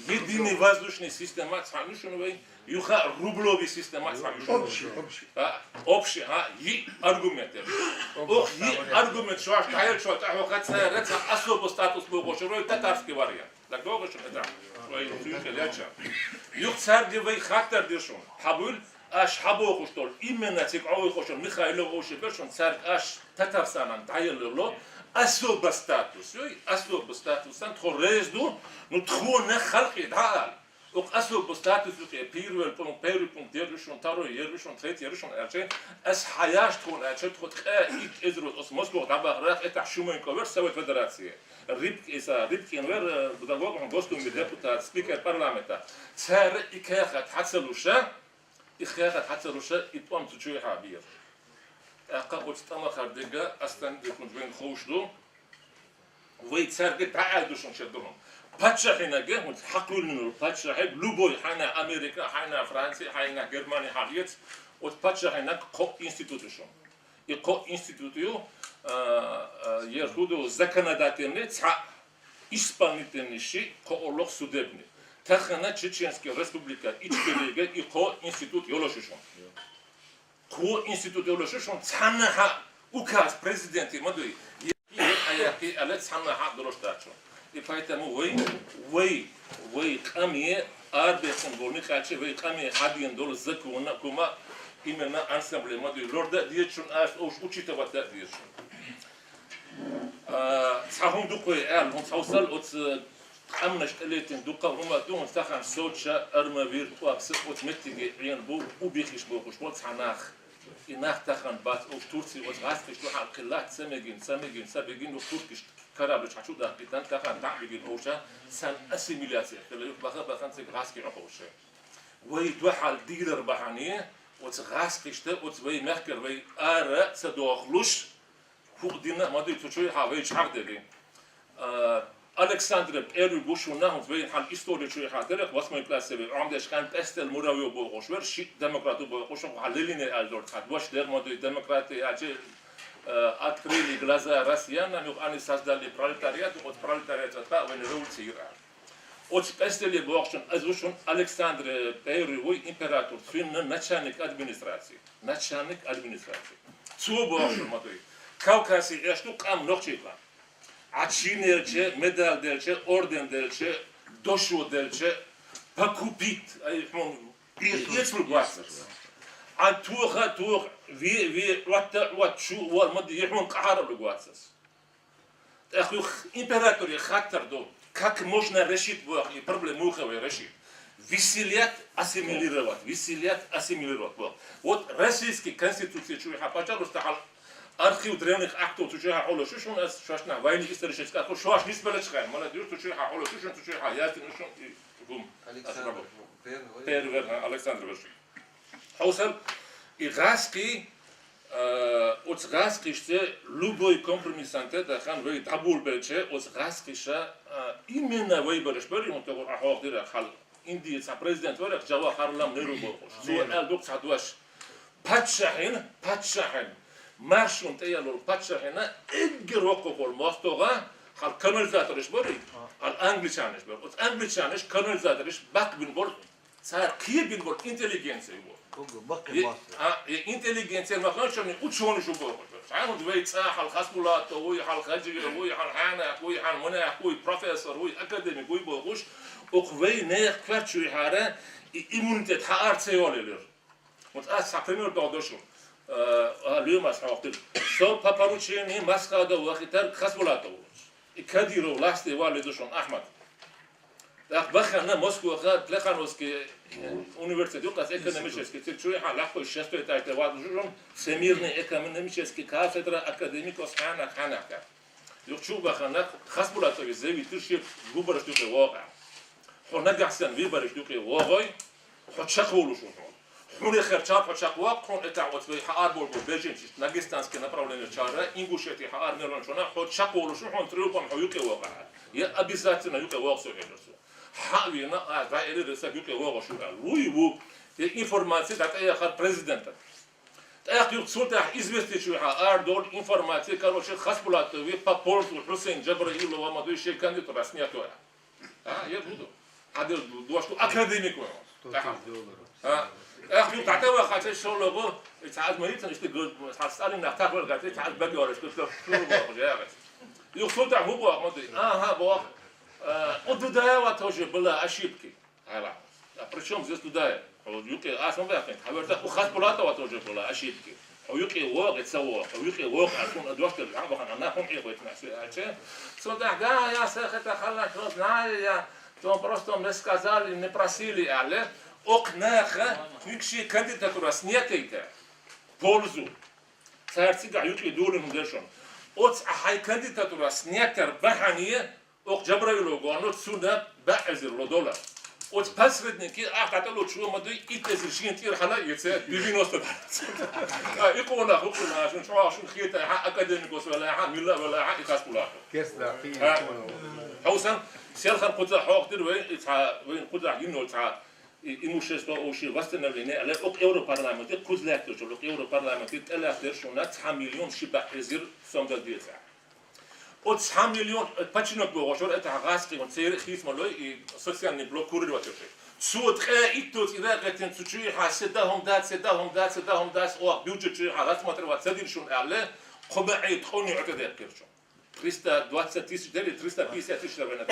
единый воздушный система, цаюшун вы. Юха рублевый система, общий, и аргументы. Ох, и аргумент, что аж таял, что это особый статус был, что это татарский вариант. Так долго, что это, юх царгивый хаттер дешон, хабуль, аж хабоху, что именно цикавый хошон, Михаилов ошибешон, царь аж татарстанан таял, особый статус, сан тхорезду, ну тхоне халки дал. Ook особо статус первый пункт держишь, второй держишь, третий держишь, as хаяш тон, тот из рус Москвы табах это шумой ковер Совет Федерации. Рибкин вер бдалог гостум депутат спикер парламента. Цар икахат хацелуша, и том чуй хабир. Акабот тама хардега астан декун вен хоушду. Вы цар ге таадушун шедун. Патшахина гемут хакулну патшахиб любой хана Америка, хана Франция, хана Германия халиец, от патшахина ко институтушон. И ко институтию ерхуду законодательный ца исполнительный ши ко олох судебный. Тахана Чеченская республика ичкелеге и ко институт ёлошушон. Ко институт ёлошушон цанаха указ президент мадуи. Аяки алет цанаха дроштачон. И поэтому вы камие арбесен волны каче вы камие хадиен дол закона кума именно ансамбле модуль лорда диечун аш учитывать да диечун. Сахун дукой эл он саусал от амнаш элетин дука хума дун сахан соча арма виртуакс от меттиге ян бу убихиш бу хушмот санах. И nach тахан бат от Турции от раскиш ду халкилат самегин сабегин от туркиш كراب الشاشو ده كتان كان تعبي الأوشة سن أسيميلاتي اللي بخان تك غاسكي أوشة ويتوحل ديلر بحانية وتغاسكي شتى وتوي مخكر وي آرا تدوخلوش فوق دينا ما دي تشوي حاوي شحق دي ألكسندر إيرو بوشونا هم توي حال إستوري شوي حاضر واسمه يبلاسي عمدش كان بستل مراوي بوخوشور شيء ديمقراطي بوخوشون حللين الدور خد واش دير ما دي ديمقراطي أجي открыли глаза россиянам, они создали пролетариат, от пролетариата в революции. От спестели богшон, азушон Александр I император, свин начальник администрации. Цу богшон матуй. Кавкази эшту кам нохчикла. Ачинерче, медаль дельче, орден дельче, дошу дельче, покупит, ецлу гласas. А тух ви ватшу والمد يحمون قهر بالقواسس. أخو император خاطر دو как можно решить проблему решить. Виселят ассимилировать. Вот российский конституция чуха, пожалуйста, архив древних актов чуха холо шушун as шашна войны исторических актов шаш не спелечкай. Молодежь чуха холо шушун чуха ясен шушун и бум. Первый Александр Вершин. Хаусел и Гаски от Гаски что любой компромиссанте да хан вы табул белче от Гаски ша именно выборы шпери он того ахвдира хал Индия са президент варак Джавахарлам Неру бохош. Суал док садваш патшахин ماشون تيالو باتشا هنا اجر وقف المواستوغا حال كاناليزاتورش بري حال انجليشانش بر اوت انجليشانش كاناليزاتورش باك بين بول صار كي بين بول انتليجنسي بول انتليجنسي ما كانش من اوتشون شو بول عامل دويت صح حال خاصبولات هو حال خجي هو حال حانا هو حال منا هو بروفيسور هو اكاديميك هو بوغوش اوخوي نير كوارتشو هاره immunitet har artseoler. Want as sapemur dodoshu. Lumas haqtil. So paparuchini masqada waqitar khasbulato. Ikadiro laste walidoshon Ahmad. Dakhbakhna Moscow qad laqanoski universitet yuqas ekonomicheski tsuy halaqo shasto etayte wadujun semirni ekonomicheski kafedra akademikos hanaka. Yuqchu bakhna khasbulato zevi tushi gubarashtu waqa. حنا قاعدين في برش دوكي واغوي حط شقولو شو حنا خير شاب حط شقوا قرون اتعوت في حار بول بلجين ناقستانس كنا بروبلم الشارع انغوشتي حار نيرون شونا حط شقولو شو حن تريوكم حيوكي واقع يا ابي ذاتنا يوكي واغسو هيدرسو حاوينا دايره رسا يوكي واغ شو روي وو انفورماسيون دات اي اخر بريزيدنت تاخ يقصوتا известي شو حار دول انفورماسيون كاروش خاصبولات وي بابول حسين جبرائيل وما دوي شي كانديد رسمياتو يا بودو هذا دواشتو أكاديميك وهم. أخي تعتبر خاطر شغله تعال مريض نشتغل حاسس إن نحتاج ولا قلت تعال بقى ولا شو يقصد تعبوا ما أدري ها بوا أدودايا وتوجه بلا أشيبكي هلا بريشوم زيست دودايا أو يوكي أسمع بقى حبرت أخذ بلاطة وتوجه بلا أشيبكي أو يوكي واق يتسوى أو يوكي واق عشان أدوات العرب خلنا نحن إيه ويتناسي أشياء صدق ده يا سخت خلنا خلاص نايا то просто мне сказали, не просили, але окнаха, никши кандидатура снятейте, пользу. Царцига юки дулин дешон. Оц ахай кандидатура снятер бахание, ок джабраило гонот суда баазир лодола. Оц посредники, ахтатало чуо мадуй итезишин тир хала яце 90 долларов. Икона хукна, шун шун хита академикос вала милла вала икаскула. كسر في حوسن سيرخن قطع حاقدر وين قطع ينو تاع إموشيستو أو شيء وستنا لنا على أوك إورو برلمانتي كوزلاكتو شو أوك إورو برلمانتي تلاقي شونا 9 مليون شبه إزير سامدا ديتا أو 9 مليون باتشينو بوغاشور أتاع غاسكي ونسير خيس مالوي سوسيال نبلو كوري واتشوفي سود خا إتوت إذا قتن تشوي حاسدهم دات أو بيوجد شيء حاس ما تروى تسدير شون على قبعي تخوني عتدات كرشون 320 тысяч, 350 тысяч لبنات.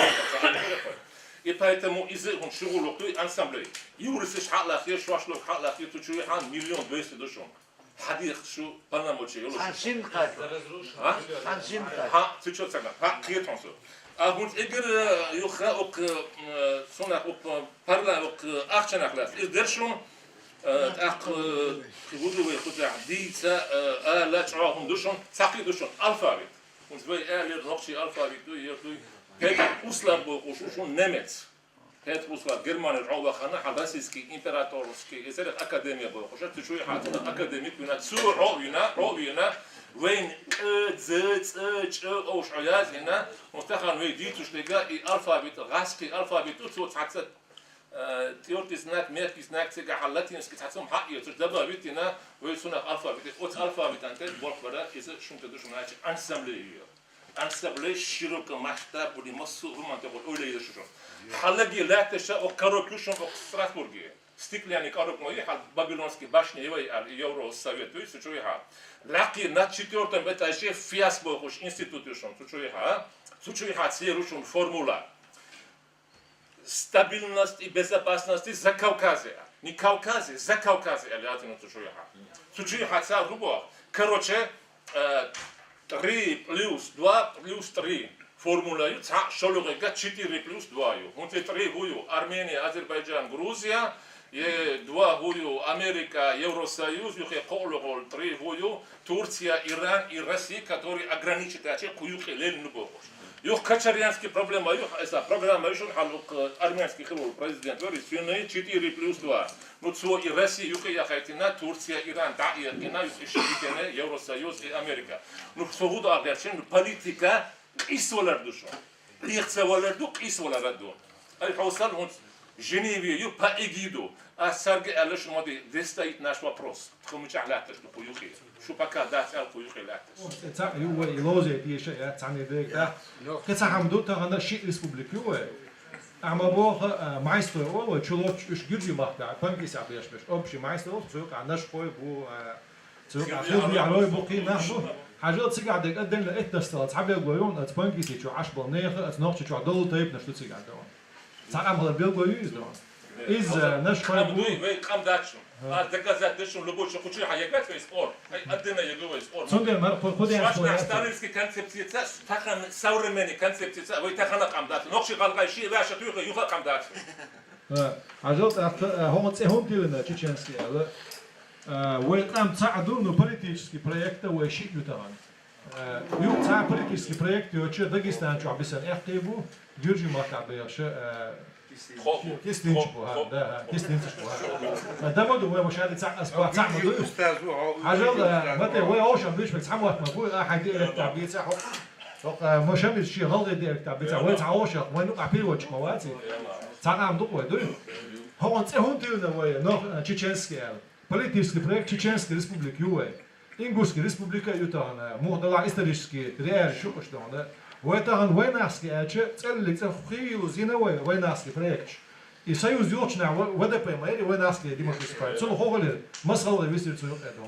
И поэтому из он шغل той ансамблей. Юрис حق الأخير شو أشلو حق الأخير تشوي حان 1,200,000 دوشون. حديث شو بناموشي يلو. حنشين قاد. حنشين قاد. ها تشوف سكان. ها كير تونسو. أبونت إجر يخا أوك صنع أوك برلا أوك أخشنا خلاص. إدرشون أخ يقولوا يخدع ديتا لا تعاهم دوشون ساقي دوشون ألفابيت. Und zwei ehrlich Roxy Alpha wie du Peter Uslar bo schon Nemec. Peter Uslar German Rauwa khana Habasiski Imperatorski Ezer Akademia bo خشت شوي حاطنا أكاديميك بنا تسوع رأينا وين أو شعيات هنا مستخدم ويديتوش لقى ألفابيت غاسكي ألفابيت وتسوع حتى تيورتيس ناك ميركيس ناك تيجا حالاتين سكت حتى محقية تجدبها بيتنا ويسونا ألفابيت أوت ألفابيت أنت بورك برا إذا شو تدوش مناش أنسبلي شيروك مشتاب ودي مصو هم أنت قول أولي إذا شو حلاقي لا تشاء وكاروكيوشن وستراسبورغي ستيكلي يعني كاروك موي حال بابلونسكي باشني يوي اليورو السوفيتي سوتشوي ها لاقي ناتشيتورتن بتاجي فياسبو خوش انستيتوشن سوتشوي ها سيروشون فورمولا Стабильность и безопасность за Кавказе. Не Кавказе, за Кавказе. Сучи хотя грубо. Короче, 3 плюс 2 плюс 3 формула. Шолуга 4 плюс 2. Он 3 гую. Армения, Азербайджан, Грузия. 2 гую. Америка, Евросоюз. 3 гую. Турция, Иран и Россия, которые ограничены. Куюхи лель нубохош. Юх качарянский проблема, юх эта программа еще халук армянский хлеб президент говорит, свиные 4 плюс 2. Ну цо и Россия, юх я хотина, Турция, Иран, да и Иран, юх еще битене, Евросоюз и Америка. Ну свобода агрессии, политика и солар душу. Лихца валердук и солар раду. Ай хаусал он Женевию по эгиду, а Сарге Алеш моди, здесь стоит наш вопрос. Тхумыч алятеш до пуюхи. Что пока дать ал пуюхи лятеш. تاع يو يلوزي دي شيء تعني ذيك تاع كتا حمدو تاع عندنا شيء ريسبوبليك يو اما بوخ مايستر او تشلوش اش جوجي ماختا بانكيس ابيش بش اوبشي مايستر تسوق عندنا شوي بو تسوق اخذ على بوقي ناخذ حاجات تسقع دك قدن لقيت دستات حبل غويون ات بانكيس تشو 10 بالنيخ ات نوخ تشو دول تايب نشتو تسقع دون تاع عمل بالغويز دون از نشوي بو وي قام داتشو دكازات دشون لبوش خوشي حيقات في سبور قدنا يجوا سبور صندوق ما خذ يعني شو ستاريسكي كونسبسيا تاخن سورمني كونسبسيا وي تاخن قام دات نوخشي غلقاي شي باش تيخ يخ قام دات حاجات هم تسهم ديلنا تشينسكي وقام تساعدوا انه بوليتيكسكي بروجكت وشيء يتغن يو تاع بوليتيكسكي بروجكت يوتش داغستان شو بسن اخيبو جورجي ماكابيش كيستينش بو هذا كيستينش بو ده مودو مش هذا تاع اسبوع تاع مودو حاجات متى هو اوش بيش بتسحب وقت مقول حيدير التعبير تاعو مش هم شيء غلط يدير التعبير تاعو وين تعوش وين نقع فيه وجه مواتي تاع عم دوق ودو هو انت هون ديلنا وين نو تشينسكي Политический проект Чеченской республики ЮЭ, Ингушской республики Ютана, Мухдала исторический реаль Шукаштона, Уэтаган войнарский, целый цехил зиновой войнарский проект. И союз Юрчна, ВДП, мои войнарские демократические партии, сон хогалер, масхал висит цю это.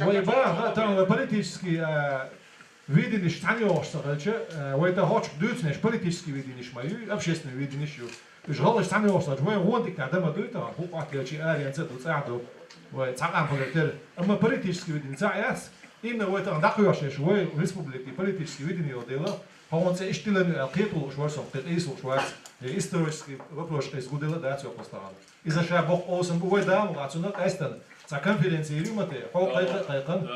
Войба, там политический видение штанёшься, это хоч дютнеш политический видение мою, общественный видение шу. مش غلط تعمل وصلت وين وانتك تعدم دويتا هو قاتل شيء آلي أنت تساعده وتعقم فلتر أما بوليتيكسكي بدين ساعات إن ويتا دقيقة شوي ريسبوبليكي بوليتيكسكي بدين يوديلا هو أنت إشتلن القيتو شوارسون قيت إيسو شوارس إستوريسكي وبروش إيس غوديلا داتيو قصتها إذا شابوك أوسن بوي دام وعطونا أستن تا كونفرنسي ريمتي هو قيقن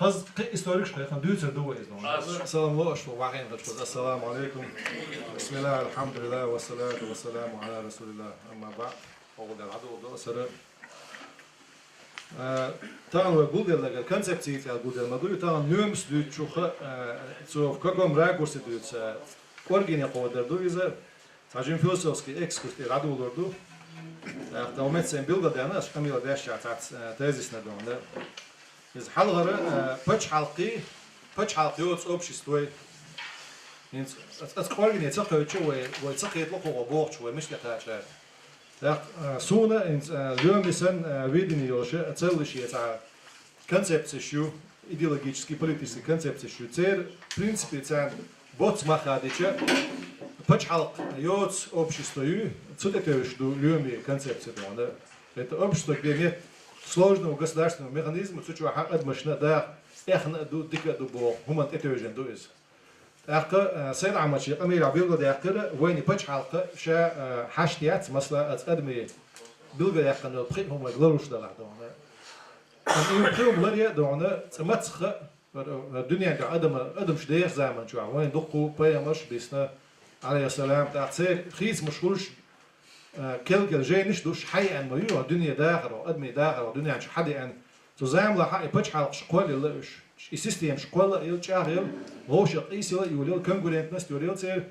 خز إستوريكش قيقن دوتر دو إزدون السلام عليكم السلام عليكم بسم الله الحمد لله والصلاة والسلام على رسول الله أما بعد أقول العدو والسلام تان وجودل الكونسبتي تاع جودل ما دوي تان نومس دوت شوخه سوف كوم راغورس دوت اورجيني قودر دويزا تاجين فيلسوفسكي اكسكورس العدو دو تاومت سين بيلغا دانا اشكاميلا داشا تاع تيزيس ندون из حلغره باش حلقي اوتس اوبشيستوي انت اورجيني تاع تشوي وتاخي يطلقوا بوخ شوي مش تاع سونا лёмисен видение уже целый таа концепция шу идеологический политический концепция шу цер в принципе цен боц махадича почалк ёц общество ю цутетевшду лёми концепция да это общество где нет сложного государственного механизма цучу хакад машина да эхна ду дика ду бо хуман этежен ду из أخ سيد عمشي أمير عبيلغ داخل وين بتش حلقة شا حشتيات مثلا أتقدمي بيلغ داخل إنه بخيهم يقدروش ده لعدونا إن بخيهم لريا دونا تمسخ الدنيا عند أدم شديخ زمان شو وين دقوا بيامش بيسنا عليه السلام تعسير خيس مشهورش كل جاي دوش حي عن ميو الدنيا داخل وأدمي داخل والدنيا عن حد عن تزام لحق بتش حلقة شقول الليش السيستم شقول يلشاريل روش قيسيل يوليل конкурентность يوليل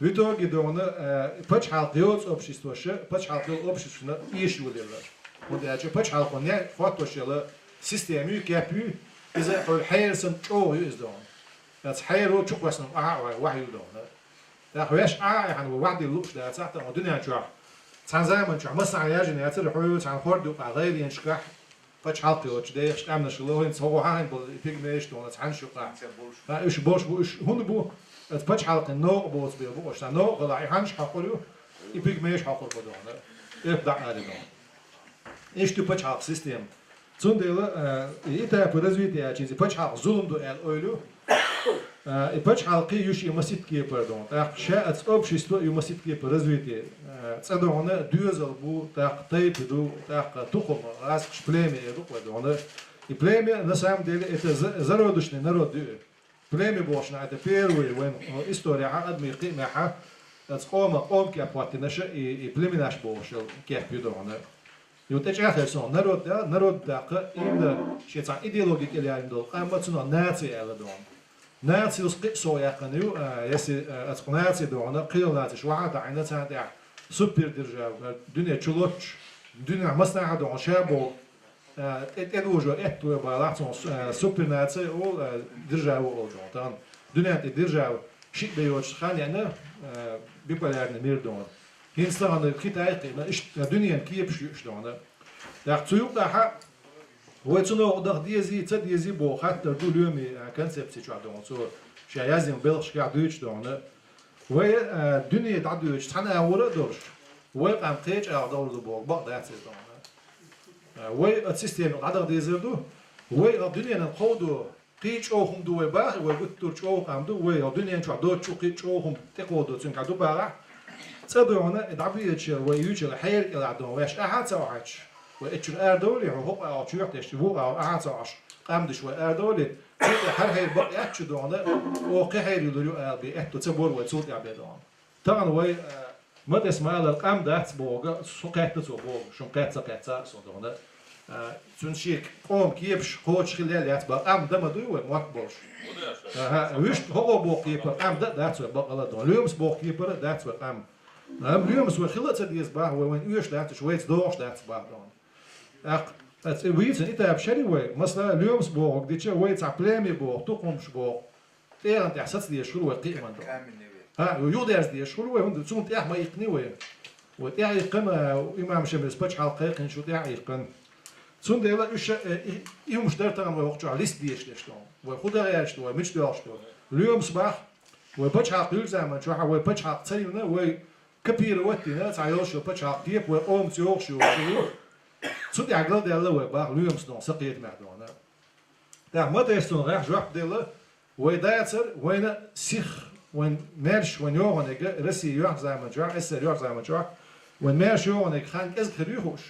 в итоге دونا بتش حلقة يوز общество ش بتش حلقة общество إيش يوليل вот я че بتش حلقة не фактошела систему كابي إذا قل حير سن شو يزدون بس حيرو شو قسم واحد يدون ده خويش يعني واحد يلوش ده تحت الدنيا شو عن زمان شو مثلا يجي يعترف حيوت عن خرد وغير ينشكح بتش حلقة وش ده يش عمل شلون هين هو هاين بالبيجميش دون عن شو قاع إيش بوش هون بو بتش حلقة نو بوش بيبوش نو غلا يحنش حقولو البيجميش حقول بدون يبدأ على دون إيش تو بتش حلقة سيستم Цундела этап развития через почал зулумду эл ойлу и почал ки юш и маситки пардон так шаат общество и маситки по развитию цадона дюзел бу так тайпду так тухом раз племя иду пардон и племя на самом деле это зародышный народ племя бошна это первый when история адми қимаха цома ки апатинаша и племя наш бошел кепидона И вот эти ахерсон народ да именно шеца идеологик или андол, а мацуно нация эладон. ناتي يسقي سويا قنيو يسي أتقناتي دونا قيل ناتي شوعة عينا تانتي سوبر درجة الدنيا تشلوتش الدنيا مصنع دون شابو اتدوجو اتو بالاتون سوبر ناتي او درجة او دون الدنيا درجة شيء بيوتش خان يعني بيبالارن مير دون هينستان الكتاي ما إيش الدنيا كيف شيء دون داخل تيوب داخل ويتنو داخل ديزي تديزي بو حتى دوليومي كونسبت شو عندهم سو شيء يازم بلش قاعد دوتش دون وي الدنيا تعد دوتش تحنا ورا دورش وي قام تيج على دور بو بعض داتس دون وي السيستم عدد ديزي دو وي الدنيا نقودو قيش أوهم دوي باه وقلت شو قام دو وي الدنيا شو عدو شو قيش أوهم تقودو تون كدو باه تدونا دعبيتش ويوجد الحير إلى عدو ويش أحد سواعش وإتش الأردولي هو أو شيوخ تشتبوه أو أحد سواعش قام دش وأردولي تيجي هر هير بقى أتش دونا وقي هير يدريو أبي أتو تبور وتصوت أبي دونا طبعا وي ما تسمع القام ده تبوغ سقيت تبوغ شو قيت سقيت سو دونا تنشيك قوم كيبش خوش خلال يتبع قام ده ما دوي ما تبورش ويش هو بوقيبر قام ده تبع على دون اليوم بوقيبر ده تبع قام اليوم سو خلت ديز باه وين يوش ده شويت دوش ده تبع دون het weet niet dat je niet مثلا اليوم سبوق ديتش ويت عبلامي بوق تقوم سبوق تيران تحسس دي شغل وقي من دون ها يودرس دي شغل وين تسون تاع ما يقني وين وتاع يقن امام شمس بتش حلقه شو تاع يقن تسون ديلا ايش يوم مش دار تاع وقت على ليست ديش دون وخد رياش دو مش داش دو اليوم صباح وبتش حق زعما شو هو بتش حق تسينا وي كبير وقتنا تعيش بتش حق ديب وقوم تيوش شو سود عقل ديلا وباع اليوم سنو سقيت معدونا دا ما تيستون راح جواب ديلا ويداتر وين سيخ وين مارش وين يوغنك رسي يوح زي ما جوع اسر يوح زي ما جوع وين مارش يوغنك خان از خريوش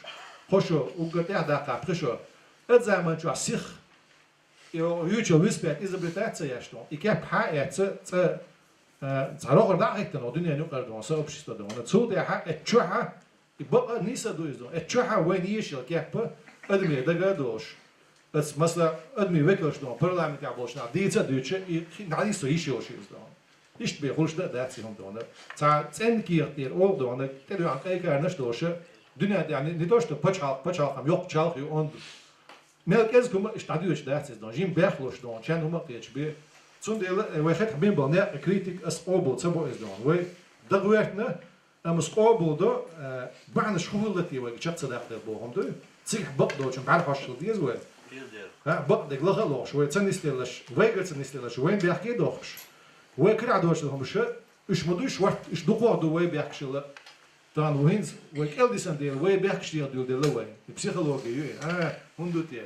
خوشو وقتها دقه خشو اد زي ما جوع سيخ يوچو ويسبت از بتاعت ياشتون يكاب حقت تعرف دا حتى الدنيا نقدر دون سو بشيست دون تسود حق تشوها يبقى نيسا دوز دون تشوها وين يشيل كاب ادمي دغه دوش بس مثلا ادمي وكلش دون برلمان كابوش نا ديتا دوتش نادي سو يشيل شيز دون nicht beholst dat sie dون تا 10 keer der او دون تلو عن كايكار نش دوش دنيا يعني ندوش بتشال هم يوق تشال und مركز كم اشتاديوش دات دون جيم بخلوش دون كان هم قيتش بي تون ديل واحد حبين بنا كريتيك اس اوبل تبو از دون وي دغوتنا ام سقوبل دو بعد شغل التي وي شخص داخل بوهم دو تسيح بق دو شن عارف اش ديز وي ها بق دغ لغلو شوي تنستلش ويغل تنستلش وين بيحكي دوخش وي كرا دوش هم ش اش مدوش وقت اش دوقو دو وي بيحكي dan wins we keldisen deel we bergstier deel de lowe de psychologie هندوتي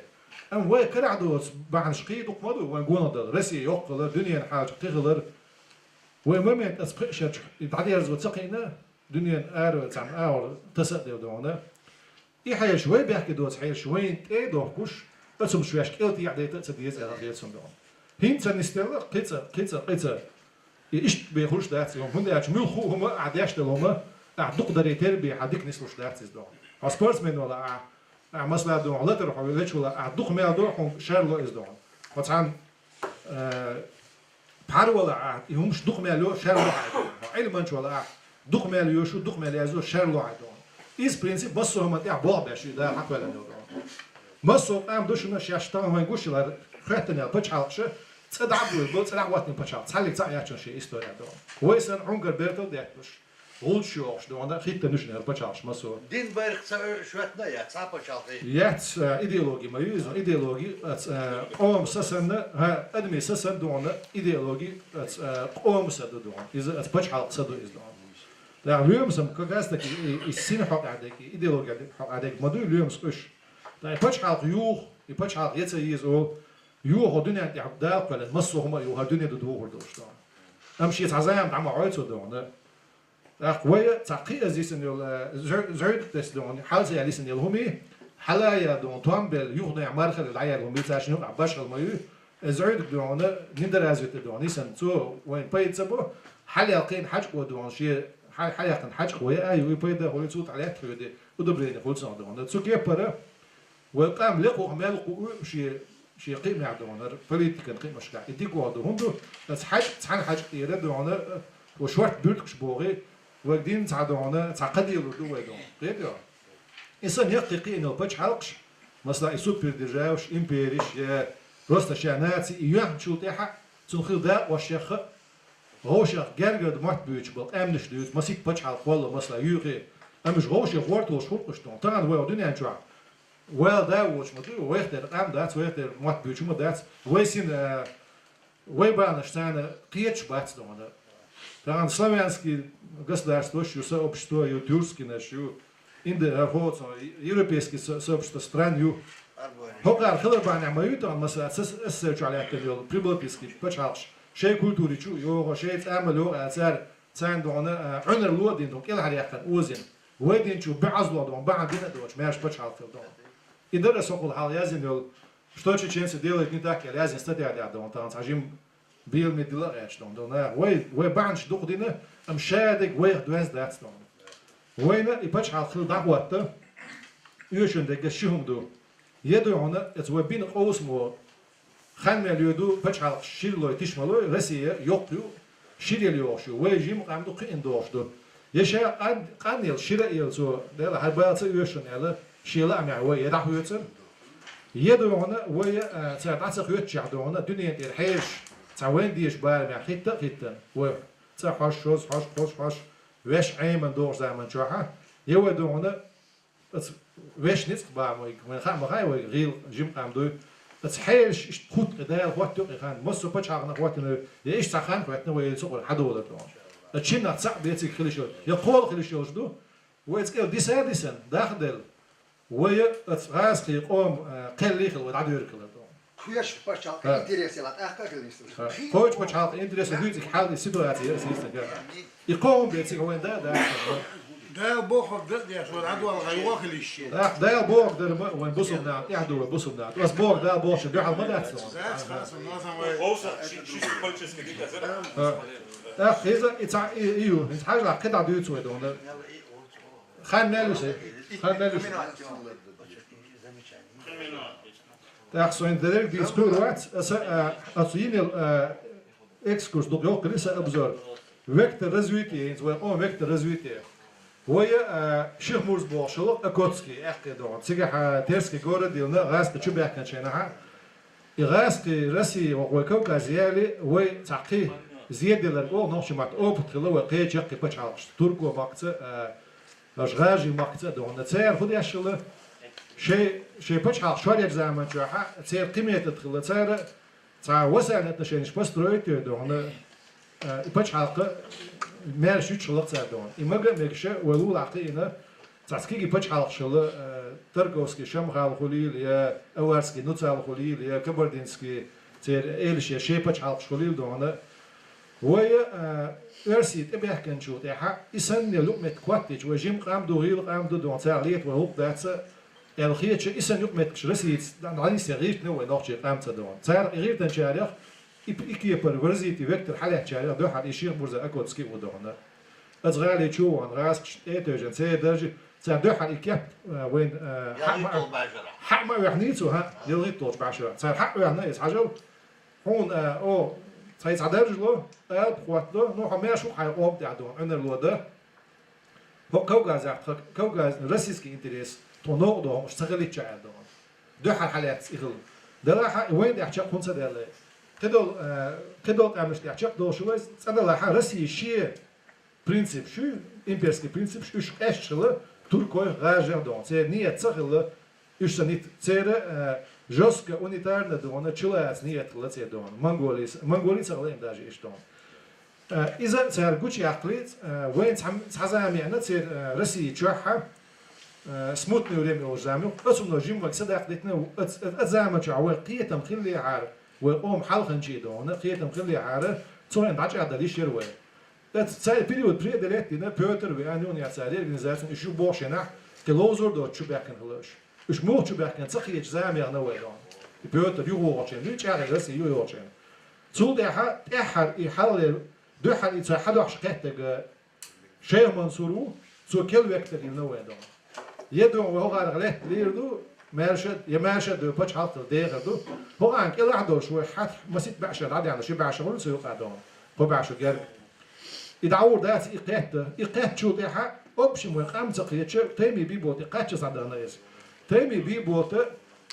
ام وي كرعدوس بعد شقيد وقمدو وين قونا رسي يقل دنيا حاجه تغلر وي ممت اسبريشن بعدين زو تقينا دنيا ار تاع اور تصدق دونا اي حاجه شوي بيحكي دوس حاجه شوي اي دوكوش اسم شويش كيلتي عدي تصديز على غير سندون هين تنستل قيصه ايش بيخش دات يوم هند ياش مو هم عديش دلوما تقدر يتربي حديك نسلوش دارتس دون سبورتسمان ولا مثلا دون لتر حواليش ولا دوق ما دوق شارلو از دون مثلا بار ولا يهمش دوق ما لو شارلو علما ولا دوق ما لو شو دوق ما لازو شارلو دون is برينسيپ بس هم تاع بابش ده حق ولا دون مسو ام دوشنا شاشتان وين گوشلار خاتنا بچالش تصدعوا بو تصدعواتني بچال تصلي تاع ياچون شي استوريا دون ويسن عنگر بيرتو ديتش Holsjoors, dan giet er dus naar Pachas, maar zo. Dienberg schwetna, ja, Pachas. Jetzt ideologie, maar u is een ideologie, het om sassen, admi sassen doen, ideologie, het om sassen doen, is het Pachas sassen is doen. Daar leuns hem, kijk dat is zin had eigenlijk, ideologie had eigenlijk, maar doe leuns dus. Daar Pachas joh, die Pachas jetzt is zo, joh had doen het ja daar wel, maar zo maar joh had doen het de door staan. أمشي تعزام تعمل عيط صدقنا قوية تعقيد زيسن زرد تسدون حال زي ليسن يلهمي حلايا دون توامبل يغني عمارخل العيال هم بيتاشنو عباش المايو زرد دون ندر ازيت دون يسن تو وين بيت سبو حال يقين حاج قوة دون شيء حال يقين حاج قوية أيوة بيت ده هو يصوت عليه تفيدي ودبرين يقول صار دون تو كيف برا وقام لقوا عمال قوة شيء شيء قيمة عدونا بوليتيكا قيمة شكا يديك واحد هندو بس حاجة كتيرة دونا وشورت بيرتكش بوغي وقدين تعدونا تعقدي لدو ويدون غير يا إنسان يقيقي إنه بتش حلقش مثلا سوبر ديجاوش إمبيريش روستا شاناتي يوم شو تيحة تنخيل دا وشيخ غوشيخ جرجر مات بيتش بق أمنش دوت مسيك بتش حلق والله مثلا يوغي أمش غوشيخ ورتوش خلقشتون تان ويا الدنيا نشوا wel daar wordt maar toe weg dat aan dat weg dat moet beetje maar dat wij zien wij bijna staan kietch bats dan dan славянский государство что общество юрский наш in de европейский сообщество стран هوكار خلر بعنا ما يوتان مثلا أسس على كذا прибалтийский почалш شيء كультурي شو يو شيء تعمل يو أثر تان دونا عنر لودين دون كل حريقة أوزن ويدين شو بعض لودون بعد دينا دوش ما يش почалш دون И даже сокол халязин, что чеченцы делают не так, халязин статья рядом, там сажим бил медила речь, там, да, вы банш духдина, шадик, вы дуэс дать, там. Война и почал хил дагуатта, юшен дега шихумду, еду она, это вы бин осмо, хан мелюду, почал ширлой тишмалой, Россия, ёктю, ширили ошу, вы жим амду кин дошду. Еще анил шира илцо, да, хайбаца юшен, да, شيلا مع ويا راح يوتر يدونا ويا تعطى خيوت يعدونا دنيا الحيش تعوين ديش بار مع خيطة و تحش حش وش عيمن دور زمان شوها يودونا وش نسق بعمرك من خام خاي وغيل جيم قام دو تحيش خود قدال وقت تقيخان مصر بتشعرنا وقتنا يعيش سخان وقتنا ويسوق حدود دون الشين صعب يتك خليشول يقول خليشول دو ويتقول ديسان داخل ويا تغاسقي قوم قلي خل ودعو يركل خويش باشا انتريس يلا اخر كلمه خويش باشا انتريس دويتك حال سيتواتي سيستا يقوم بيتك وين ده بوخ ده يا شو العدوى الغيوخ اللي الشيء ده بوخ ده وين بوصلنا يحدوا بوصلنا بس بوخ ده بوخ ده على مدى خلاص الناس اذا اتع ايوه انت حاجه قطع دويتو ده خلينا نلوسي Так, so in der die Stuart, also in экскурс до Геокриса обзор. Вектор развития, он вектор развития. وهي شيخ مرز بوشلو أكوتسكي أحكي دون سيجا تيرسكي جورا ديلنا غاسك شو بيحكي شينها غاسكي راسي وكوكازيالي وتعقي زيادة للقول نوش مات أوبت خلوا قيج يحكي بتشعلش تركو وقت أشغاجي وقت دون تسير خد يشله شيء بتشعل شوية زمان جاها تسير قيمة تدخل تسير تسا وسائل نتشينش بسترويت دون بتشعل مال شو تشلق تسادون إما قم يكشة ولو لعقينا تسكيجي بتشعل شله تركوسكي شمخال خليل يا أورسكي نوتسال خليل يا كبردينسكي تسير إيلش شيء بتشعل خليل دون ويا أرسي تبيه كان شو تيها إسن يلوم متقطج وجيم قام دوغيل قام دون تعليت وهوب داتس الخيط إسن يلوم متكشرسيت عندي سريت نوع نوع قام تدون صار غير تنشاريخ إكيا برورزيتي وقت الحالة شاريخ ده حد يشيخ برزا أكوتسكي ودونه أزغالي شو عن راس إيتوجن سيد درجة صار ده حد إكيا وين حق ما يحنيتو ها يلغي طوش بعشرة صار حق يحنيت حاجة هون أو صحيح عدالج له قوات له نوع ما شو حيقوم تعدون أنا الوضع هو كوجاز كوجاز راسيسكي إنتريس تنوع ده مش تغلي شعر ده حالات إخل ده راح وين يحشق خنص ده له كدول أمش يحشق ده شو بس أنا راح راسي شيء برينسيب شو إمبيرسكي برينسيب شو إيش له تركوي غاجر ده سير نية تغل إيش سنيت سير жестко унитарно дон, человек не отлетел дон, монголиц алем даже иш дон. إذا صار قوتش عقليت وين تحزام يعني تصير رسي تشوحها سموتني ولم يوزامي أصلا جيم وقت صدق عقلتنا أتزامن شعور قيتم خلي عار وقوم حلقن شيء دون قيتم خلي عار تصير بعد عدا ليش يروي. تصير بريود بريدلت دينا بيوتر ويانون يصير organization إشو بوشنا كلوزر دوت شو بيحكن هلاش. إيش مو شو بيحكي نصخي إجزام يعني ويدون بيوت يوغوشين ليش يعني رأسي يوغوشين صود إحر يحل ده حل يتحدى عشقته شيء منصورو صو كل وقت اللي نويدون يدون وهو غير غلط ليردو يماشى دو بتش حاط ديغ دو هو عن كلا عدو شوي حد مسيت بعشر عادي على شي بعشر ولا سوق عدون هو بعشر جرب يدعور دات إقات شو تيحا أبش مو قام تقيتش تيمي بيبوت إقات صدقنا يس تيمي بيبوت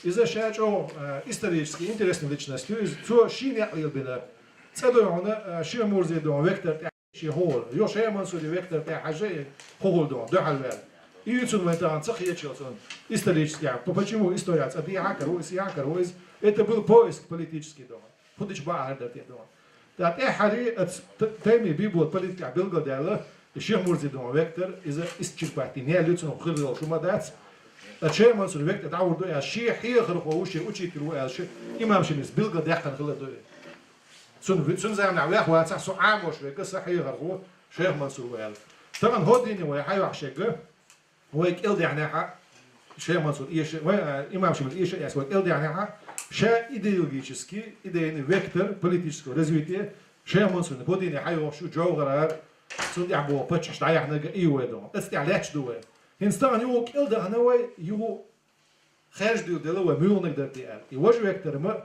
إذا شاجو исторически интересной личностью то شين يقلي بنا تصدق هنا شيء مرزي دون فيكتور تاع شي هول يو شيء منسوري فيكتور تاع حاجة هول دون ده حلوة يوتيوب مثلا تقيتش أصلا исторически почему история это якорось это был поиск политический дом ходишь бахар да те дом dat حري تيمي بيبوت политика بالقدالة الشيخ مرزي دون فيكتور إذا استشفاعتني لوتسون خير شو ما دات الشيء منصور وقت تعور دوي الشيء حي خرق وشيء وشي تروي الشيء إمام شمس بلقى دقن خلا دوي سن زي ما نعويح وانسح سو عاموش وقصة حي خرقو شيخ منصور ويل طبعا هو ديني ويا حي وحشقه هو يقل يعني حق شيخ منصور إيش إمام شمس إيش يسوي يقل يعني حق شيء إيديولوجيسكي إيديني فيكتور политического развития شيخ منصور هو ديني حي وشو جوهر سن يعبو بتش دايح نجا إيوه دون استعلاش دوي هنستان يو كيل ده هنوي يو خارج ديو دلوا ميول نقدر تيال يوجه أكتر ما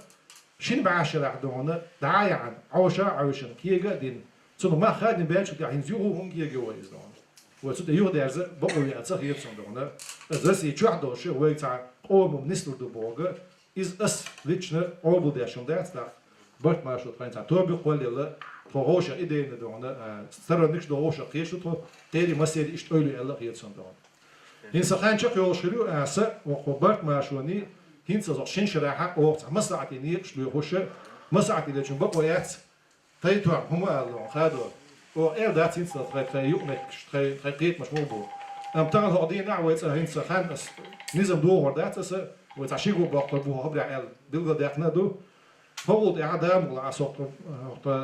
شين بعشرة عدونا دعاية عن عوشن كيجا دين صنو ما خادم بيش تاع هنزيو هم كيجا ويز دون وصد يو دارز بقول يا تصير يبصن دونا زرس يشوح دوشة ويتع قوم نسلو دو بوجا إز أس ليشنا أوبل داشون داستا برت ما شو تفين تاع توبي قول له فهوش إيدين دونا سر نكش دوش قيش تو تيري مسير إشتولي الله يبصن دونا هنسا خانشق يوشريو أسا وقبرت ماشوني هنسا زوشين شراحة وقت مساعتي نيرش ليخوشة مساعتي لجن بقويات تيتوع هم قالوا خادوا وإير دات هنسا تخي يؤمكش تخي قيت مش موبو تغل هقدين نعويت هنسا خان أس نظام دور دات أسا وتعشيقوا بقربوها هبرع عيال دلغا داقنا دو فوض إعدام ولا عصوق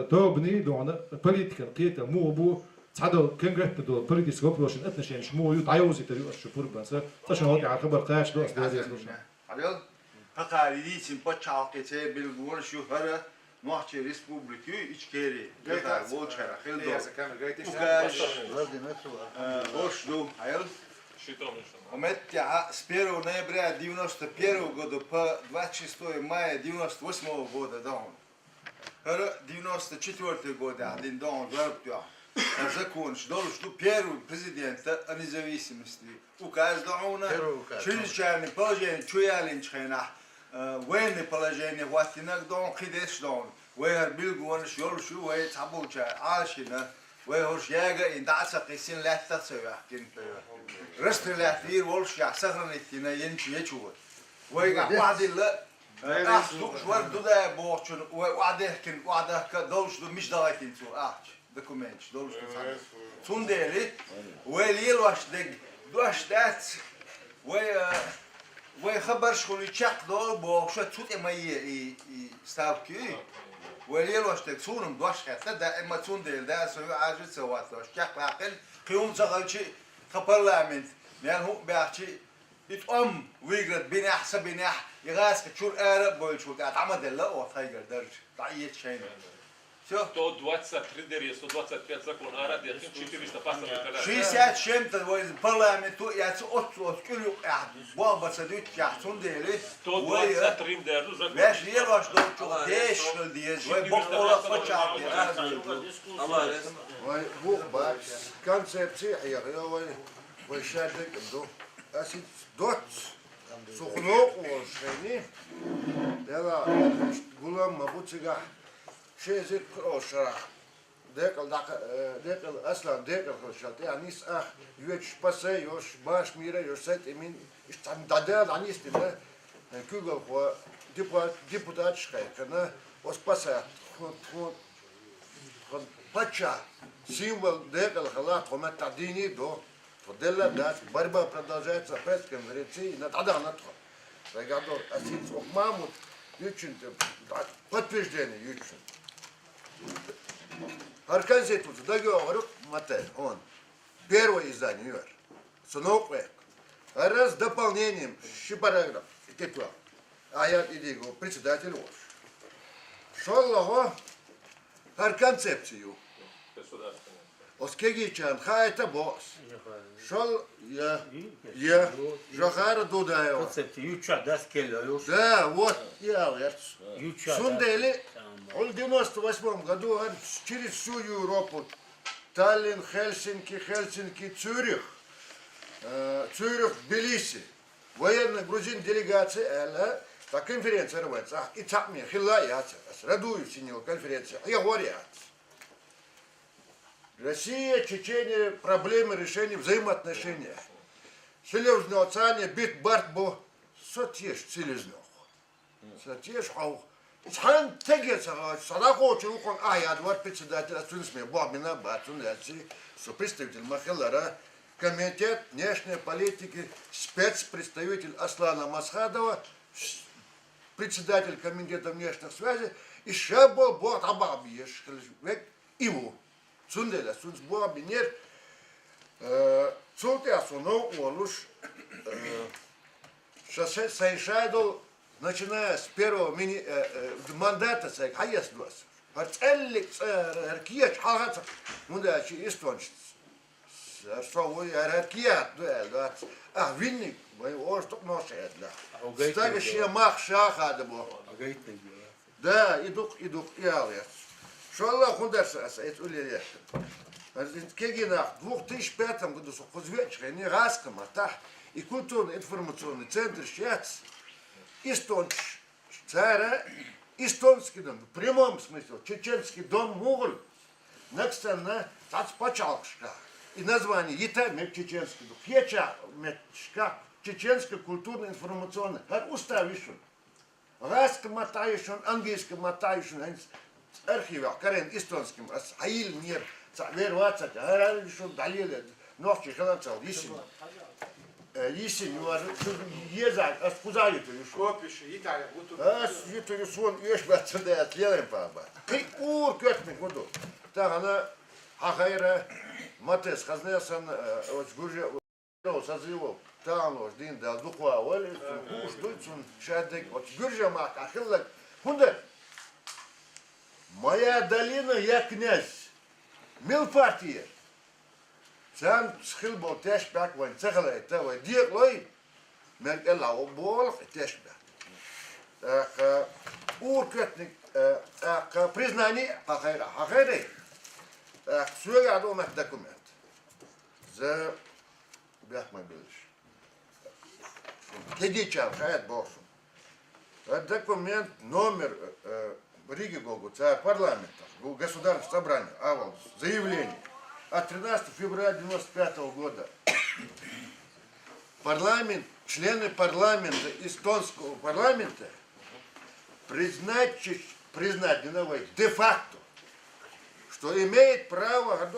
توبني دون بوليتيكا قيت موبو تعدوا كونغرس دو بوليتيكس كوبروشن اتنشين شمو يتعيوزي تريو الشبور بس تشن هودي على خبر قاش دو استاذ عليل فقاري سين بتشاقي تي بالغول شو هذا نوحتي ريسبوبليكي إشكيري جاتا ووتشرا خلدو وكاش وش دو عليل ومت يا سبيرو ноября 91 года по 26 мая 98 года даун. Хара 94 года один даун варптя. Закон, что первый президент независимости. Указ дауна. Чрезвычайное положение, чуялин чхена. Военное положение, ватинак даун, хидеш даун. Вейер билгуан шёлшу, вей табуча, алшина. وهوش ياجا إن دعسة قيسين لا تسوي كن رست لا تير والش يعسرن التنا ينشي يشوف ويجا واحد لا أحسوق شوار دودا بوشون وعده كن وعده كدولش دو مش دايتين سو دكومنتش دولش دو سونديلي ويليل واش دق دوش دات وي خبر شغل يشق دول بوشة توت إما ستابكي وليل واشتك سونم دوش حتى دا إما تون ديل دا سوي عاجل سوات دوش جاك لكن قيوم زغلشي خبر لامنت يعني هو بيحكي يتأم ويجرد بين أحسن بين يغاس كشور أرب بولشوا تعمد الله وثايجر درج تعيش شيء شو 123 125 закон о раде 400 паспортов 60 чем-то в парламенту я от كل بابا صديق يحصل ديلي 123 دارو закон باش يروح دول ديش ديز وبقولا فتشا Вай букба концепция я вай шадек до асит дот сухно ошени дела гулам мабуцига شيء كروشرا ديكل أصلا ديكل خشات يعني إسأخ يوش بسه يوش باش ميرة يوش سيد إمين إشتعداد عني استنا كوجل هو ديبوتات شيء كنا وسبسه خد بتشا سيمبل ديكل خلاص هم تعديني دو فدلا دات بربا продолжается пресс конференции надо надо регадор асит мамут ючин подтверждение ючин Арканзетут, договор, мотель, он. Первое издание, Юр. Сынок, а раз дополнением, параграф, титул. А я иду, председатель ваш. Шел его концепцию. Оскегичан хайта бос. Шол я жахара дудаю. Да, вот я Сундели в 98 году через всю Европу, Таллин, Хельсинки, Цюрих, Тбилиси, военная грузин делегация, та конференция рвается, и так мне хилая, радую синего конференция, я говорю. Россия, Чечения, проблемы решения взаимоотношения. Селезно оцане бит бартбо сотеш селезно. Сотеш ау. Сан тегется, садако чукон я двор председатель Асунсме, бомбина батун яси, представитель Махелара, комитет внешней политики, спецпредставитель Аслана Масхадова, председатель комитета внешних связей, и шабо бот абабиеш, его. Цунделя, сунсбуа бинер, цунте асуно олуш, шоссе сайшайдол, начиная с первого мандата, хайяс дуас. Парцеллик, аркияч, хагат, мудачи, истонч. Что аркият, дуэль, винник, оштук ношет, да. Ставящие мах шахадабо. Да, идук, ялес. Шалла хундерса, это улиет. Кегина в 2005 году созвучно не раскома, та и культурно-информационный центр сейчас эстонч царя, эстонский дом, в прямом смысле, чеченский дом Мугл, накстана тацпачалкшка. И название Етамет чеченский дом, Хеча метшка, чеченский культурно-информационный, как уставишь. Раскома таишь, английский матаишь, архива, карен эстонским, аил мир, верваться, аралишун далиле, ночи ханацал, есин, езак, аскузаю ты решил. Италия, сон, ешь бацада, отлеем паба. Ты кётник буду. Так она, ахайра, матес, хазнесан, гуже, созывал, там уж дин да духва, оли, уж дуйцун, шадек, гуже мак, ахиллак, хунда. Моя долина, я князь. Мил партия. Сам схилбол тешбак ван цехла это ван диеклой. Мер элау бол тешбак. Уркетник признание ахайра. Суга адомат документ. За бяхма билиш. Кедича хает босу. Документ номер в Риге был царь парламента, был государственное собрание, авал, заявление от 13 февраля 1995 года. Парламент, члены парламента, эстонского парламента признать де-факто, что имеет право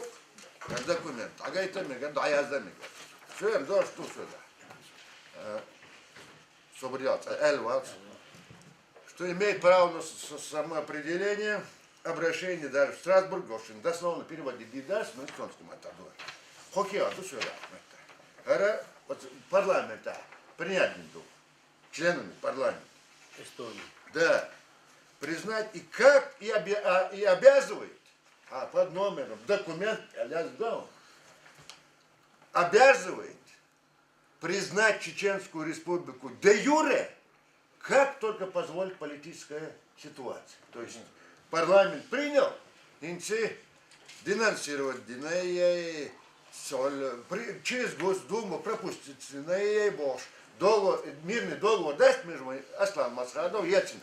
документ. Да, я замигал. Все, я что сюда. Собрался, что имеет право на самоопределение, обращение даже в Страсбург, Гошин, дословно переводит Дидас, но эстонским отдадут. Хоккей, то все это. Парламента принять не думал, членами парламента. Эстонии. Да. Признать и как, и обязывает, под номером документ, обязывает признать Чеченскую республику де юре, как только позволит политическая ситуация. То есть парламент принял, инцы денонсировать Диней, через Госдуму пропустить Диней Бош, мирный договор даст между Аслан Масхадов и Ельциным.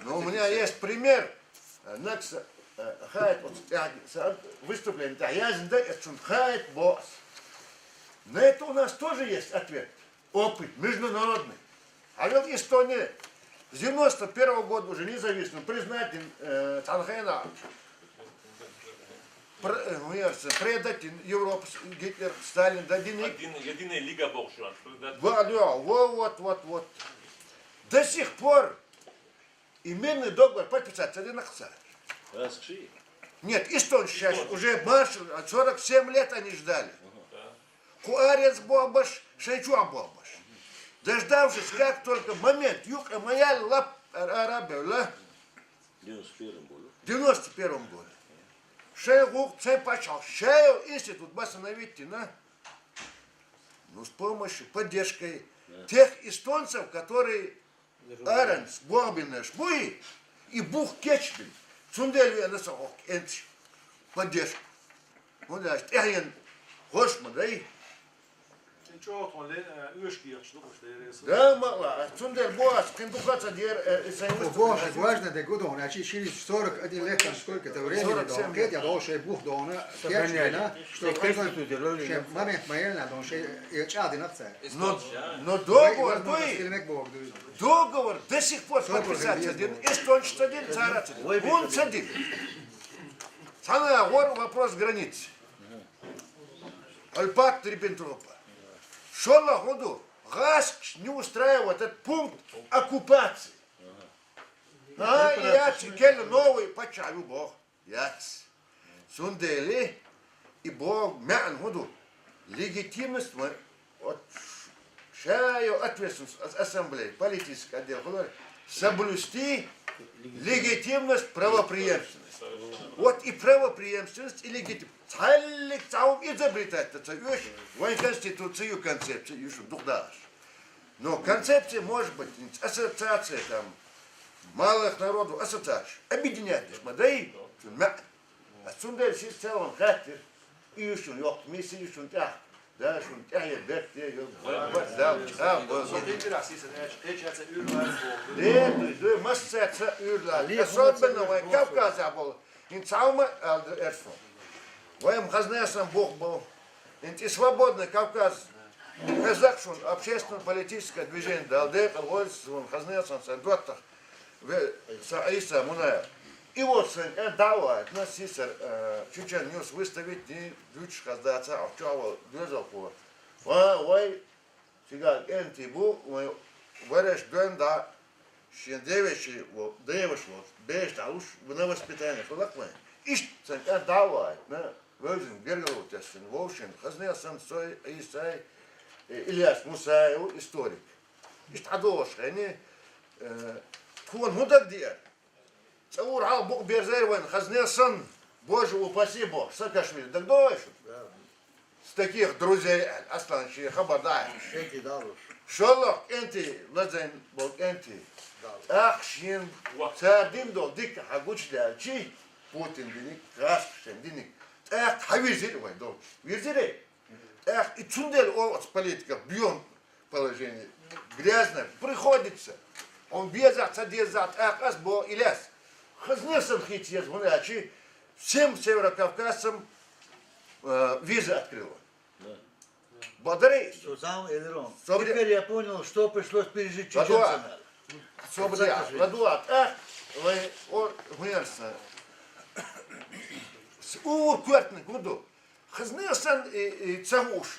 Но у меня есть пример, выступление, на это у нас тоже есть ответ, опыт международный. А вот Эстония с 91 года уже независимо признать Танхайна, предать Европу, Гитлер, Сталин, Единая лига Бокшуан. Вот. До сих пор и мирный договор подписать один царь. Нет, Эстония сейчас уже маршал, 47 лет они ждали. Куарец бомбаш, шейчуа бомбаш. Дождавшись, как только момент, юг моя лап арабия, в 91 году. шею цей почал, шею институт восстановить, ну, с помощью, поддержкой тех эстонцев, которые Аренс, Бобинеш, Буи и Бух Кечбин, Цундельви, Анасахок, Энч, поддержку. Ну, да, Эхен, Хошма, да и. Да, мало, Цундер Боас, Кендухаца, Боже, важно, да гудон, значит, через 41 лет, сколько-то времени, да, я должен бух дона, что момент майельна, он ще чады на це. Но договор до сих пор подписать один, эстонец один, царь один, он один. Самый вопрос границ. Альпак Риббентропа. Шо году Гаск не устраивает этот пункт оккупации. И я теперь новый почаю Бог. Яц. Сундели и Бог мян году легитимность от шаю ответственность ассамблеи, политический отдел, соблюсти легитимность правопреемственность. Вот и правопреемственность, и легитимность. Цалик цаум изобретать это вон конституцию, концепцию, еще духдаш. Но концепция может быть ассоциация там малых народов, ассоциация, объединять, да и отсюда все в целом характер, и еще yok миссия, еще так, да, что тяги, бегте, да, масса юрла, особенно в Кавказе был, in цаума эрфо. Воем хазнесам Бог был. И свободный Кавказ. Казахшун, общественно-политическое движение Далдек, Лойсун, Хазнесам, Сандуаттах, Саиса, Муная. И вот, давай, нас сисер, чучен нес выставить, не ключ хаздаться, а вчера дезал по. Вай, сега, энтибу, вареш гэнда, щендевичи, девишло, бешт, а уж на воспитание, фулаквай. Ишь, давай, на. Вözün Gergelutes'in, Volşin, Hazneyas'ın soy, İsa'y, İlyas Musa'yı, istorik. İşte adoş, yani, kuan hudak diye. Цаур ал Бог Берзервен, Хазнес'ın, Боже упаси Бог, Саакашвили, так дойшь. С таких друзей, Асланчи, Хабардай. Шолох, энти, Ладзен, Бог, энти. Ахшин, Цардин дол, дик, Хагучля, Чи, Путин, Диник, Каскшен, Диник. Эх, хавизили, ой, да, видели? Эх, и цундель, политика, бьем положение, грязно, приходится. Он безат, садезат, эх, асбо, иляс. Хазнесом хитец, вначи, всем северокавказцам визы открыла. Благодарей. Теперь я понял, что пришлось пережить чеченцам. Ладуат, эх, вы, гуерса. Ур квартник году. Хазнесан и цамуш,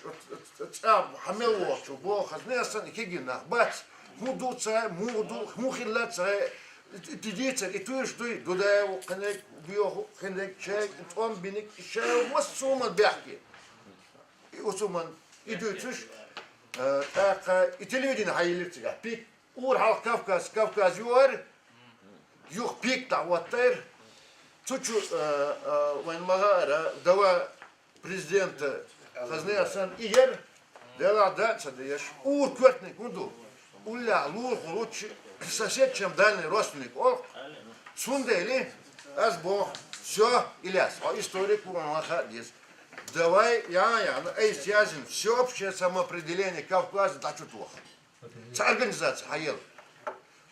хамелош, бо хазнесан и кигина, бац, муду ца, муду, мухилла ца, тидица, и туеш дуй, дудаеву, ханек, биоху, ханек, чек, он биник, и шею, массуман бяхки. И усуман, и дуйцуш, и телевидение хайлицега, пик, ур хал Кавказ юар, юх пик та ватер, Чучу Ванмагара, дава президента Хазнеасан Игер, дала дальше, да ешь, квартник, уду, уля, лучше сосед, чем дальний родственник. О, сундели, аз Бог, все, Иляс, историк Урамаха здесь. Давай, эйстязин, всеобщее самоопределение Кавказа, да что плохо. Это организация, хаел.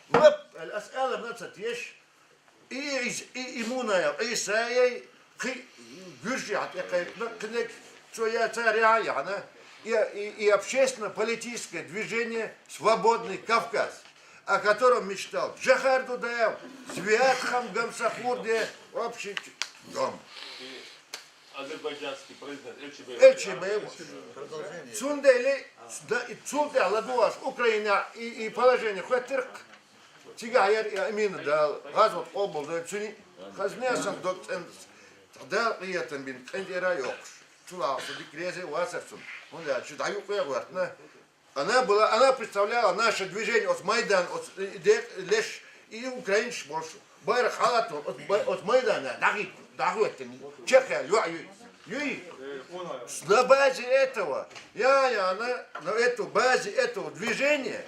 Вот, ас'ала нацат ешь, и имуная, и саей, гюржат, и общественно-политическое движение «Свободный Кавказ», о котором мечтал Джахар Дудаев, Святхам Гамсахурде, общий дом. Азербайджанский президент Эльчибеев. Цундели, Цунде, Ладуаш, Украина и положение Хватырк. Тигайер и Амин дал, Газот обл, да Цуни, Хазнесан доцент, дал приятен бин, Кендера Йокш, Чулал, Дикрезе, Васерсун. Он да, читаю она представляла наше движение от Майдан, от лишь и украинцы больше. Байрак халат от Майдана, Чехия, на базе этого, на эту базе этого движения,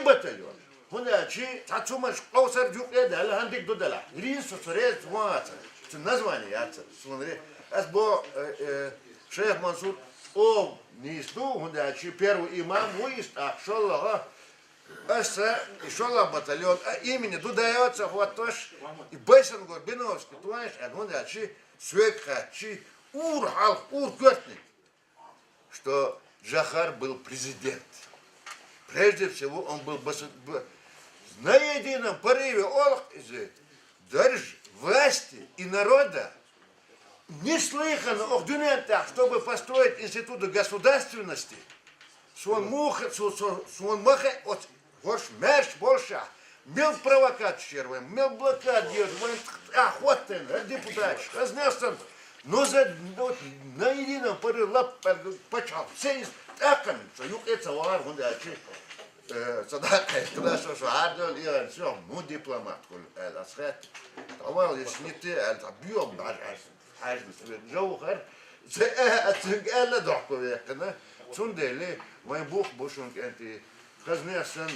батальон. Тацумаш Клаусар Дюкеда, Алхандик Дудала, Рису Сурез Ваца, название яца, смотри. Бо шейх Мансур, низду, первый имам, выезд, шаллаха, шаллах батальон, имени дудается, вот тоже, и Байсан Горбиновский, твоешь, Свекха, ур кёртник, что Джахар был президент. Прежде всего, он был на едином порыве держ власти и народа неслыханно так, чтобы построить институты государственности. Свон маха, от мерч больше, мел провокацию, мел блокад делать, охотен, депутат, разнесен, но на едином порыве лап почал. Все таками, что это вар, صداقة كلاش عادل يا شو مو دبلومات كل الأسخات طوال يشنيتي البيوم بعد حاجة جوهر زي أتسجل ضحكوا يقنا تندلي ما يبوخ بوشون أنت خزني سن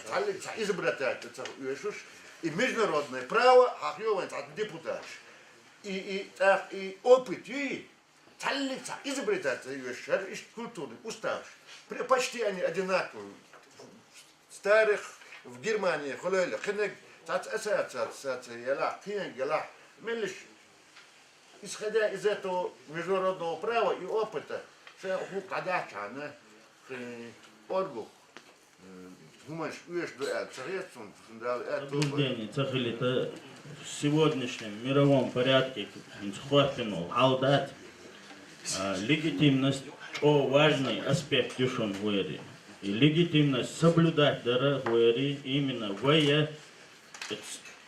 تعلق إزبرتات تسويشوش международное право хахьёван от депутат и опыт и талица изобретатель и культуры устав почти они одинаковые. Старых в Германии, хололи, хинег, исходя из этого международного права и опыта, что в сегодняшнем мировом порядке легитимность о важный аспект юшон вери. И легитимность соблюдать дорогой именно в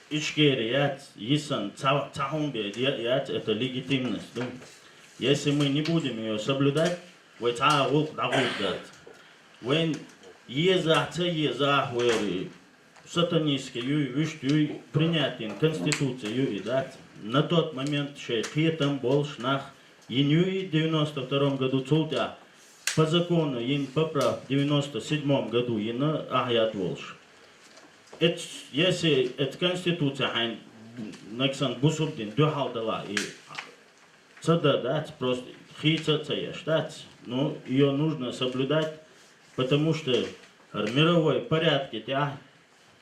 Ичкерият, Исан, Цахумбе, это легитимность. Если мы не будем ее соблюдать, вы сатанистский принятием Конституции на тот момент шейхетом большнах и в 92 году цултя. По закону, поправ в 97 году, агят волш. Если эта конституция, наксан бусурдин, дюхалдала, и цададать, просто хицацаяштать, но ее нужно соблюдать, потому что в мировой порядке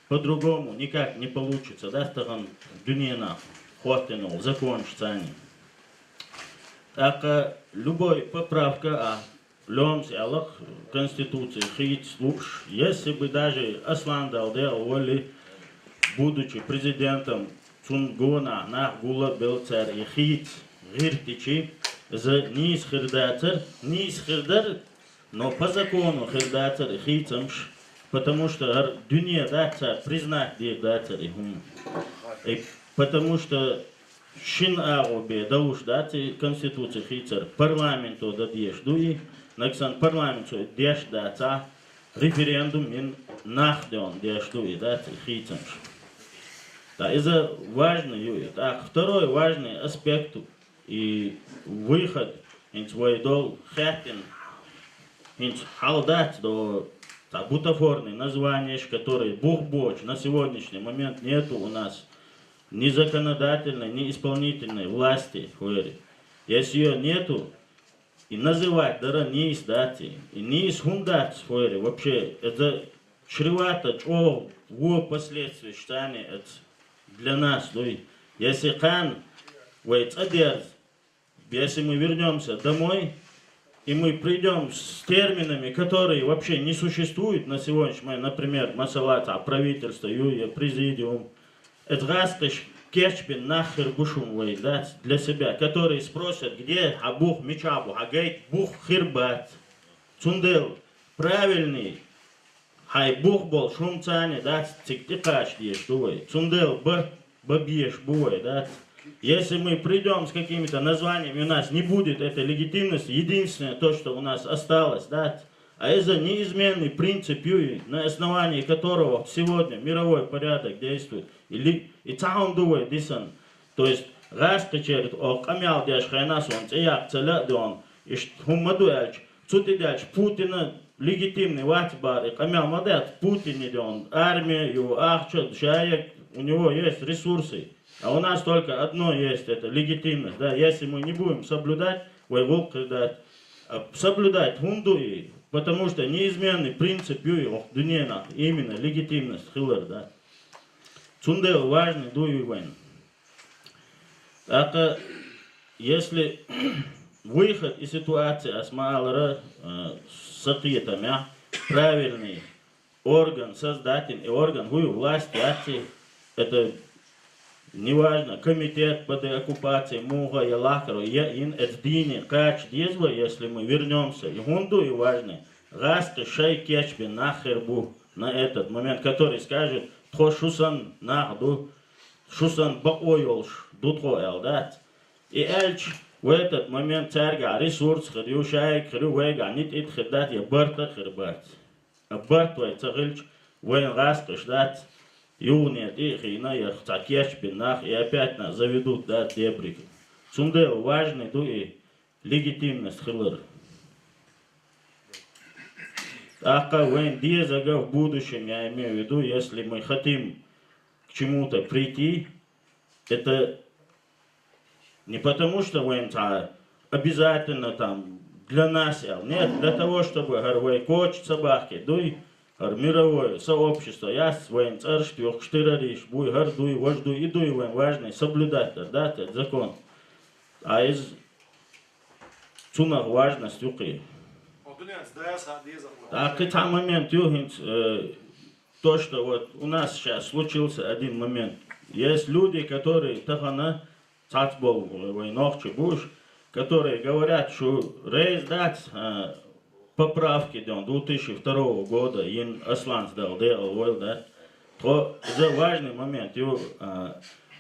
по-другому никак не получится, да, стаган дюнена, хватинул, закончится. Так, любой поправка, Ломс Аллах Конституции хит слуш, если бы даже Аслан Далдел воли, будучи президентом Цунгона на гула был царь и хит гиртичи за низ хирдатер, но по закону хирдатер и хитамш, потому что дюния датер признать датер и хум, потому что шин аобе дауш дати Конституции хитер парламенту дадеш дуи. Наксан парламенту дешдаца референдум мин нахден дештуи, да, хитамш. Да, это важный, так, второй важный аспект и выход из войдол хэтин, из халдать до бутафорные названия, которые бух-боч на сегодняшний момент нету у нас ни законодательной, ни исполнительной власти. Если ее нету, и называть дара не издати, и не исхундать свои вообще, это чревато, во последствия станет для нас. Если хан, если мы вернемся домой, и мы придем с терминами, которые вообще не существуют на сегодняшний момент, например, масалата, правительство, президиум, это раскаш, Кечпин нахер бушум дать для себя, которые спросят, где абух мечабу, агайт бух хирбат, цундел, правильный, хай бух бол шумцане, дать тиктикаш дешь, дуй, цундел бабьеш буй, дать. Если мы придем с какими-то названиями, у нас не будет этой легитимности, единственное то, что у нас осталось, дать, А это неизменный принцип, на основании которого сегодня мировой порядок действует. И там думает, то есть, раз качает, камял дяш хайнас он, цеяк целя дон, и хумаду эльч, цути дяч, Путина легитимный ватбар, и камял мадет, Путин идет, армия, его ахчет, шаек, у него есть ресурсы. А у нас только одно есть, это легитимность. Да? Если мы не будем соблюдать, соблюдать хундуи, потому что неизменный принцип именно легитимность хилер, да. Цунде важный дуй войн. Это если выход из ситуации осмалера сакитами, правильный орган создатель и орган власти, это неважно, комитет по деоккупации Муга и Лахару, это кач дизва, если мы вернемся, и гунду и важно, раска шей кечби нахербу на этот момент, который скажет, тхо шусан нахду, шусан баойолш, дутхо элдат. И эльч в этот момент царга ресурс, хрю шай, хрю вега, нит ит хедат, я барта хербат. А бартвай цагильч, вен раска ждать, юния тихина, я цакеш бинах, и опять нас заведут, да, дебрик. Цунде важный, и легитимность хилер. Ака вен дезага в будущем, я имею в виду, если мы хотим к чему-то прийти, это не потому, что вен обязательно там для нас, нет, для того, чтобы горвей коч собаки, дуй, мировое сообщество, я своим царством, штырариш, буй, гордуй, вождуй, и дуй, важно соблюдать, да, этот закон. А из цунах важность юки. Так, это момент, то, что вот у нас сейчас случился один момент. Есть люди, которые, тахана, цацбол, войнохчи, буш, которые говорят, что рейс дать поправки 2002 года, им Аслан сдал, да, то это важный момент.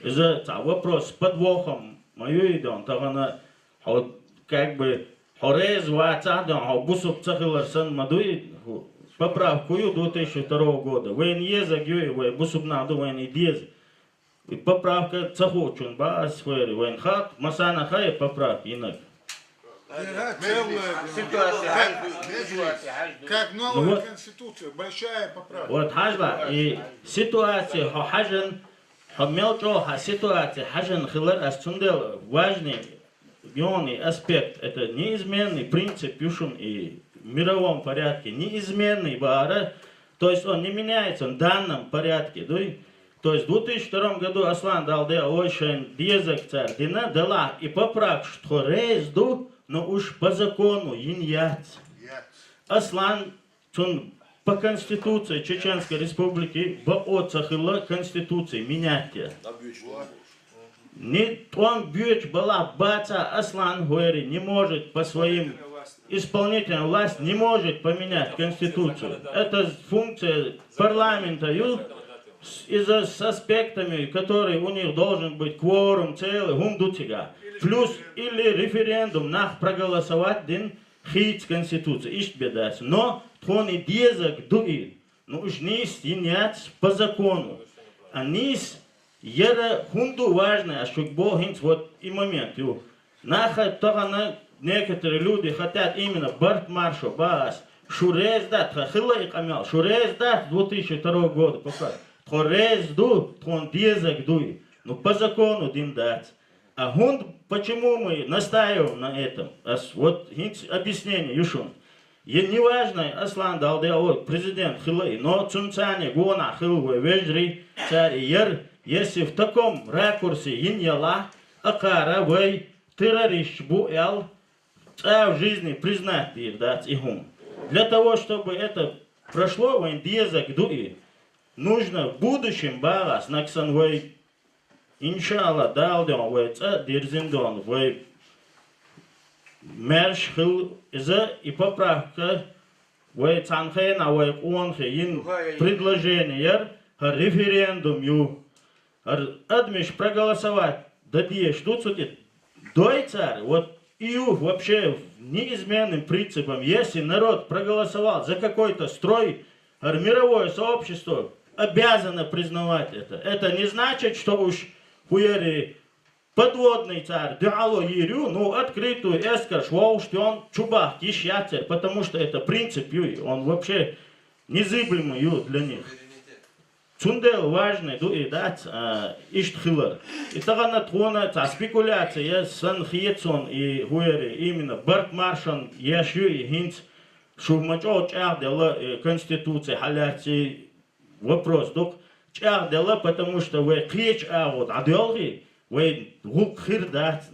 Это вопрос с подвохом мою идем, тахана, как бы, рейс ватсадам, бусук цахиларсан мадуи, поправку 2002 года. Вен езагю, вен бусук наду, вен идез. И поправка цахочун, ба сфери, вен хат, масана хай поправки, инак. Как новая конституция, большая поправка. Вот хажба, и ситуация, хажен, мелчо, ситуация, хажен хилар, астундел, важный аспект, это неизменный принцип юшун и в мировом порядке, неизменный бара, то есть он не меняется в данном порядке. То есть в 2002 году Аслан дал очень дезак царь, дина дала и поправ, что резду, но уж по закону иньят. Аслан по конституции Чеченской Республики баоцахила конституции менять. Он бьет была баца Аслан Гуэри не может по своим исполнительным власть не может поменять конституцию. Это функция парламента с аспектами, которые у них должен быть кворум целый гумдутига. Плюс или референдум нах проголосовать дин хит конституции. Ишь бедас. Но он и дезак дует. Ну уж нис инять по закону. А нис ера хунду важно, а что Бог вот и момент. Наха тогда некоторые люди хотят именно Барт Маршо, Баас, Шурез дат, Хахила и Камял, Шурез дат 2002 года, пока. Хорез ду, он дезак дует. Ну по закону дин дать. А хунд, почему мы настаиваем на этом? Вот объяснение, Юшун. Не важно, Аслан дал, президент Хилай, но Цунцане, Гуана, Хилвы, Вежри, царь Ер, если в таком ракурсе иньяла, акара, вей, террорист, буэл, в жизни признать их, дать ихум. Для того, чтобы это прошло, вейн дезак дуи, нужно в будущем балас, наксан вей, иншалла, далдон, вей, дирзиндон, вей, мерш хил, и поправка, вей, цанхена, вей, онхе, ин предложение, референдум, Адмиш проголосовать, да что тут дой царь, вот и вообще неизменным принципом, если народ проголосовал за какой-то строй, мировое сообщество обязано признавать это. Это не значит, что уж хуяри подводный царь, дало ерю, ну, открытую эскар, что он чубах, кишьяцер, потому что это принцип, он вообще незыблемый для них. Цундел важный, и дать иштхилар. И тогда на трона спекуляция, сан хиетсон и хуяри, именно Барт Маршан, яшу и хинц, шумачо чахдела конституция, халяции, вопрос, док, чахдела, потому что вы клеч вот аделги, вы гук хирдат,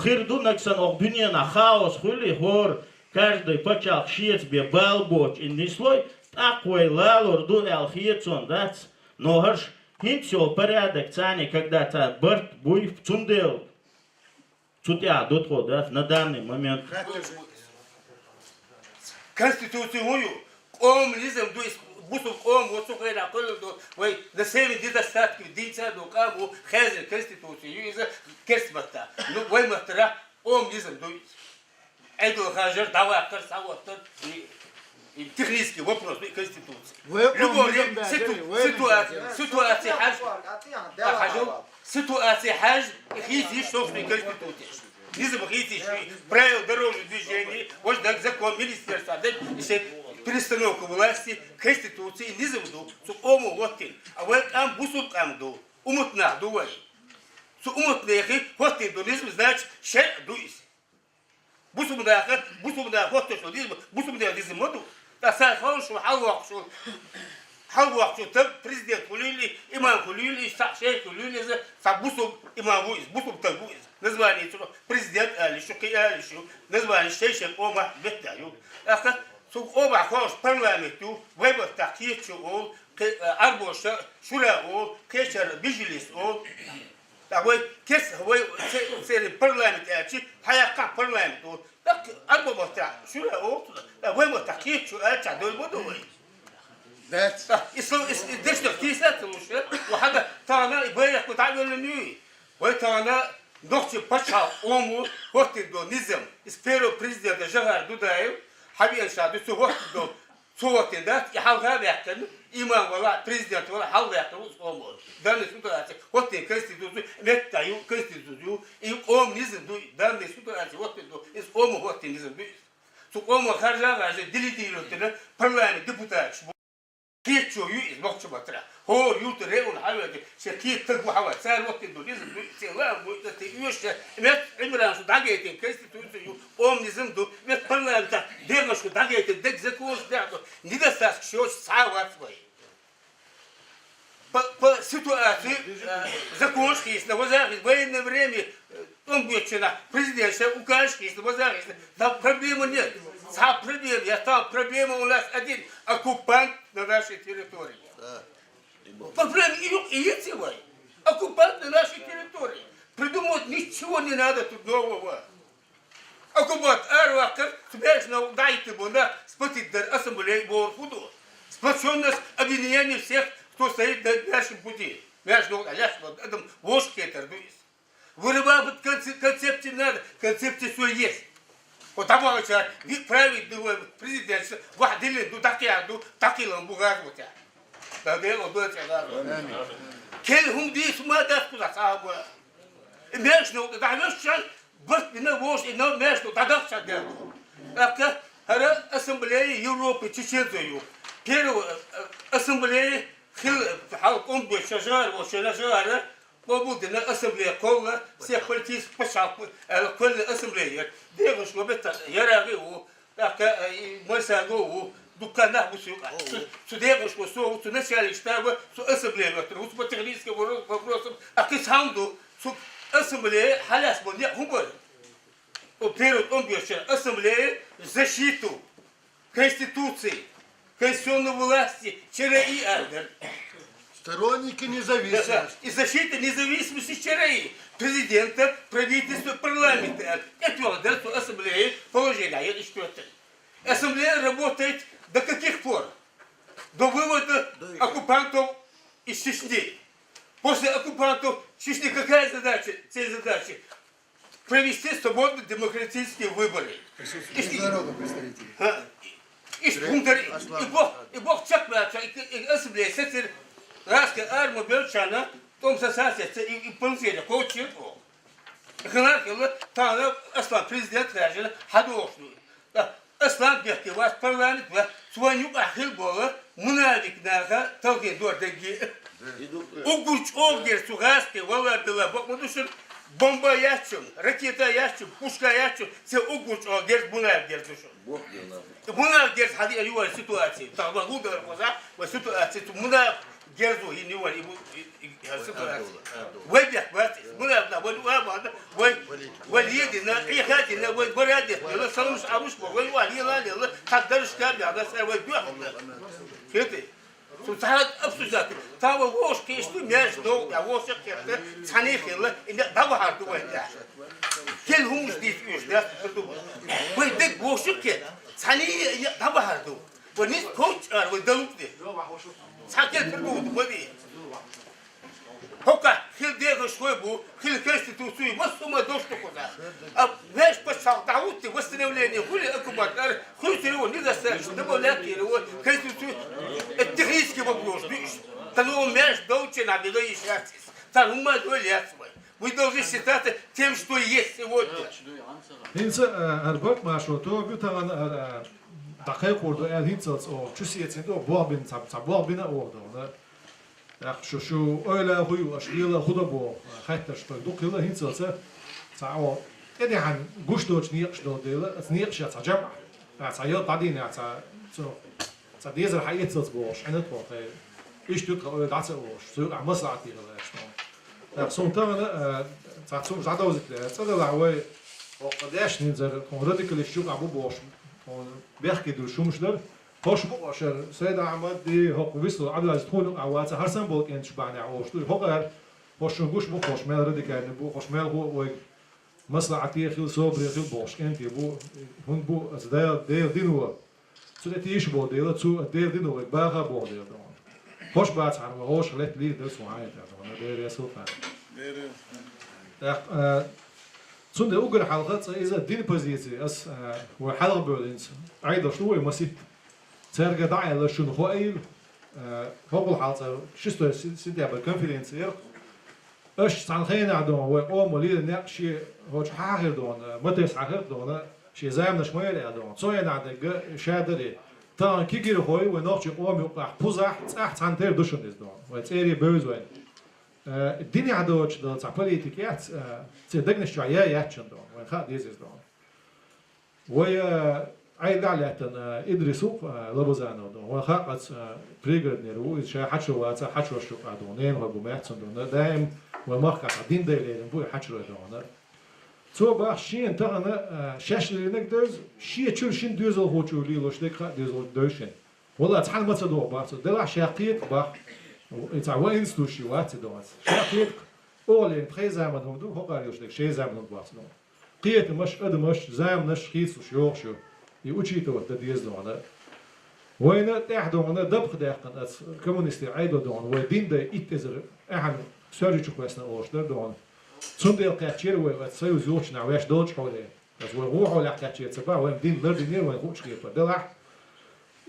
хирду наксан огдуния на хаос, хули хор, каждый почал шиец бе балбоч, и не слой, такой лалур ду алхиетсон, да, но гаш хинцо порядок цани, когда та Барт буй цундел, цутя дотхо, да, на данный момент. Конституцию, коммунизм, то есть бусов вот сухой на колоду, вы на семи недостатки динца до каму хазер конституцию из керсмата. Ну вы матра коммунизм, то есть это хазер давай карсавот и технический вопрос конституции. Любой ситуация хаж хизи что в конституции. Низом хизи правил дорожного движения, вот закон министерства, если перестановка власти, конституции, низом ду, ому вот а вот ам бусуп амду, умутна дуай. Су умутнехи, вот до низом значит ше дуис. Бусумдаха, вот что низом, бусумдаха низом моду. Да сам хорошо, халвак, там президент хулили, имам хулили, шейх хулили, сабусум имам буис, бусум табуис. Название президент Алишу, Алишу, название шейх Ома Беттаю. Су оба хош парламенту, выбор такие, он, арбоша, шура, он, кешер, бижилис, он. Такой кес, вы парламент, хаяка парламент, он. Так арбоша, шура, он, выбор такие, а дой буду. Дешно кисат лучше, وهذا تانا يبيع كتابنا نيو، وتانا نقطة بشر أمور وقت دو نظام، إسبيرو بريزيدنت جهار دودايو، حبي إنشاء دو وقت دو صوت ده يحاول يحكي إمام ولا بريزيدنت ولا حاول يحكي أمور، ده نسوته وقت كنستيتوسيو متى كنستيتوسيو أم نظام دو ده نسوته وقت دو إس أم وقت نظام دو، سو أم خارجة عشان دليل تنا برلمان ديبوتات. كيف شو يجي نقطة بترا هو يوتري ونحاول شكيت تقوى حوالي سال وقت الدنيا سلام وقت يوش مت عمران شو دقيقتين كيست تقول أم نزم دو مت برلا بتاع دير شو دقيقتين دك زكوش ده نيدا ساس شو ساعات شوي ب سيتواتي زكوش كيس نوزع بين مريمي أم بيتشنا президент شو وكاش كيس نوزع ده проблема нет. Проблема, я там проблема у нас один оккупант на нашей территории. Проблема и эти оккупант на нашей территории. Придумать ничего не надо тут нового. Оккупант Арвакар, смешно дайте бы на спаситель ассамблеи Борфуду. Сплоченность объединение всех, кто стоит на нашем пути. Между этом вошке это есть. Вырабатывать концепции надо, концепции все есть. وطبعا دي برايفت دو بريزيدنت واحد اللي دو تاكي لمبوغات وتا ده موضوع تاع كلهم دي اسمها ده كذا صعب ماشي نو ده ماشي بس بنا وش انه ماشي ده ده ده لكن هذا اسمبليه يوروبي تشيزيو بيرو اسمبليه خل حالكم بالشجار والشجار موجود إن الأسمبلية كلها سيكولتيس بشعب كل الأسمبلية ده مش مبتة يراقي هو مساعده دكانه مسوق سوداء مش مسوق سنسي على إشتاق سو أسمبلية مثلا وسو بتغليس كبروا بروسم أكيد عنده سو أسمبلية حلاس بنيا هم بره وبيرد بيشان أسمبلية защиту конституции конституционной власти ЧРИ ордер. Сторонники независимости. И защита независимости ЧРИ, президента, правительства, парламента. Это ордер, что ассамблея положения. Это что-то. Ассамблея работает до каких пор? До вывода оккупантов из Чечни. После оккупантов Чечни какая задача? Цель задачи? провести свободные демократические выборы. Народу представители. И Бог чекмается, и ассамблея, сетер, раска арму белчана, том сосасится, и ползели, коучирку. Ханакила, тана, аслан, президент Раджина, хадошну. Аслан бехки, вас парламент, сваню ахил бола, мунавик нага, толки дордаги. Угурч огер, сугаски, вала бела, бог мудушин, бомба ящун, ракета ящун, пушка ящун, все угурч огер, мунавик душин. Мунавик дерз, хади аюва ситуации, тагба гудар коза, ва ситуации, мунавик дерзу, и нива, и ситуации. Вайбях, ватис, мунавик на, вайбуамада, валидина, и хатина, вайбарадина, саламш арушма, вайвалила, хаддаршка, бяда, вайбях. Хеты. Сутахат абсузат. Тава вош кешту между, я вош кете, цанифила, и дава харту вайда. Кел хумус дис южда, вай дек вош кет, цани дава харту. Ванис коуч ар вай далупди. Цакел пербуд, вади. Хока, хил дега швебу, хил конституцию, васума дошту куда. А веш пошал даути восстановление, хули акубатар, хули его не достаточно, добавляки его конституцию. Это технический вопрос. Тану меж доучи на беду и счастье. Тану мадуэлят свой. Вы должны считаться тем, что есть сегодня. Инца арбак машо, то бютан дақиқ урду элхинцац о чусиецин то буабин цабуабина ордона. شو أولا هوي وأشغيله خدا بو خاطر شو دوكيله هنسلسة تعو يعني عن جوش دوش نيقش دو ديله نيقش يتجمع تعيط بعدين تعديزر حقيقة تصبوش أنا توقع إيش تقول دعسة وش سوق عم مصلحة تيغلا شنو سونتانا تعصوم زعدا وزكلا صدق العوي وقداش ننزل كون راديكال الشوق عبو بوش كون بيحكي دول شو مش در خوش باشر سيد أحمد دي هو ويسلو عبد العزيز تون عوات هرسن بولك إنش بعنا عوش تو هو خوش نقوش بو خوش مال ردي كان بو خوش مال هو مصلحتي خيل صبري خيل باش أنت بو هون بو از ده دينو سو تيش بو ده سو ده دينو باغا بو ده خوش بعد عن خوش لت لي ده سوعي ده ده رسول فان سون ده أوجر حلقات إذا دين بوزيتي أس وحلقة بولينس عيدا شنو مسيت ترجع داعي لشون خويل فوق الحالة شستو سيدي بالكونفرنسير اش تنخين عدون وقوم وليد نقشي هو حاجر دون متى حاجر دون شي زعما شويه عدون صوين عندك شادري تان كيجير خوي ونوخش قوم يقع بوزح تحت عندير دوشن دون وتيري بوزوين الدنيا عدوش دون تاع بوليتيكيات تصدقني شويه ياتشن دون وين خا ديزيز دون ويا عيد عليتن إدريسو لبزانو دون وخاقت بريغرد نيرو إيش حشو واتس حشو شو قادونين وبومحسن دون دايم ومخك عدين دايلين بوي حشو دون تو باشين تاعنا شاش اللي نقدرز شي تشوشين دوزل هوتشو لي لوش ديك دوزل دوشين والله تحل ما تدور بارتو دلع شاقيق با يتاع وين ستوشي وات دوز شاقيق اولين بريزام دون دو هو قال يوش ديك شي زام دون بارتو قيت مش قد مش زام نش خيس وشيوخ شو يوشيتو تديز دون وين تحدون دبخ داقن كومونيستي عيدو دون ودين دا يتزر احد سورجو كويسنا اوشدر دون صندوق كاتشير وتسوي زوج نعواش دوج حوله بس وروح ولا كاتشير تبع وين دين لردينير وين خوش كيف دلع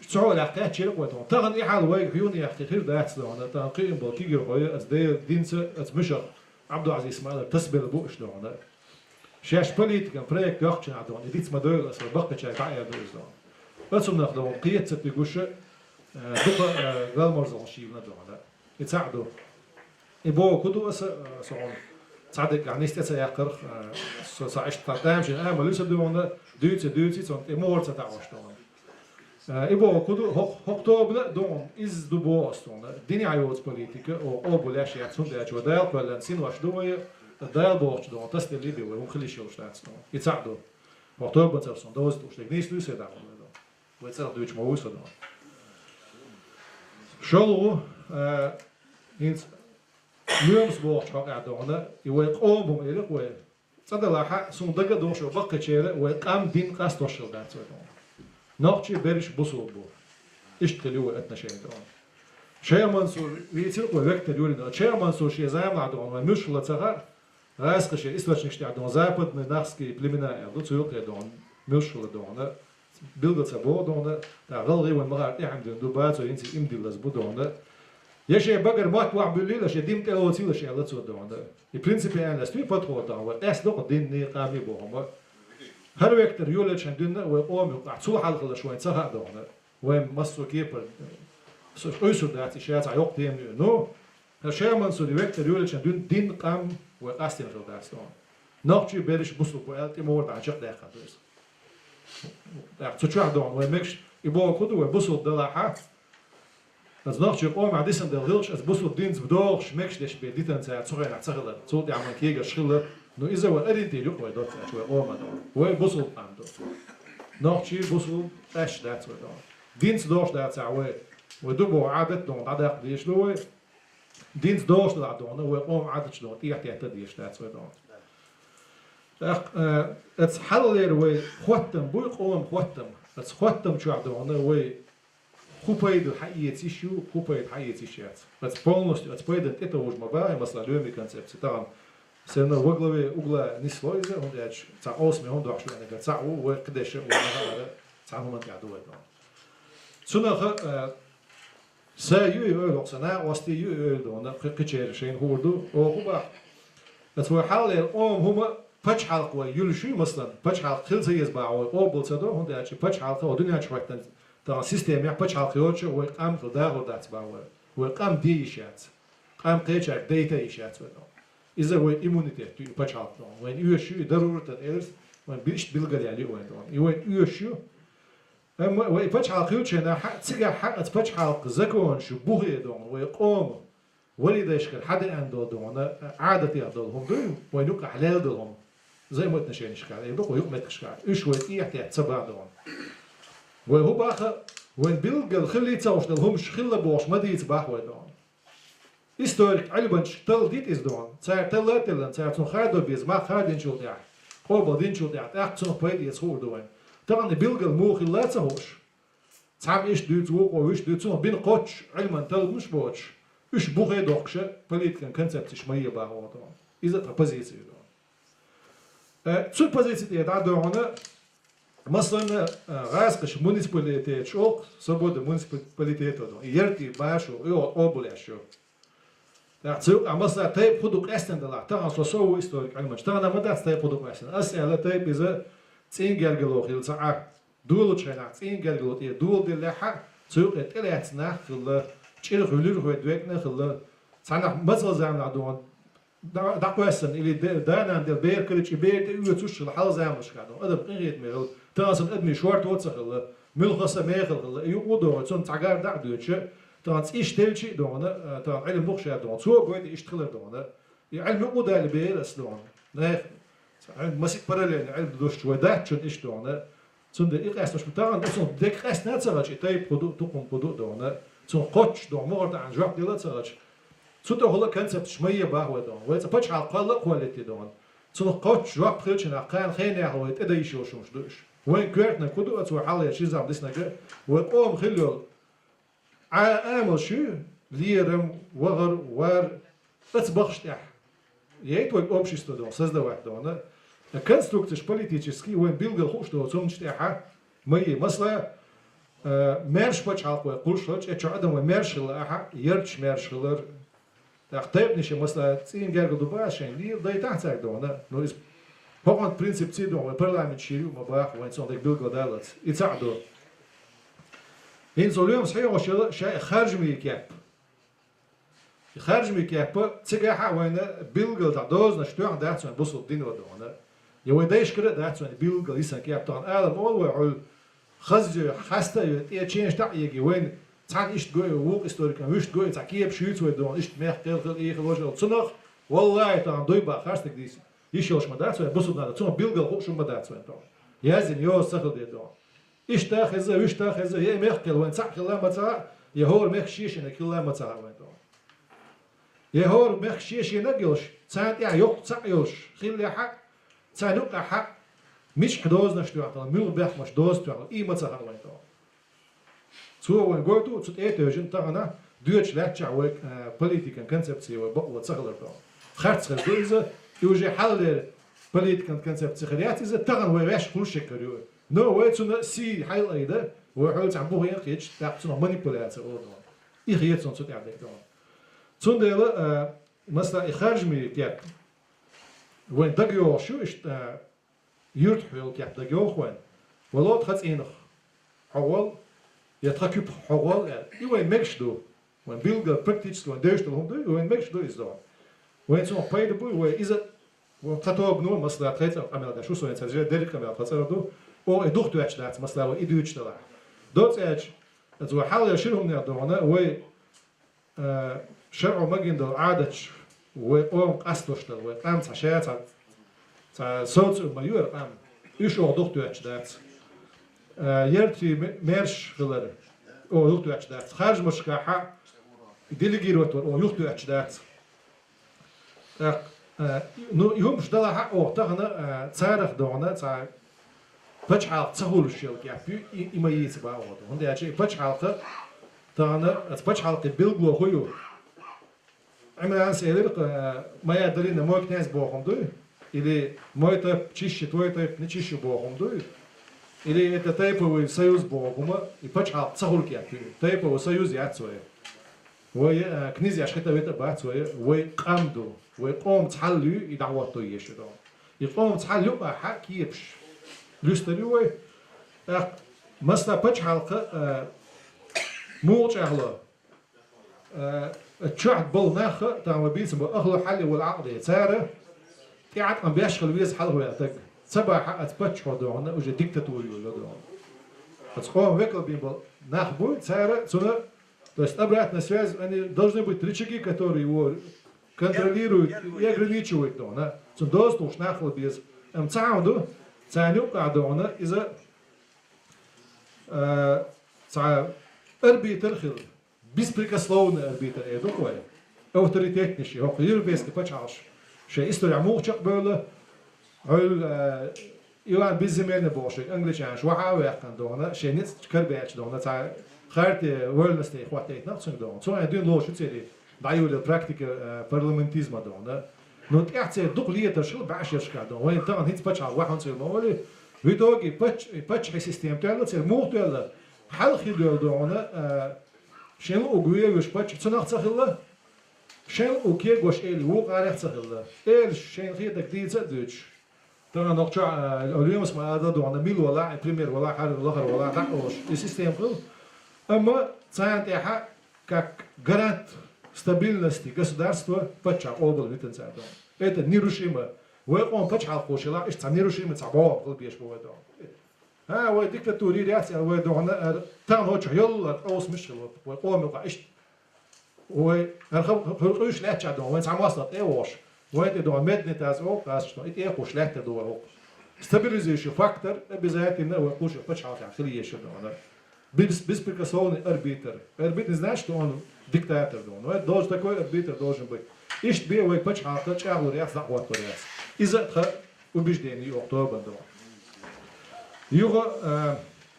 سو لا كاتشير وتون تغن يحال وين هيون يختخير دات دون تنقيم بوكيجر هوي از دي دينس از مشر عبد العزيز اسماعيل تسبل بوش دون شاش بوليتيكا بريك يختش دون ديت مدور اس بقى شي قاعد دون بس ناخذ قيت ستيغوش دوبا غالمرزون شي دون يتساعدوا يبو كدو اس صون صادق يعني استيس يقر صاعش تقدم شيء انا لسه دون دوتي صون امور تتعوش دون يبو كدو هوكتوبر دون از دو بوستون ديني عيوت بوليتيكا او بولاش يحسون داش ودايل ولا نسين واش دوي دايل بوش دون تستلي بي ومخلي شو شتاس دون يتساعدوا هوكتوبر تصون دوز دوش تكنيس لسه دون ويتصل دوش موس دون شلو هينس يومس بوش حق عدونا يوقعوا بميلك و صدق حق صندوق دوش وبقى شيء وقام دين قاس توشل دات دون نقشي بريش بوصل بو اشتغلوا اتنا شيء دون شيء منصور ويصير وقت اليوم شيء منصور شيء زعما دون مش لا تصغر راسخش источник штат дон западный нахский племена до цюрке дон мюшл дон билгал сабо дон да غلغي والمغار عندهم دوبات وينسي امدلس بدون يشي بقر مات وعبليلا شي ديمت اوتيلا شي على دون и принципе انا ستوي باترو دون اس دو دين ني قامي بوهم هر وقت يولش عندنا وقوم عصو حلقه شويه صح دون وين مصر كيبر أيسر داتي شيء تعيق تيم نو هالشيء سو دي وقت يولش عندنا دين قام وقاستين في داستون نقطي بيرش بوسو بوالت مور بعشق دقيقه بس تشوف دون ومكش يبغى كده وبوسو دلاحه אז נוח שפעם עדיסן דלגילש אז בוסו דינס בדור שמקש דש בדיטן צע צורי נצחל צו די אמא קיגה שחיל נו איזה וארין די לוק ודות צע ואום דו ובוסו פאנדו נוח שי בוסו אש דאצ ודו דינס דוש דאצ ודובו עדת דון עדק דיש דו דינס דוש דא דון ואום עדת דו תיח תיח דיש דאצ ודו אצ חללר וחותם בוי قوم חותם אצ חותם צע דון Хупаиду хаиец ищу, хупаид хаиец ищет. Это полностью, это поедет, это уже мобаем, маслалюми концепции. Там все равно во главе угла не слоизе, он дяч, ца осми, он дуаш, он говорит, ца у, вы кадеши, у нагара, ца хуман гаду это. Сунаха, са юй ойлокса, на ости юй ойлду, на кичер шейн хурду, о хуба. Это свой халлер, ом хума, пач халква, юльши маслан, пач халк, хилса езбау, обл цадо, он дяч, пач халка, о дуня чвайтан. تا سیستم یک پچ حلقیات و قام خدا دات باور و قام دیشات قام قیچک دیتا ایشات ودام إذا هو إيمونيتيت تو پچ حلقیان و این یوشی ضرورت الارز و بیش بیلگری علی وندام این یوشی و این پچ حلقیات شنا تیجا حق پچ حلق زکون شو بوهی دام و قام ولی داشکر حد اندال دام عادتی اندال هم داریم و اینو حلال دام زي ما تنشینش کرد این بقول یک مترش کرد ایش و این احتیاط سبعه دام وهو باخا وين بيلقى خلي تاوش دلهمش خلا بوش ما ديت باخ ويدون هيستوريك علبنش تل ديت از دون تاع تلاتلن تاع تون خادو بيز ما خادين شو تاع قوبل دين شو تاع تاع تون بايد يسخور دوين طبعا بيلقى الموخ لا تاوش تعم ايش دوت وو ايش دوت بين قوتش علما تل مش بوتش ايش بوغي دوكش بوليتيكن كونسبت شميه باخ ويدون اذا بوزيسيو دون تسو بوزيسيو تاع دون مثلا غاسقش مونسيباليتيت شوق سبود مونسيباليتيت دون يرتي باشو يو اوبلاشو تاعتو مثلا تايب خدوك استندلا تاع سوسو هيستوريك علما تاع ما داس تايب خدوك استن اسئله تايب اذا تين جرجلو خيل ساعه دولو تشينا تين جرجلو تي دول دي لها تسوق اتلاتنا خل تشيل خلور هو دوكنا خل سانا مثلا زعما دون داكوسن اللي دانا ديال بير كلتش بير تي توش الحال زعما مش كانوا هذا بقيت ميل تاسم ادمي شوارت وتسخل ملخصه ميخل يقودو تون تعار دعدوتش تانس ايش تلشي دون تان علم بوخشا دون سو قويت ايش تخلر دون علم يقودا البير اسلون نه مسك باراليل علم دوش ودات شون ايش دون تون دي اقاس بتاعن تون ديك قاس ناتسراج تاي برودكت توكم برودكت دون تون قوتش دون مورد عن جواب ديال تسراج تون هو كونسبت شميه باهو دون ويت باتش على قله كواليتي دون تون قوتش جواب بريتشنا قان خينه هو ادي يشوش مش دوش وين كورتنا كدو اتو حاليا شي زعم ديسنا وقوم خلو عامل شو ليرم وغر ور اتبخش تاع يايت وين общество دون создавать دون конструктиш политический وين بيلقى خوشتو سومش تاعها مي مثلا مرش باش حلقه قولش اتش عدم مرش لا يرش مرشلر تقتبنيش مثلا تين جرجو دوباشين لي ضي تحت دون نو Погон принцип цидом парламент ширю мабах وين صندوق بالقدالات يتساعدوا ينزلوا صحيح وش شيء خارج من الكاب خارج من الكاب تجاه وين بالقل تعدوز نشتوع داتون بوصل الدين ودونا يوديش كده داتون بالقل يسا كاب طبعا عالم أول وعل خزج خاسته يتشينش تعيجي وين تعال إيش تقول ووق استوريكا وش تقول تعكيب شيوت ودون إيش تميح قل إيه خلوج صنخ والله طبعا دويبا خارجتك ديس يشوش مدرسة بسود نادا ثم بيلقى خوش مدرسة انتو يازن يو سخد يدو إيش تاخذ ويش تاخذ يا مخكل وين صح كلام متاع يهور مخشيش إن كلام متاع وين تو يهور مخشيش ينقلش ساعات يا يوق تعيش خلي حق سانوق حق مش كدوز نشتو عطل ميل بيح مش دوز تو إيه متاع وين تو سو وين قلتو تut إيتوجن تاعنا دوتش لاتش عوك بوليتيكا كونسبسي وبقوة تغلر تو خرط خرط يوجي حل политикан концепция إذا تغن ويش كل شيء كريو نو ويتسون سي حيل أيده وحول تعبوه ينقيش تعبسون مانيبولاتيا أوضاع إخيات صوت يعدك دون صون ديلا مثلا إخارج مي كياب وين دقيو شو إشت يرت حول كياب دقيو خوان ولا تخص إنخ حوال يتركب حوال وين مكش دو وين بيلجا practice وين ديرش دو هم دو وين مكش دو إزدون وين سون بايد بو وين إذا وقتها بنو مثلا تريت أمريكا شو سوين تجربة ديرك أمريكا تصير او ادوخت واشلات مثلا و ادوچ تلا دوت اج ازو حال يشيلهم نادونا و شرع ماجين دو عادش و اون قصدش دو و قام تشات تا صوت مايور قام ايش ادوخت واشلات يرتي ميرش خلر او ادوخت واشلات خارج مشكا ديليجيروت او ادوخت واشلات نو يوم شدلا حق او تاغنا تاريخ دونا تا باش حالق تسهول شيء كيف إما يسبا هذا هندي أشي باش حالق تانا باش حالق بيلغلو خويو أما أنا سألك ما يدري إن موك ناس بوهم دوي или мой тип чище твой тип не чище богом дуй или это типовый союз богом и почал цахулки яки типовый союз яцой وي كنيزي عشان это بات وي قامدو وي قوم تحلو يدعوتو يشدو يقوم تحلو حكيبش لستريوي مثلا باش حلقه موج اهلا تشعد بالناخ تاع بيسمو اغلى حل والعقد ساره قاعد عم بيشغل ويز حل هو تك سبع حق تبتش هذا وجه ديكتاتوري ولا هتقوم векал бимбл нахбу сاره сюда то есть обратная связь они должны быть рычаги которые его контролируют и ограничивают то на so доступ нахл без цаунду цаню قاعدونا اذا арбитр хил беспрекословный арбитр это такое авторитетнейший هو европейский почаш شيء история موقع böyle هل يوان بزمانه بوشك انجليزي شو حاول كان شيء نت كربيش دونا تاع خارت ويلنستي اخواتي نفسهم دونا سو عندنا لو شو تسيري دايو البراكتيك بارلمنتيزم دونا نوت احتي دقليه شو باش يشكا دونا وين طبعا هيت باتش على واحد سير مولي فيدوغي باتش سيستم تاعنا سير موتل حل خيدو دونا شنو اوغوي وش باتش تصنع تخيل شنو اوكي غوش ال هو قارح تخيل ال شنو خيدك دي تدوش طبعا نقطع اليوم اسمه هذا دونا ميل ولا بريمير ولا حال الاخر ولا داوش السيستم كله اما центра как гарант стабильности государства пача обл витенцадо это нерушимо вы он пача хошила и нерушимо цабо قلبيش بودو ها هو ديكتاتوري رياسي هو دونا تاع هو يلا اوس مشكل وقوم قاش و خلقوش لا تشادو وين ساموسط ايوش وين دو مدني تازو قاش تو ايه خوش لا تدو стабилизирующий фактор обязательно هو خوش пача خليه دونا беспрекословный арбитр. Арбитр не значит, что он диктатор. Но это должен, такой арбитр должен быть. Ишь белый почхалка, чагу ряс, захвату ряс. Из этого убеждения его кто обандал. Его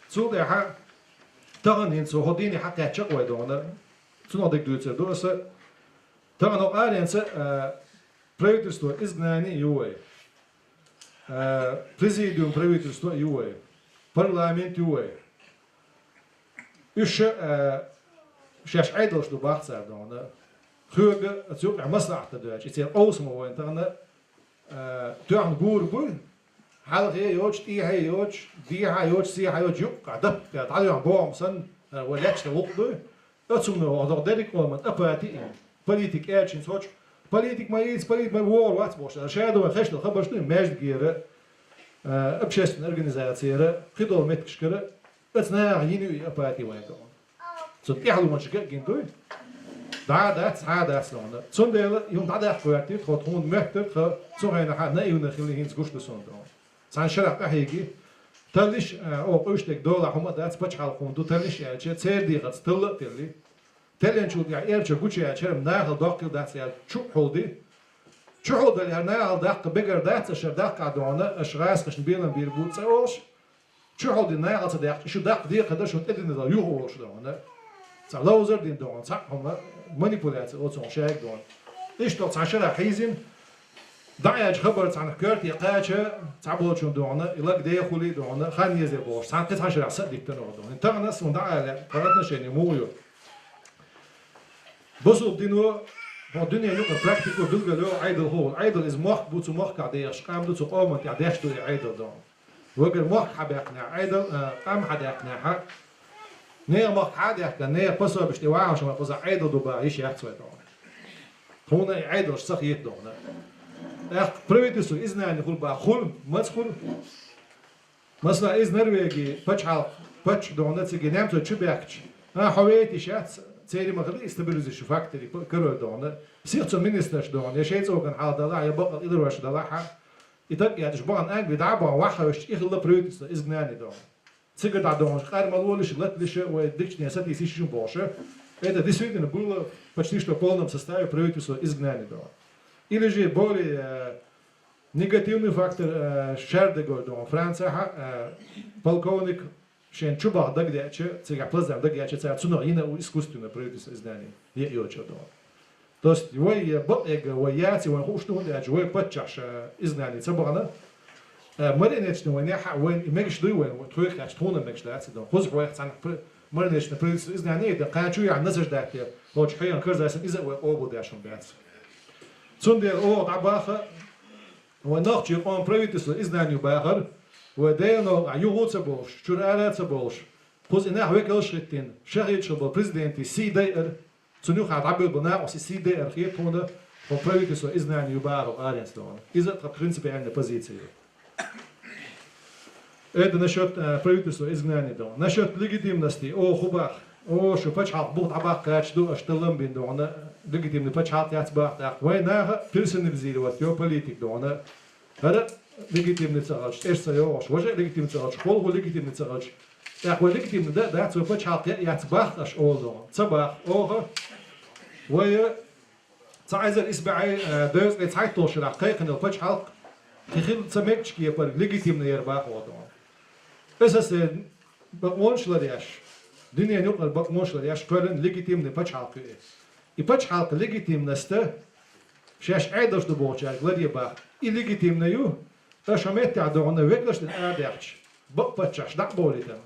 цуда ха таганин со ходини ха качак вайдона. Цуно диктуется доса. Тагано аренца правительство изгнание его. Президиум правительства его. Парламент его. إيش شاش عيدلش دو باخت دونا خوجة تسوق مصلحة تدوش يصير أوسمه وين تغنى تعن جور بول حلقة يوش تي هاي يوش دي هاي يوش سي هاي يوش يوك عدب تعالوا عن بوم سن ولاتش توقف دو أتسمونه هذا ذلك ومن أباتي بوليتيك أشين سوتش بوليتيك ما يس بوليتيك ما وور وات بوش شادو خشل خبرش نو ماجد جيرة أبشست أورجانيزاتيرة خدوا متكشكرة بس نا ينو أباتي وين دون so يحلو من شكل جندوي دعادات عادات لونه صندل يوم دعادات فواتي تخطون مهتر خ صهينا حنا يونا خلي هنز قش لصندون سان شرق أهيجي تلش أو قشتك دولة هم دات بتش حلقون دو تلش يعني تصير دي قد تطلع تلي تلين شو يعني إيرش قوتش يعني شرم ناهل داقل دات يعني شو حودي شو حود اللي ناهل داق بيجر دات أشر داق عدونا أشغاس قش نبيلن بيربوت سووش شو حود ناهل صدق شو داق دي قدر شو تدين ذا يوهو شو دونا لوزر دين دون صح هم مانيبولات أو صون شاك دون إيش تو عشرة حيزين دعيج خبرت عن كرتي قاچه تعبول شون دونا إلا قديه خولي دونا خان يزي بوش سان قطع شرع صدق تنو دونا انتغنس وندعا قراتنا شيني مويو بصوا دينو الدنيا نوع براكتيكو دلغلو عيدل هول عيدل از موخ بوتو موخ قاديش قام دوتو قوم انت عديش دو عيدل دون وقر موخ حبيقنا عيدل قام حديقنا حق نيا موخ حديقنا نيا بصوا بشتي واعو شما قصا عيدل دوبا يش يحتوي دون هنا عيدل صخ يت دون اخ بريفيتسو ازنا ان خول با خول مسخول مثلا از نرويجي بچال بچ دون تسي نمتو چبيكچ حويتي شات تيري مغلي استابيليزيشن فاكتوري كرو دون سيرتو مينسترش دون يا شيت اوغن حال دلا يا بقى ايدر واش دلا يتق يا دشبان انك بدعبا واخش اخلا بريتس ازناني دون تيجر دا دون قال مالولش لتلش وديكشني ساتي سيشن боше это действительно было почти что в полном составе правительства изгнание дон или же более негативный фактор Шердегор дон Франция полковник Шен чубах дагдяче, цега плазам дагдяче, цега цуноина искусственное правительство издание. Я и очень думал. То есть его я был эго, его яйца, его хушну, его подчаш издание. Цабана. Маринечный его не ха, его мегиш дуй, его твоих яч тона мегиш дается. Хоз его яц ан маринечное правительство издание. Да качу я назаждать я. Лоч хаян кырзайсан из его обл дашом дается. Цундер о табаха, его нахчи он правительство издание бахар. ودينو عيوغوتsa bosh, churalaatsa bosh. Pos inach wekelschritten, Sherichel presidenti CDR, zu nu gaat abel bana os CDR geponde, von правительство изнание Юбару Аренстон. Из это принципиальная позиция. Это насчет правительства изгнания дон. Насчет легитимности, о хубах, о что пачхал бут абах качду ашталам бин дон, легитимный пачхал яцбах, так война персонализировать ее политик дон. Это легитимный царач, эшсайош, воже легитимный царач, холгу легитимный царач. Так вот легитимный да, цой пачхал яцбах аш олдон. Цабах, ого, вое цайзер избай дез цайтош ракайкн البачхал تخيل تسمعك يا بر ليجيتيم يربح وضعه أساس بقمونش لرياش دنيا نقل بقمونش لرياش كلن ليجيتيم نبتش حلقة يبتش حلقة ليجيتيم نسته شاش عيدش دبوش غلدي بق إليجيتيم نيو أشمت تعدونه وكلش الأدعش بقبتش دق بوليتن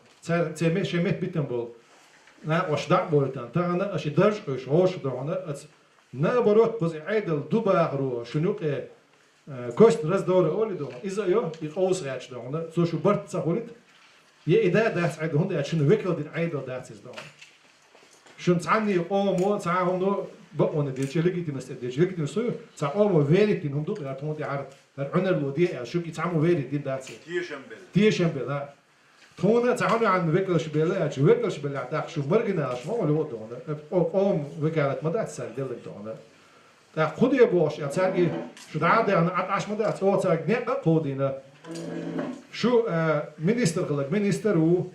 تسمع شمت بيتن بول نا وش دق بوليتن تانا أشي درج إيش هوش دعونه نا بروت بز عيدل دباغرو شنوق Кость раздора оли дома, из-за ее и ausreach дома, so что барт захолит, я идея дать айда хунда, я шину векел дин айда дать из дома. Шун цанни омо цаахом но баконе дече легитимность дече легитимность сою, ца омо верит дин хунду, я тонди ар عنر لودي يا شو كي تعمو верит дин дать. تيشمبل لا. تونا تعمو عن وكل شبيله، يا شو وكل شبيله داخل شو مرجنا شو ما له دونا، وكالة ما دات سال دلك دونا. Так خودی باش یا ترگی شو داده آن آتش مده از او ترگ نه خودی نه شو مینیستر خلق مینیستر او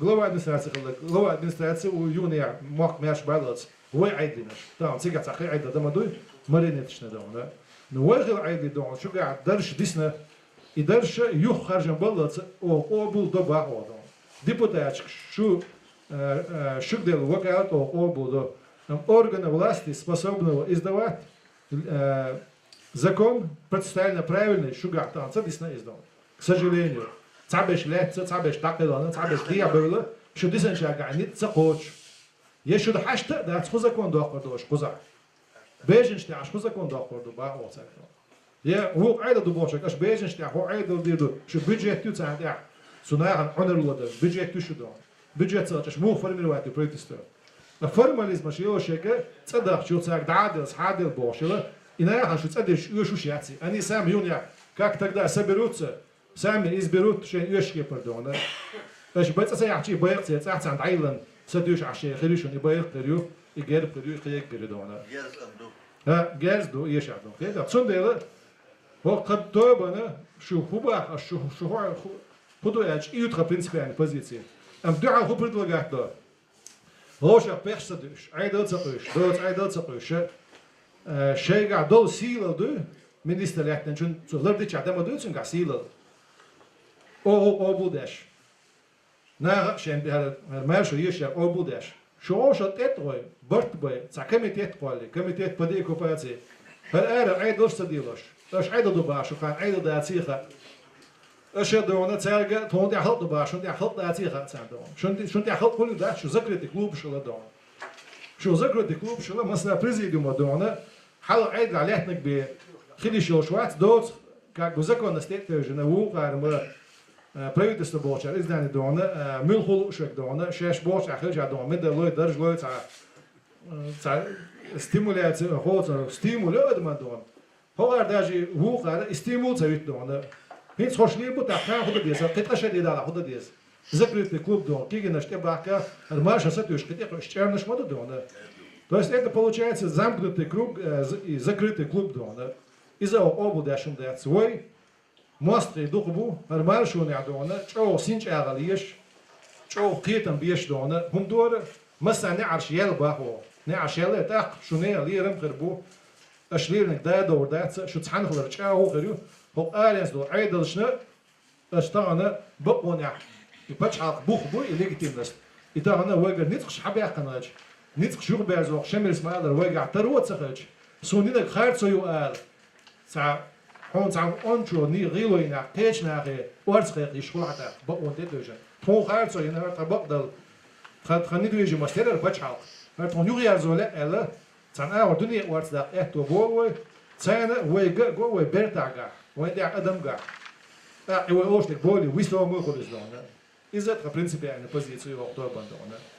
глава администрации у юния мог мяш балац вой айдинаш там сега цахи айда дамадуй маринетишне дома но вой гил айди дома шо га дарш дисна и дарш юх харжан балац о был до багода депутат шо дел вокалт о был до органа власти способного издавать закон процессуально правильный, шугар там, это действительно издал. К сожалению, цабеш лето, цабеш такелана, цабеш диабела, что дисен шага не цахоч. Еще до хашта, да, что закон дохор дош, куза. Бежен штя, что закон дохор до ба оцак. Я вол айда до бошак, аш бежен штя, ho айда дирду, что бюджет ту цад я. Сунаган онерлода, бюджет ту шудон. Бюджет цачаш, му формировать правительство. الفورماليزم شيء شيء تصدق شو تصدق دعادل حادل باشله إنها شو تصدق شو شيء أني سام يونيا как тогда соберутся сами изберут شيء يشكي пардона إيش بس يحكي بايق تحت عند عيلن صديش عشان خليشون يبايق تريو يجرب تريو خيك بردونا ها جاز دو يشعدون كده تصدق هو قد توبنا شو هو شو هو خدوا إيش يوتر принципиальная позиция دعاء هو предлагает ده Loša persadus, aidalsapus, dots aidalsapus, šeiga dol sīla du, ministerliekten, šun so lardich adama du, šun ga sīla. Obudeš. Nā, šen mēršu iešā obudeš. Šo oša tetroj, bartboj, ca komitet poli, komitet padīko pāci, فالآن عيد دوست ديلوش اش عيد دباش وكان عيد داتيخه اش دونا تلقى تون دي حط دباش شون دي حط داتيخه تساندون شون دي حط كل ده شو ذكرت كلوب شو دون شو ذكرت كلوب شو مثلا بريزيديوم دونا حل عيد عليه ب خلي شو شوات دوت كاك ذكرنا ستيت جنو قارم правительство болчар издани дона милхул шек дона шеш болч ахил жадон мед лой дарж лой ца стимуляция хоца стимулёд мадон хогар даже вухар стимул цавит дона хинц хошли бу тахта худа дес қиташа дедала худа дес закрытый клуб дон кигена штебака армаша сатуш китек шчернаш мода дона то есть это получается замкнутый круг и закрытый клуб дона из-за облдашим да свой مصر دقبو مرمارشون يعدونا شو سينش أغليش شو قيتم بيش دونا هم دور مثلا نعرش يلبا هو نعرش يلا تاق شنو اللي رم خربو أشلير نقدا دور دات شو تحن خلر شاو خريو هو ألينس دو عيدل شنو أشتغنا بقونا يبتش عق بوخ بو يليجتيم نست يتاغنا وجر نتخش حبيا قناج نتخش شو بيرزوق شمر اسمه هذا وجر تروت سخج سونينا خير سو يقال سا هون تعم أنشو ني غيلوينا كيشنا غي ورثة يشكل حتى بقون تدوجا هون خير سو ينهار تبقدل خني دوجا مستر بتشعل هون يغي أرزولا إلا تعم أول دنيا ورثة إهتو بوي تانا ويجا جو ويبرتاعا ويدي أدم جا eu hoje de bolho, o isto é o meu coração, né? Isso é a principal posição eu estou abandonando.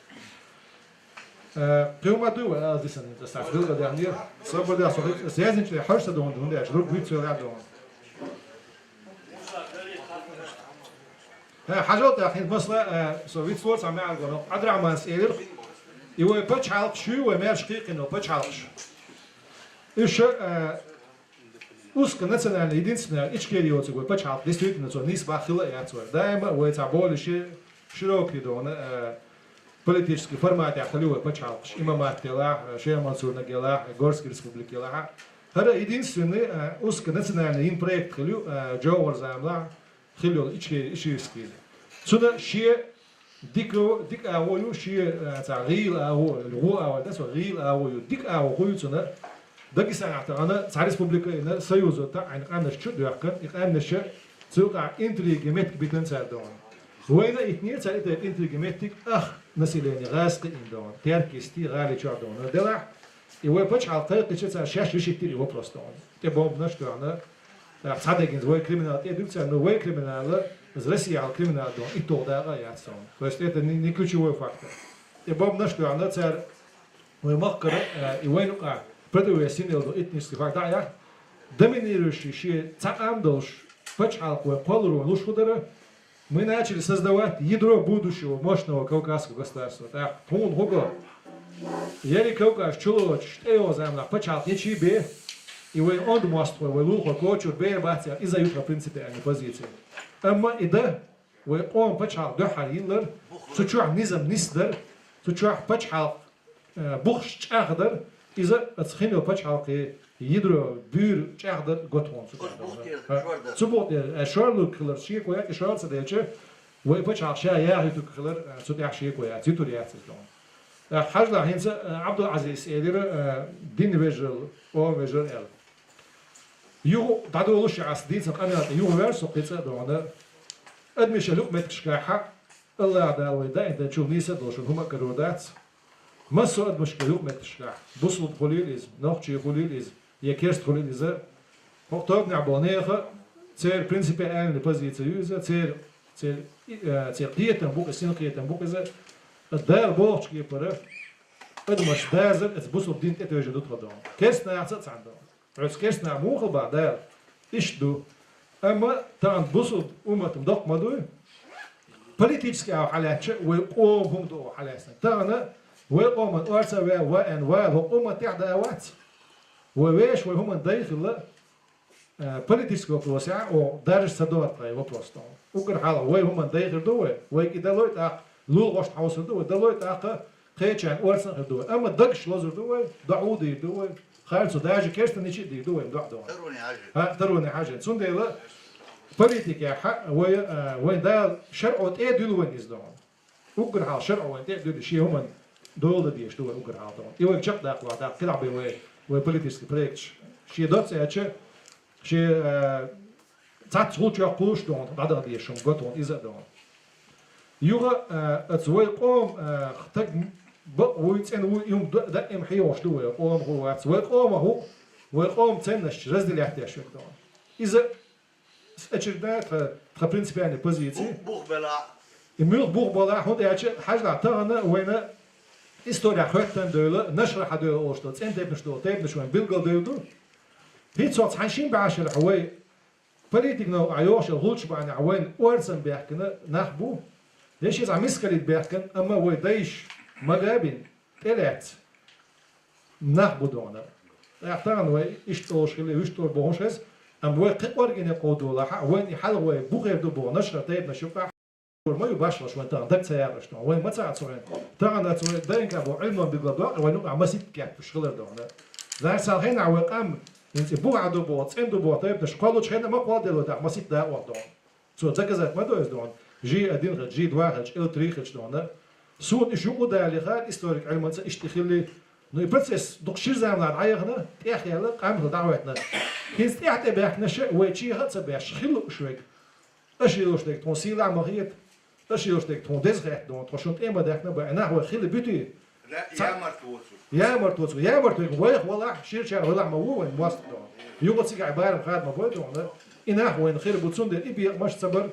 Prima do ela disse assim, essa filha da minha, só por isso, se a gente harsta do onde é, jogo muito olhado. حاجات الحين مثلا سويت صور سامع على أدرى ما سير يو بتش حلق شو ومارش قيق إنه بتش حلقش إيش Uska nacionalna jedinstvena ičkerioca koja počala действительно so nis bahila jacor. Daima u eca bolje široki don politički format ahliu počala. Imamat tela, Šemansur gela, Gorski Respubliki la. Hara jedinstveni uska nacionalna in projekt hliu Jawar zamla hliu ičkerski. Suna šie dik avoju šie ta ril avo, ru avo, das war ril avo, dik avo suna دقي ساعة أنا سعر ريسبوبليكا إن سيوزوتا عن أنا شو دقيقة إقامة شيء سوقع إنتريجمتك بيتن سردون وإذا إثنين سعيد إنتريجمتك نسيلاني غاسق إندون تركيستي غالي شردون دلع يوه بتش على طريقة شيء شاش يشتري هو بروستون تبغى بنشكر أنا صدقين زوي كريمنال تدوك سأنه وين كريمنال زرسي على كريمنال دون إتودا غاياتون بس ده نيكلشوا فاكتور تبغى بنشكر أنا صار ومقر يوين وقع Предварительно синел этнический фактор, я доминирующий ши цаамдолш почалку колору лушхудера, мы начали создавать ядро будущего мощного кавказского государства. Так, пун гого. Ели Кавказ чулоч, что земля почал нечибе, и вы он моствой, вы лухо кочур бе батя и за утро принципиальной позиции. Amma إذا вы он почал дохарилер, сучух низам нисдер, сучух почал бухш чахдер. إذا أتخيل بتشعق يدرو بير شاهد قطعون سبوت شارلو كلر شيء كويا شارل سديتش وبتشعق شيء ياهي تكلر سديح شيء كويا تيتوري يحتاجون حاجة هنسا عبد العزيز إدير دين فيجل أو فيجل إل يو تعدولش عصدين سقنا يو فيرس قيت دونا أدمش لوك متشكاحة الله عداوي ده أنت تشوف نيسة دوشون هما كرودات ما سؤال مشكلة يوم متشكح بوصل خليليزم نوختي خليليزم يكيرست خليليزم وقتها نعبانيها تير برينسيبي أن البوزيتيوزا تير قيتن بوك السين قيتن بوك إذا الدار بوش كي برا أدمش دازل بوصل دين تتوجه دوت غدان كيرست نعصت عندهم عس كيرست نعموخ بعد دار إيش دو أما تان بوصل أمة مدق مدوي politiski حالات وقوم دو حالات تانا وقوم أرسل وأن وهم تعداوات وويش وهم داخل politiski وقوسع ودرج صدوات وقوستون وكر حاله وهم داخل دوه وكده لو تا لول غش حوصل دوه دلو تا قيتشان أرسل دوه أما دقش لازر دوه دعودي دوه خالص داج كيرست نيجي دي دوه دع دوه تروني حاجة سون ديلا politiki وين ده شرعه إيه دلوين إزدون وكر حال شرعه وين تقدر شيء هم دول ديش دول وكر حال دون يوم شق داخل واحد كده عبي وي politiski projekt شي دوت ساعتش شي تات روت يقوش دون بعد دي شم قطون إذا دون يوغا اتزوي قوم ختك ويت ان يوم دا ام حيوش دو قوم هو اتزوي قوم هو وقوم تنش رزد اللي يحتاج دون إذا اتشرنا تخ برينسيبيالني بوزيتي بوخ بلا يمير بوخ بلا هون حاجة تاعنا وين история хөттөн дөөлө нашра хадөө оошто центеп ншто теп ншвэн билгэл дөөлө хитсоц ханшин баашэр хавай политикно айош гулч баана авен орцен бяхкна нахбу леш из амискалит бяхкан ама вой дайш магабин телец нахбу дона яхтан вой иштоошхле иштор бошес ам вой оргине кодула вой халвой бугер до бо нашра теп ншука ما يباش وش وانت عندك سيارة شنو وين ما تعرف صورين ترى صورين داين كابو علم بالقضاء وينو عم مسيت كاب في شغل دونا ذا سالهين عوق أم انت بو عدو بوت عندو بوت طيب نشقالو شخينا ما قادر لو ده مسيت ده وقت دون سو ده كذا ما دوز دون جي أدين غد جي دواحد إل تاريخ دونا سود إشوقو ده اللي خال إستوريك علم أنت إشتخلي نو يبرتس دقشير زمان عيغنا تأخي على قام دعوتنا كيس تحت بيحنا شيء ويشي هات بيش خلو شويك أشي لوش ديك تونسيل عمريت أشي لوش ديك تون دزغت دون ترشنت إما دكنا بأنا هو خيل بيتي يا مرتوسو ويخ ولا شير شار ولا موين واسط دون يوغت سيق عبارة خاد ما بوي دون إنا هو إن خير بتسون ده إبي مش صبر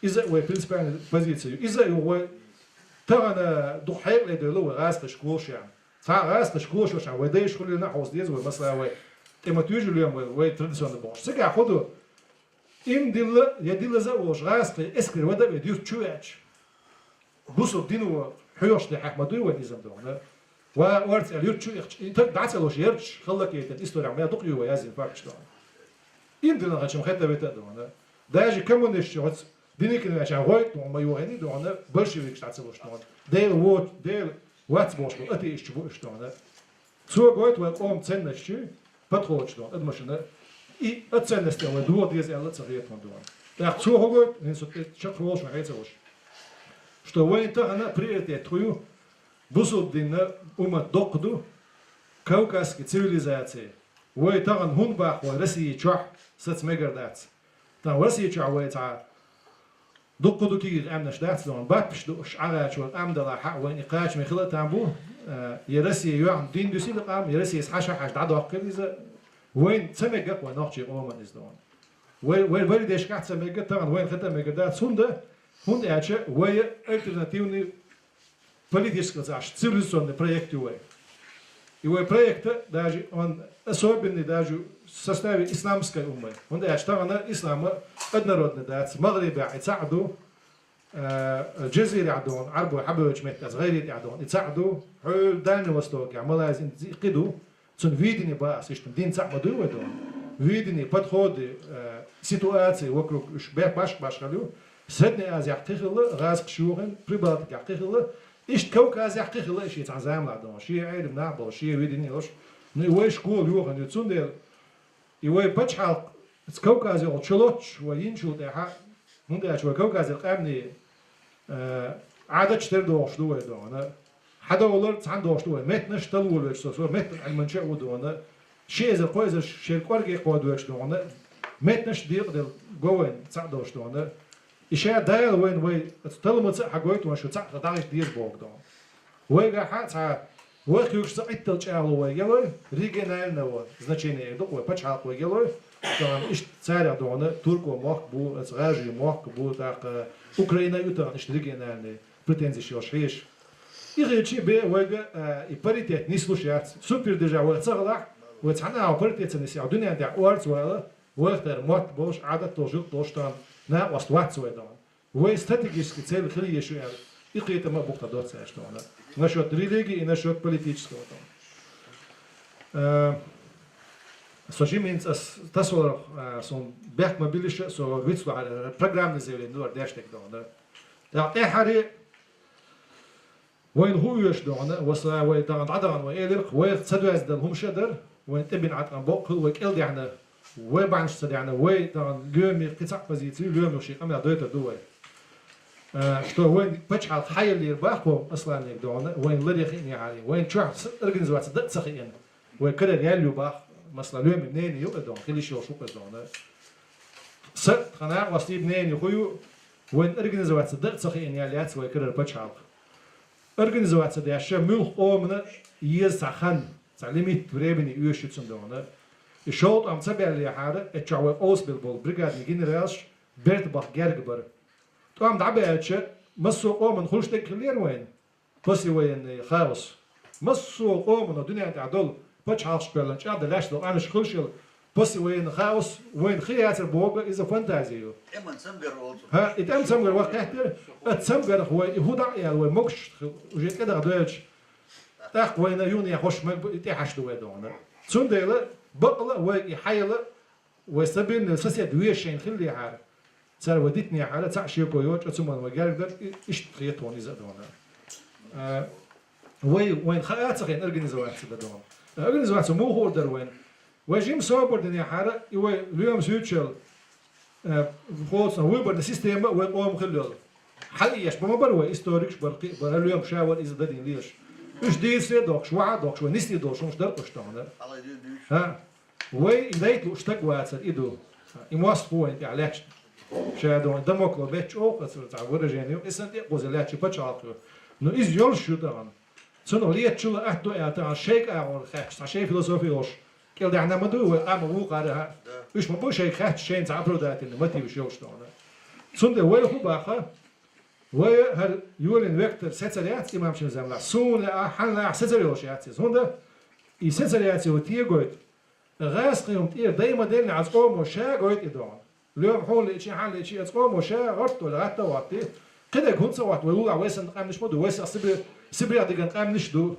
إذا هو برينسيبال بوزيسيو إذا هو تانا ضحية لدلو غاز تشكوش يعني غاز تشكوش وش عم وديش كل لنا حوس ديز ومثلا هو تما تيجي اليوم هو تراديسيون باش سيق خدو إم دل يدل زوج غاز إسكر وده بيديو تشويش بوسو دينو حيوش ده حكمدوي ونيزم دونه وارت اليوتشو انت دعسلوش يرش خلك يتستوري عمليه دقيو ويازين فاكش دون يمكن غاتشم خدة بيتا دونه داجي كمونيش هوت دينيك عشان غويت وما يوهني دونه بلشيفيك دعسلوش دون ديل وات بوشلو اتي اشتبوش دونه سو غويت وقوم تسنشي بتروش دون ادمشنا اي اتسنستي ودو ديز الله تصغيت دون так سو غويت نسوت شكروش غايتوش что воин-то она приоритетую бусуддина умат доқду кавказской цивилизации. Вой таган хунбах вой России чух сацмегардац. Там России чух вой та доқду кигир амнаш дац дон бапш до шагач вой амдала ха вой иқач михла тамбу я Россия юам дин дусил қам я Россия хаша хаш дадоқил иза воин цемегак вой нохчи оман издон. Вой деш кат цемегак таган воин хата мегардац сунда Hun erče, je alternativni politički, znači civilizacioni projekt je. I ovaj projekt, daži, on osobini, daži, sastavi islamske ume. On erče, ta ona islama odnarodne, daci, Maghribi, يساعدوا الجزيرة عدون عرب وحبوش مهتاز غيري عدون يساعدوا حول داني وستوك عملا يزين قدو تون فيدني باس يشتم دين تعمدوا ودون فيدني подходы ситуации вокруг باش خليو سدني از يحقيقله غاز قشورن بريبات يحقيقله إيش كوكاز يحقيقله إيش يتعزام لعدون شيء علم نعبو شيء ويدني لوش نيويش كول يوغن يتسون ديل يوي بتشحال كوكاز يقول شلوش وينشو ده من ده شو كوكاز القامني عدد شتر دوش دوه دونه حدا ولر عند دوش دوه مت نشتل ولا شو مت المنشأ ودونه شيء إذا كويس شيء كورجي قادوش دونه مت نش ديق دل جوين تعدوش دونه إشياء دايل وين تلمت حقويت وشو تعرف تعرف دير بوق دون ويجا حتى ويخيوش تعيد تجعله ويجلو ريجنال نوا значение دوق وبتشعل ويجلو دون إيش تسارع دونه تركو ماك بو إسرائيل ماك بو تاق أوكرانيا يوتر إيش ريجنال بريتنزي شيش يغيرشي بي ويجا إباريتيت نسلوشيات سوبر ديجا وتصغلق وتحنا على باريتيت نسي الدنيا دع أورز ولا وقتر مات بوش عدد توجد توشتان نا وستوات سوى دون وستратегически цель خليه شو يعني يقيت ما بوقت دوت ساعش دون насчет религии и насчет политического дон сожиминц тасор сон бек мобилише со вицло على программный заявление дор дэштек дон да эхари وين هو يش دون وصا وين دان عدن ويلق وين تسدوز دهم شدر وين تبين عطن بوق هو كيل يعني وبعنش صدقنا وين دان ليومي قطع بزيتي ليومي شيء أمر دويته دوي что وين بتشعل حي اللي يربحوا أصلاً يقدرون وين لريخين يعني وين شو أرجنزوات صدق سخين وين كده ريال يباح مثلا اليوم منين يقدر كل شيء شو قدرنا صدق خناق وستي منين يخويو وين أرجنزوات صدق صحيح إني عليات سوي كرر بتشعب أرجنزوات صدق عشان ملخ أمنا يسخن تعلمي تريبني يوشيت سندونا الشوط أم سبع اللي حارة اتشعوا أوس بالبول بريغاد جنرالش بيرت بخ جرجبر توام دعبة مسو قوم نخش تكلين وين بس وين خاوس مسو قوم الدنيا تعدل بتشعش بلن شاد لاش لو أنا شخلشل بس وين خاوس وين خيات البوغ إذا فانتازيو إما نسمجر أولسو ها إتام سمجر وقت كهتر اتسمجر هو يهودا يعني هو مكش وجيت كده غدوش تاخ وين يوني يخش مك تحش دو دونا سندله بقله ويحيله ويسبين ساسيا دويشين خلي حار صار وديتني على تاع شي كويوت ثم وقال ايش تخيطوني زادونا وين خيات صغير اورجانيزوات زادونا اورجانيزوات مو هو دروين وجيم صوبر دنيا حاره اليوم سوتشل خلصنا ويبر السيستم وقوم خلل حقيقة بما بروي استوريكش برقي اليوم شاور إذا دادين ليش إيش دي سيدوك شو عادوك شو نسي دوش مش درك وشتانا ها وي إدايت له اشتق واتسر إيدو إمواس هو أنت علاش شادو دموكلو بيتش أو قصر تعور جانيو إسنت يقوز علاش بتشعطه نو إز يول شو تران سنو ليت شو أهدو أتان شيك أول خش شيء فلسفي وش كل ده عنا مدو أما مو قارها إيش ما بو شيء خش شيء تعبرو ده إنه ما تيجي شو شتانا سند وي هو باخا وهر يولن وقت سيتسريات إمام شمزام لا سون لا حن لا سيتسريوش ياتسيز هوندا يسيتسريات وتيه قويت غاس قيوم تيه دايما دلنا على قوم وشا قويت إدوان اليوم حول إيش حال إيش قوم وشا غرت ولا غتا واتي كده كنت سوات ويقول عويسن قام نش مدو ويس سبري أديكن قام نش دو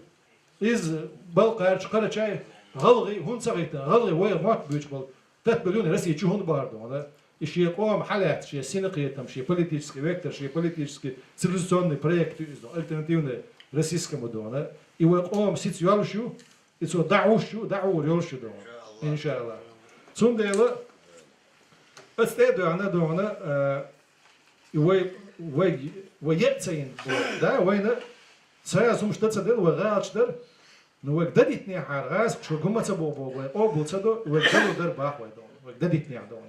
إز بلقى شقرة شيء غلغي هون سغيتا غلغي وير مات بيش بل 3 مليون رسي شو هون باردو هذا شيء قوم حالات شيء سينقية تم شيء политический вектор شيء политический цивилизационный проект альтернативный российскому дону и вот قوم ситуацию и so دعوة ريولشو دون إن شاء الله ثم ده استعدوا عنا دونا ويأتين ده وين سياسة مش تصدق وغاش در نو وقدتني حرغاس شو قمة سبوبو أو بولسدو وقدلو در باخ ويدون وقدتني عدون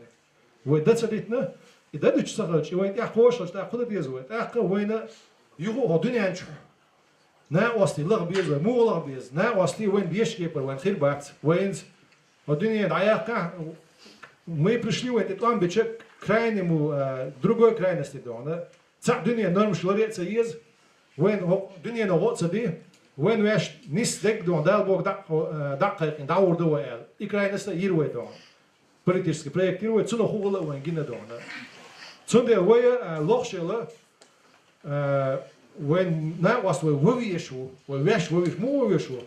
وده صديقنا إذا دش صغرش وين تأخوش لش تأخذ بيزوي تأخذ وين يهو الدنيا نشوف نا وصلي لغ بيزوي مو لغ بيز نا وصلي وين بيشكيبر وين خير بعت وين الدنيا ضيقة мы пришли в этот он бичек крайнему другой крайности дона ца дуния норм шлореца есть وين дуния на вот сади وين веш нис дек дон дал бог дакка даур дуэл и крайности ирве дон политический проект ирве цуно хугла вен гина дона цунде ве лохшела وين نا was we вывешу веш вывеш му вывешу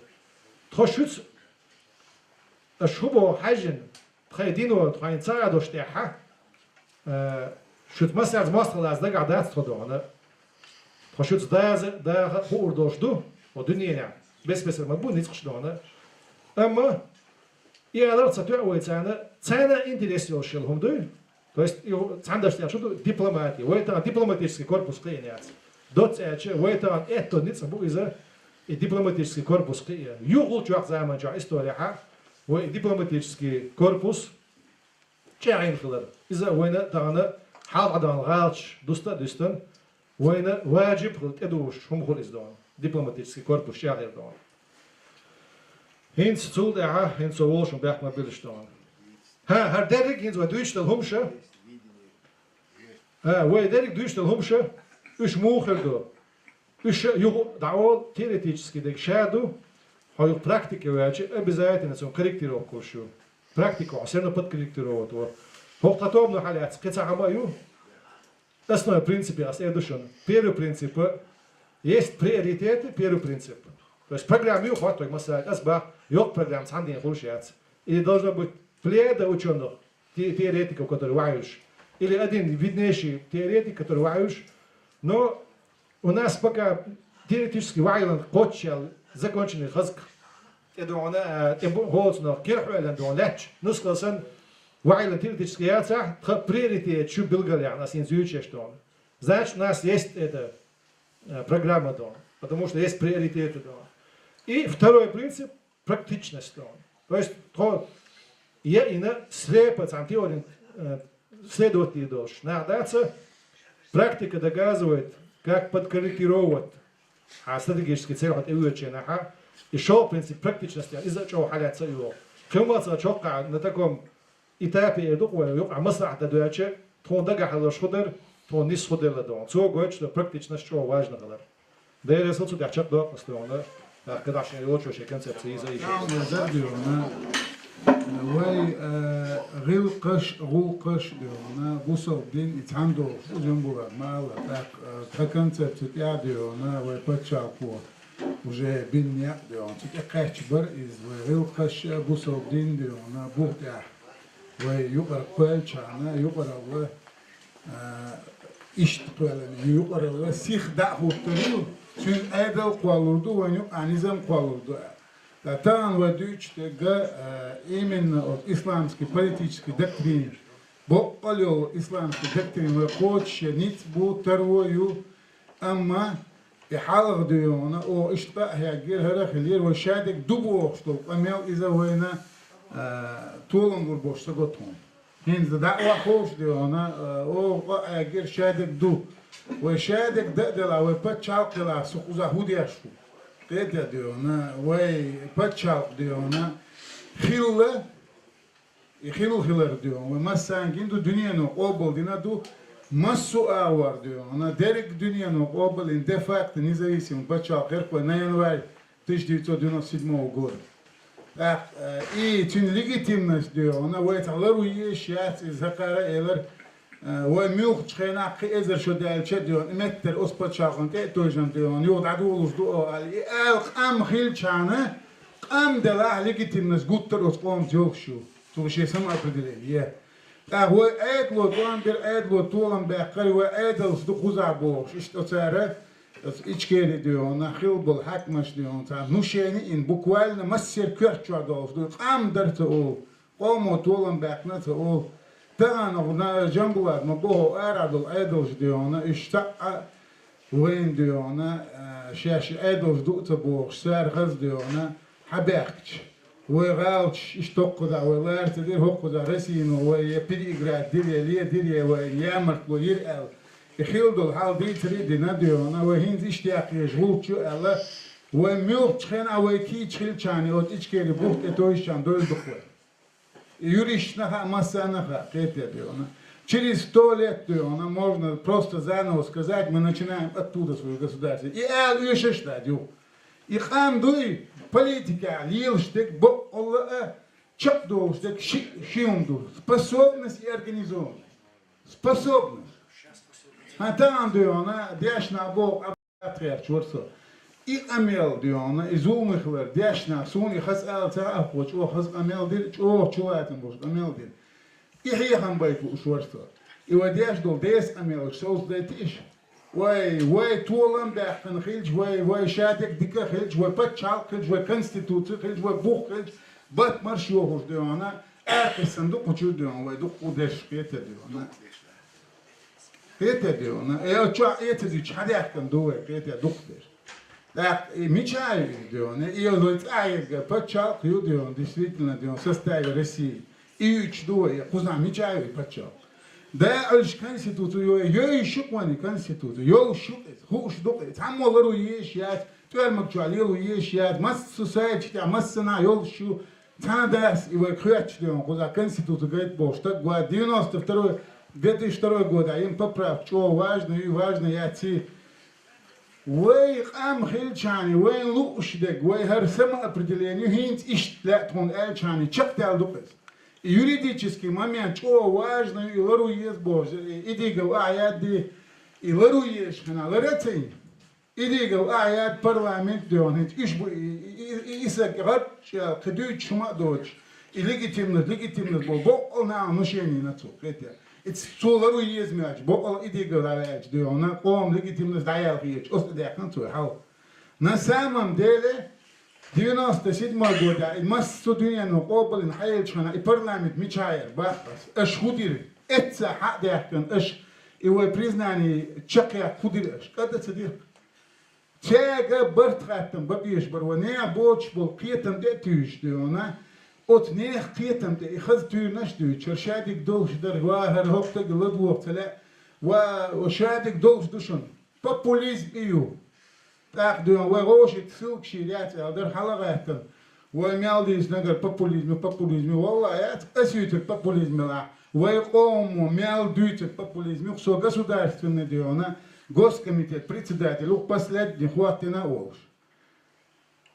трошуц اشوبو حاجن خيدينو تخين تساعد دوشتيحة شوت مساعد مصر از دقع دات تخدونا تخشوت دا هو دوش دو ودنيا بس المضبوط نيتخش دونا اما يقدر تسوي تانا انتريسيو شلهم دول то есть عندك شو дипломатия ويتا дипломатический корпус قينات دوت ويتا это نيتسبو إذا дипломатический корпус قيا يقول جوا زمان جوا история ودبلوماتيسكي كوربوس شاعين خلر إذا وين تانا حال عدان غالش دوستن وين واجب خلت أدوش هم خل إزدان دبلوماتيسكي كوربوس شاعر دان هينس تول دعاء هينس وولش وبيحكم بيلشتان هر دارك هينس ودويش تلهمشة ودارك دويش تلهمشة إيش موخر دو إيش يو دعوة تيريتيسكي دك شادو هاي практика вече обязательно сам корректировку шо. Практику, особенно подкорректировать. Хохтатомно халят, кецахамаю. Основной принцип следующий. Первый принцип есть приоритеты, первый принцип. То есть программу хватает, масса, асба, йог программ с хандин хулшиац. Или должно быть пледа ученых, теоретиков, которые ваюш. Или один виднейший теоретик, который ваюш. Но у нас пока теоретически вайланд котчел законченный хазк. Эдуана темболсна кирхуэлен дон леч. Нускалсан вайланд теоретически яца приоритет чу билгаля нас инзюче что. Значит, у нас есть эта программа дон, потому что есть приоритеты дон. И второй принцип практичность дон. То есть Я ина слепо антиорин следователь должен. Надаться практика доказывает, как подкорректировать стратегические цели от ИВЧНХ. И шел принцип практичности из-за чего халяться его. Кем-то чокка на таком этапе идут, а маслах дадуяче, то дагахало шудер, то не сходило до. Все говорит, что практичность чего важно было. Да и результат дячак до постоянно. Когда же его чего концепции из-за их. وي غيل قش غول قش ديونا بوصل دين يتعندو جنبورا مال تكنسبت تاع ديونا وي باتشاكو وجا بينيا ديونا تقاش بر از غيل قش بوصل دين ديونا بوتاع وي يقرا قالشانا يقرا و اشتغلني يقرا و سيخ دعو تريو شن ادل قالودو ونيو انيزم قالودو Там ведущий именно от исламской политической доктрины. Бог полил исламской доктрины, хочет нить бу вторую, ама и халах дуона, о иштах я герхара хилир, о шадик дубо, что амел из-за войны толом гурбош саготон. Хин за дава хош дуона, о я гер шадик ду, о шадик дадела, о пачалкела, сухуза худяшу. Это диона, вай пачал диона, хилла и хиллер диона, вай массангин до дуньяно обл динаду массу авар диона, дерек дуньяно обл ин де факто независимый пачал херпа на январь 1997 года. И тюн легитимность диона, вай талару ешят из Хакара элер وميوخ تخينا قي ازر شو دال شديون متر اس بتشاقن تي توجن ديون يود عدولوس دو علي ام خيل شانه ام دلا ليجيتيمنس غوتر اس قوم جوكشو تو شي سم ابدليه هو ادلو دوان بير ادلو طولن باقري وادلس دو خزابوش اشتو صار içkeri diyor, xilbul hakmaş diyor, nuşeni in bukvalno massir kürtçu adolf diyor, am derse o, qomo tolan baknatı o, تانا غنا جنبوات مبوه أرادل أيدوش ديونا اشتاق وين ديونا شاش أيدوش دوت بوخ سار غز ديونا حباقش ويغالش اشتاق دا ويلار تدير هوق دا رسينو ويبيد إقرات ديريا ليه ديريا ويامرت ويرقل يخيلدو الحال دي تريدنا ديونا وهينز اشتاق يشغول شو ألا وميوخ تخين أويكي تخيل شاني وت إشكيري بوخت اتويشان دول دخوة юридичная масса диyor. Через 100 лет диyor, можно просто заново сказать, мы начинаем оттуда свое государство. И еще что диyor. И хандуй политика лилштек, бо Аллах чап долждек шиунду, способность и организованность. Способность. А там диyor, дяшна Бог абтряр чурсо. И амел диона, из умыхлер, дяшна, суни хас ал цаахоч, о хас амел дир, о чулатен бош, амел дир. И хияхан байку ушварство. И водяш дол дес амел, соус дайтиш. Вай туолам дахтан хилч, вай шатек дика хилч, вай патчал хилч, вай конституция хилч, вай бух хилч, бат марш йогуш диона, арки сандук учу диона, вай дук удеш хета диона. Хета диона, я ча это дич, хадяхтан дуэ, хета дук деш. Так, мечаю, дион, и лойтайга, пачал, дион, действительно, дион, в составе России. И чдуя, кузна, мечаю, пачал. Да, альш конституцию, я еще понял конституцию, я ушел, хуш докает, там молору есть, я, твермак чуалилу есть, я, массу сайчти, а массана, я ушел, тандас, и вы кряч, дион, кузна, конституцию, говорит, бог, что год, 2002 год, а им поправ, что важно и важно, я ти, وي قام خيل شاني وين لوش دق وي هرسم определение هينت اشتلات هون ال شاني чактал доказ юридический момент что важно и лару есть боже идигал аяди и лару есть хана ларацин идигал аят парламент дёнет иш бу исакат ча кдуй чма доч и легитимность бо она отношение на то это It's solar years match, but all illegal avage do on قوم legitimus dial here. Ost det kan så how. На самом деле 97 года массу дунья но قبل نحيل شنا парламент мечайер бахас اش худир это хадяхтан اش его признание чакя худир اش когда цедир чега бартхатам бабиш барване боч бол киетам детюш дона ات نيخ قيتم تي خذ تو نشدو شرشادك دوش در واهر هوبتك لدوق تلا وشادك دوش دوشن بابوليزم ايو تاخدو وغوش تسوق شيرات در حلقاتن وميالديس نقر بابوليزم والله يات اسيوت البابوليزم لا ويقوم ميال دوت البابوليزم خصو государственный диона госкомитет председатель ух последний хватина олш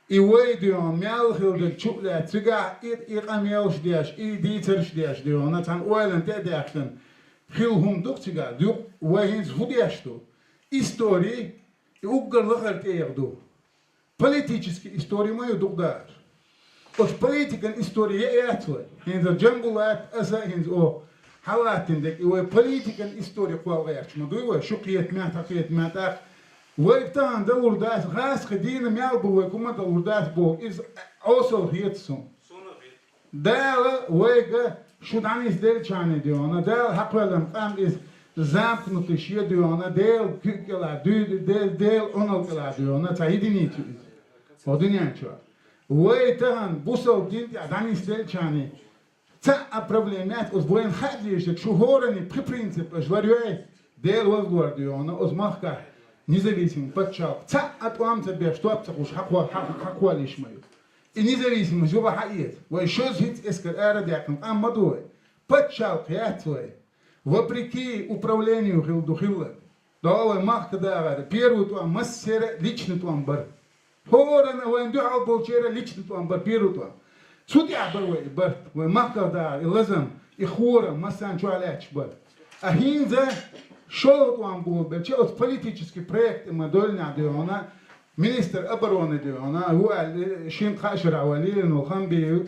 и вейдион миал хилдер чукля цига и амиалш диаш и дицерш диаш диона тан ойлен тедяхтен хилхум дуктига дук вейнс худяшту истории и уггарлахар теягду политические истории мою дугдар от политикан истории ятлы хинза джангулат аса хинз о حالاتندك وبوليتيكال هيستوري قواليرش مدوي شقيت مات ويتان دولدات غاس خدينا ميالبو وكما دولدات بو is also هيتسون دال ويغا شودانيس ديل چاني ديونا دال حقلم قام is زامكنوتش يديونا ديل كيكلا ديل اونالكلا ديونا تايدينيت ودنيانچو ويتان بوسو دين دانيس ديل چاني Ца проблемят os воен хадишек шухорани при принципе жварюэ дел возгвардиона os махка независимый подчал ца атуам тебе что апцахуш хаквалиш мою и независимый жуба хаит во еще жить эскер эрадяком аммадуэ подчал пятвой вопреки управлению хилдухилла давай махка давай первый туам массера личный туам бар хорана воен духал болчера личный туам бар первый туам Судья был ومقدار اللازم إخوره مثلا شو عليه شباب أهين شو توان بقول بس شو политический проект ما دولنا ديونا министр обороны ديونا هو شين خاشر عوالي إنه خام بي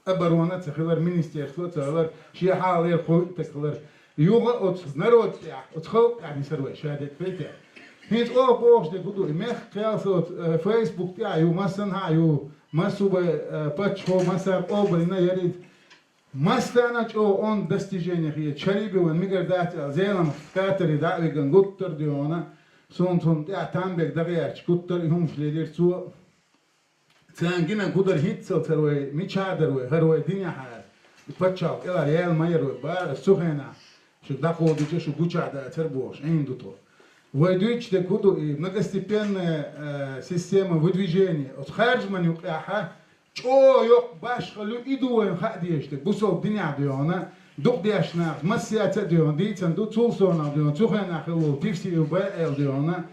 обороны تخلر министерство تخلر شيء حالي خوي تخلر يوغا أت народ أت خلق يعني سروي شهادة بيته هين أو بوش ده كده مخ كياسات فيسبوك تاعي مثلا هايو Масубы пачхо масар обрина ярит мастанач о он достижениях е чарибиван мигардат зелам катери давиган гуттер диона сон я тамбек дагерч гуттер хум шледер цу цангина кудар хитсел церве мичадерве харве диня хар пачал ела реал майерве бар сухена шу даходиче шу гучада цербош индуто Войдучи куду и многостепенная система выдвижения от харжманю каха чо ёк башхалу идуэн хадиеште бусол диня диона дук диашна массиата дион дицан ду цулсона дион цухена хлу тивси УБЛ диона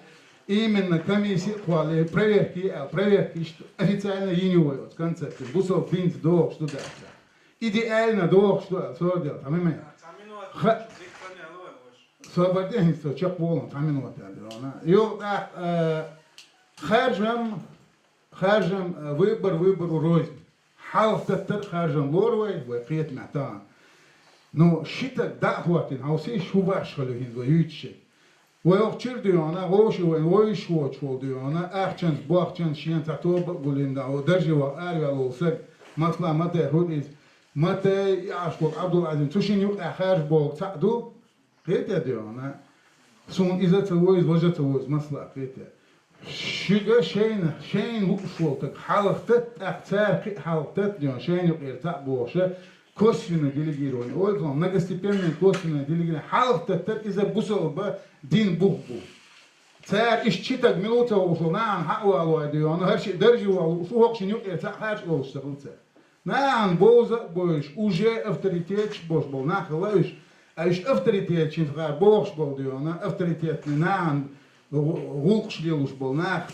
именно комиссия квали проверки что официально енивают концепты бусол принц до что дальше идеально до что делать понимаете Свободенство, чак полон, там минуты, да. Ё, خارجم выбор рознь. Халф таттер خارجم лорвай, вакиет матан. Но шитак да хватин, а все шубаш халюхин воюющий. Воевчир диона, воши воюш вочвол диона, ахчанс бахчанс шиен татоб гулинда, одержива арвалосек, матла мате худиз, мате яшкок Абдул Азим, тушинюк ахарж бог цаду. Петя диона, сон из-за того извожа того масла Петя. Шига шейн ушло так халахтет акцар халахтет дион шейн уирта боше косвенно делегирование. Ой, многостепенное косвенное делегирование. Халахтет из-за бусол ба дин бухбу. Царь исчитак минута ушло наан хауалуа дион, харши держивал ухокшин уирта харш лоустахлца. Наан боза боиш уже авторитет бош был нахлаиш. Аж авторитет чинь га боогш бол диона авторитетный наан гулкшлилуш бол нахт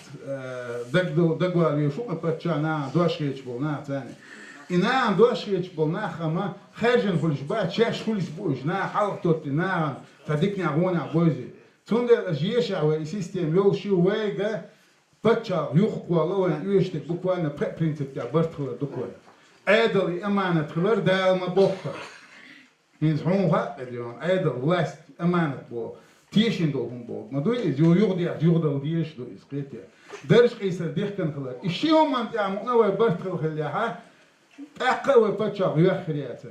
дагвали шука пача на дошеч бол на цане и наан дошеч бол на хама харжен хулш ба чаш хулш буш на халтот на тадикня гона бози цунде жеша ва систем йол шу вега пача юхквало на юштек буквально принцип я бартхла дукой эдли аманат хлар далма бохта Hins hon hat dion edel last amanet bo tieschen do hon bo ma do is jo jordal dies do is qete درش قيسر ديخكن خلق الشيء هم انت عم نوى برتخل خليها اقوى بتشاق يخرياته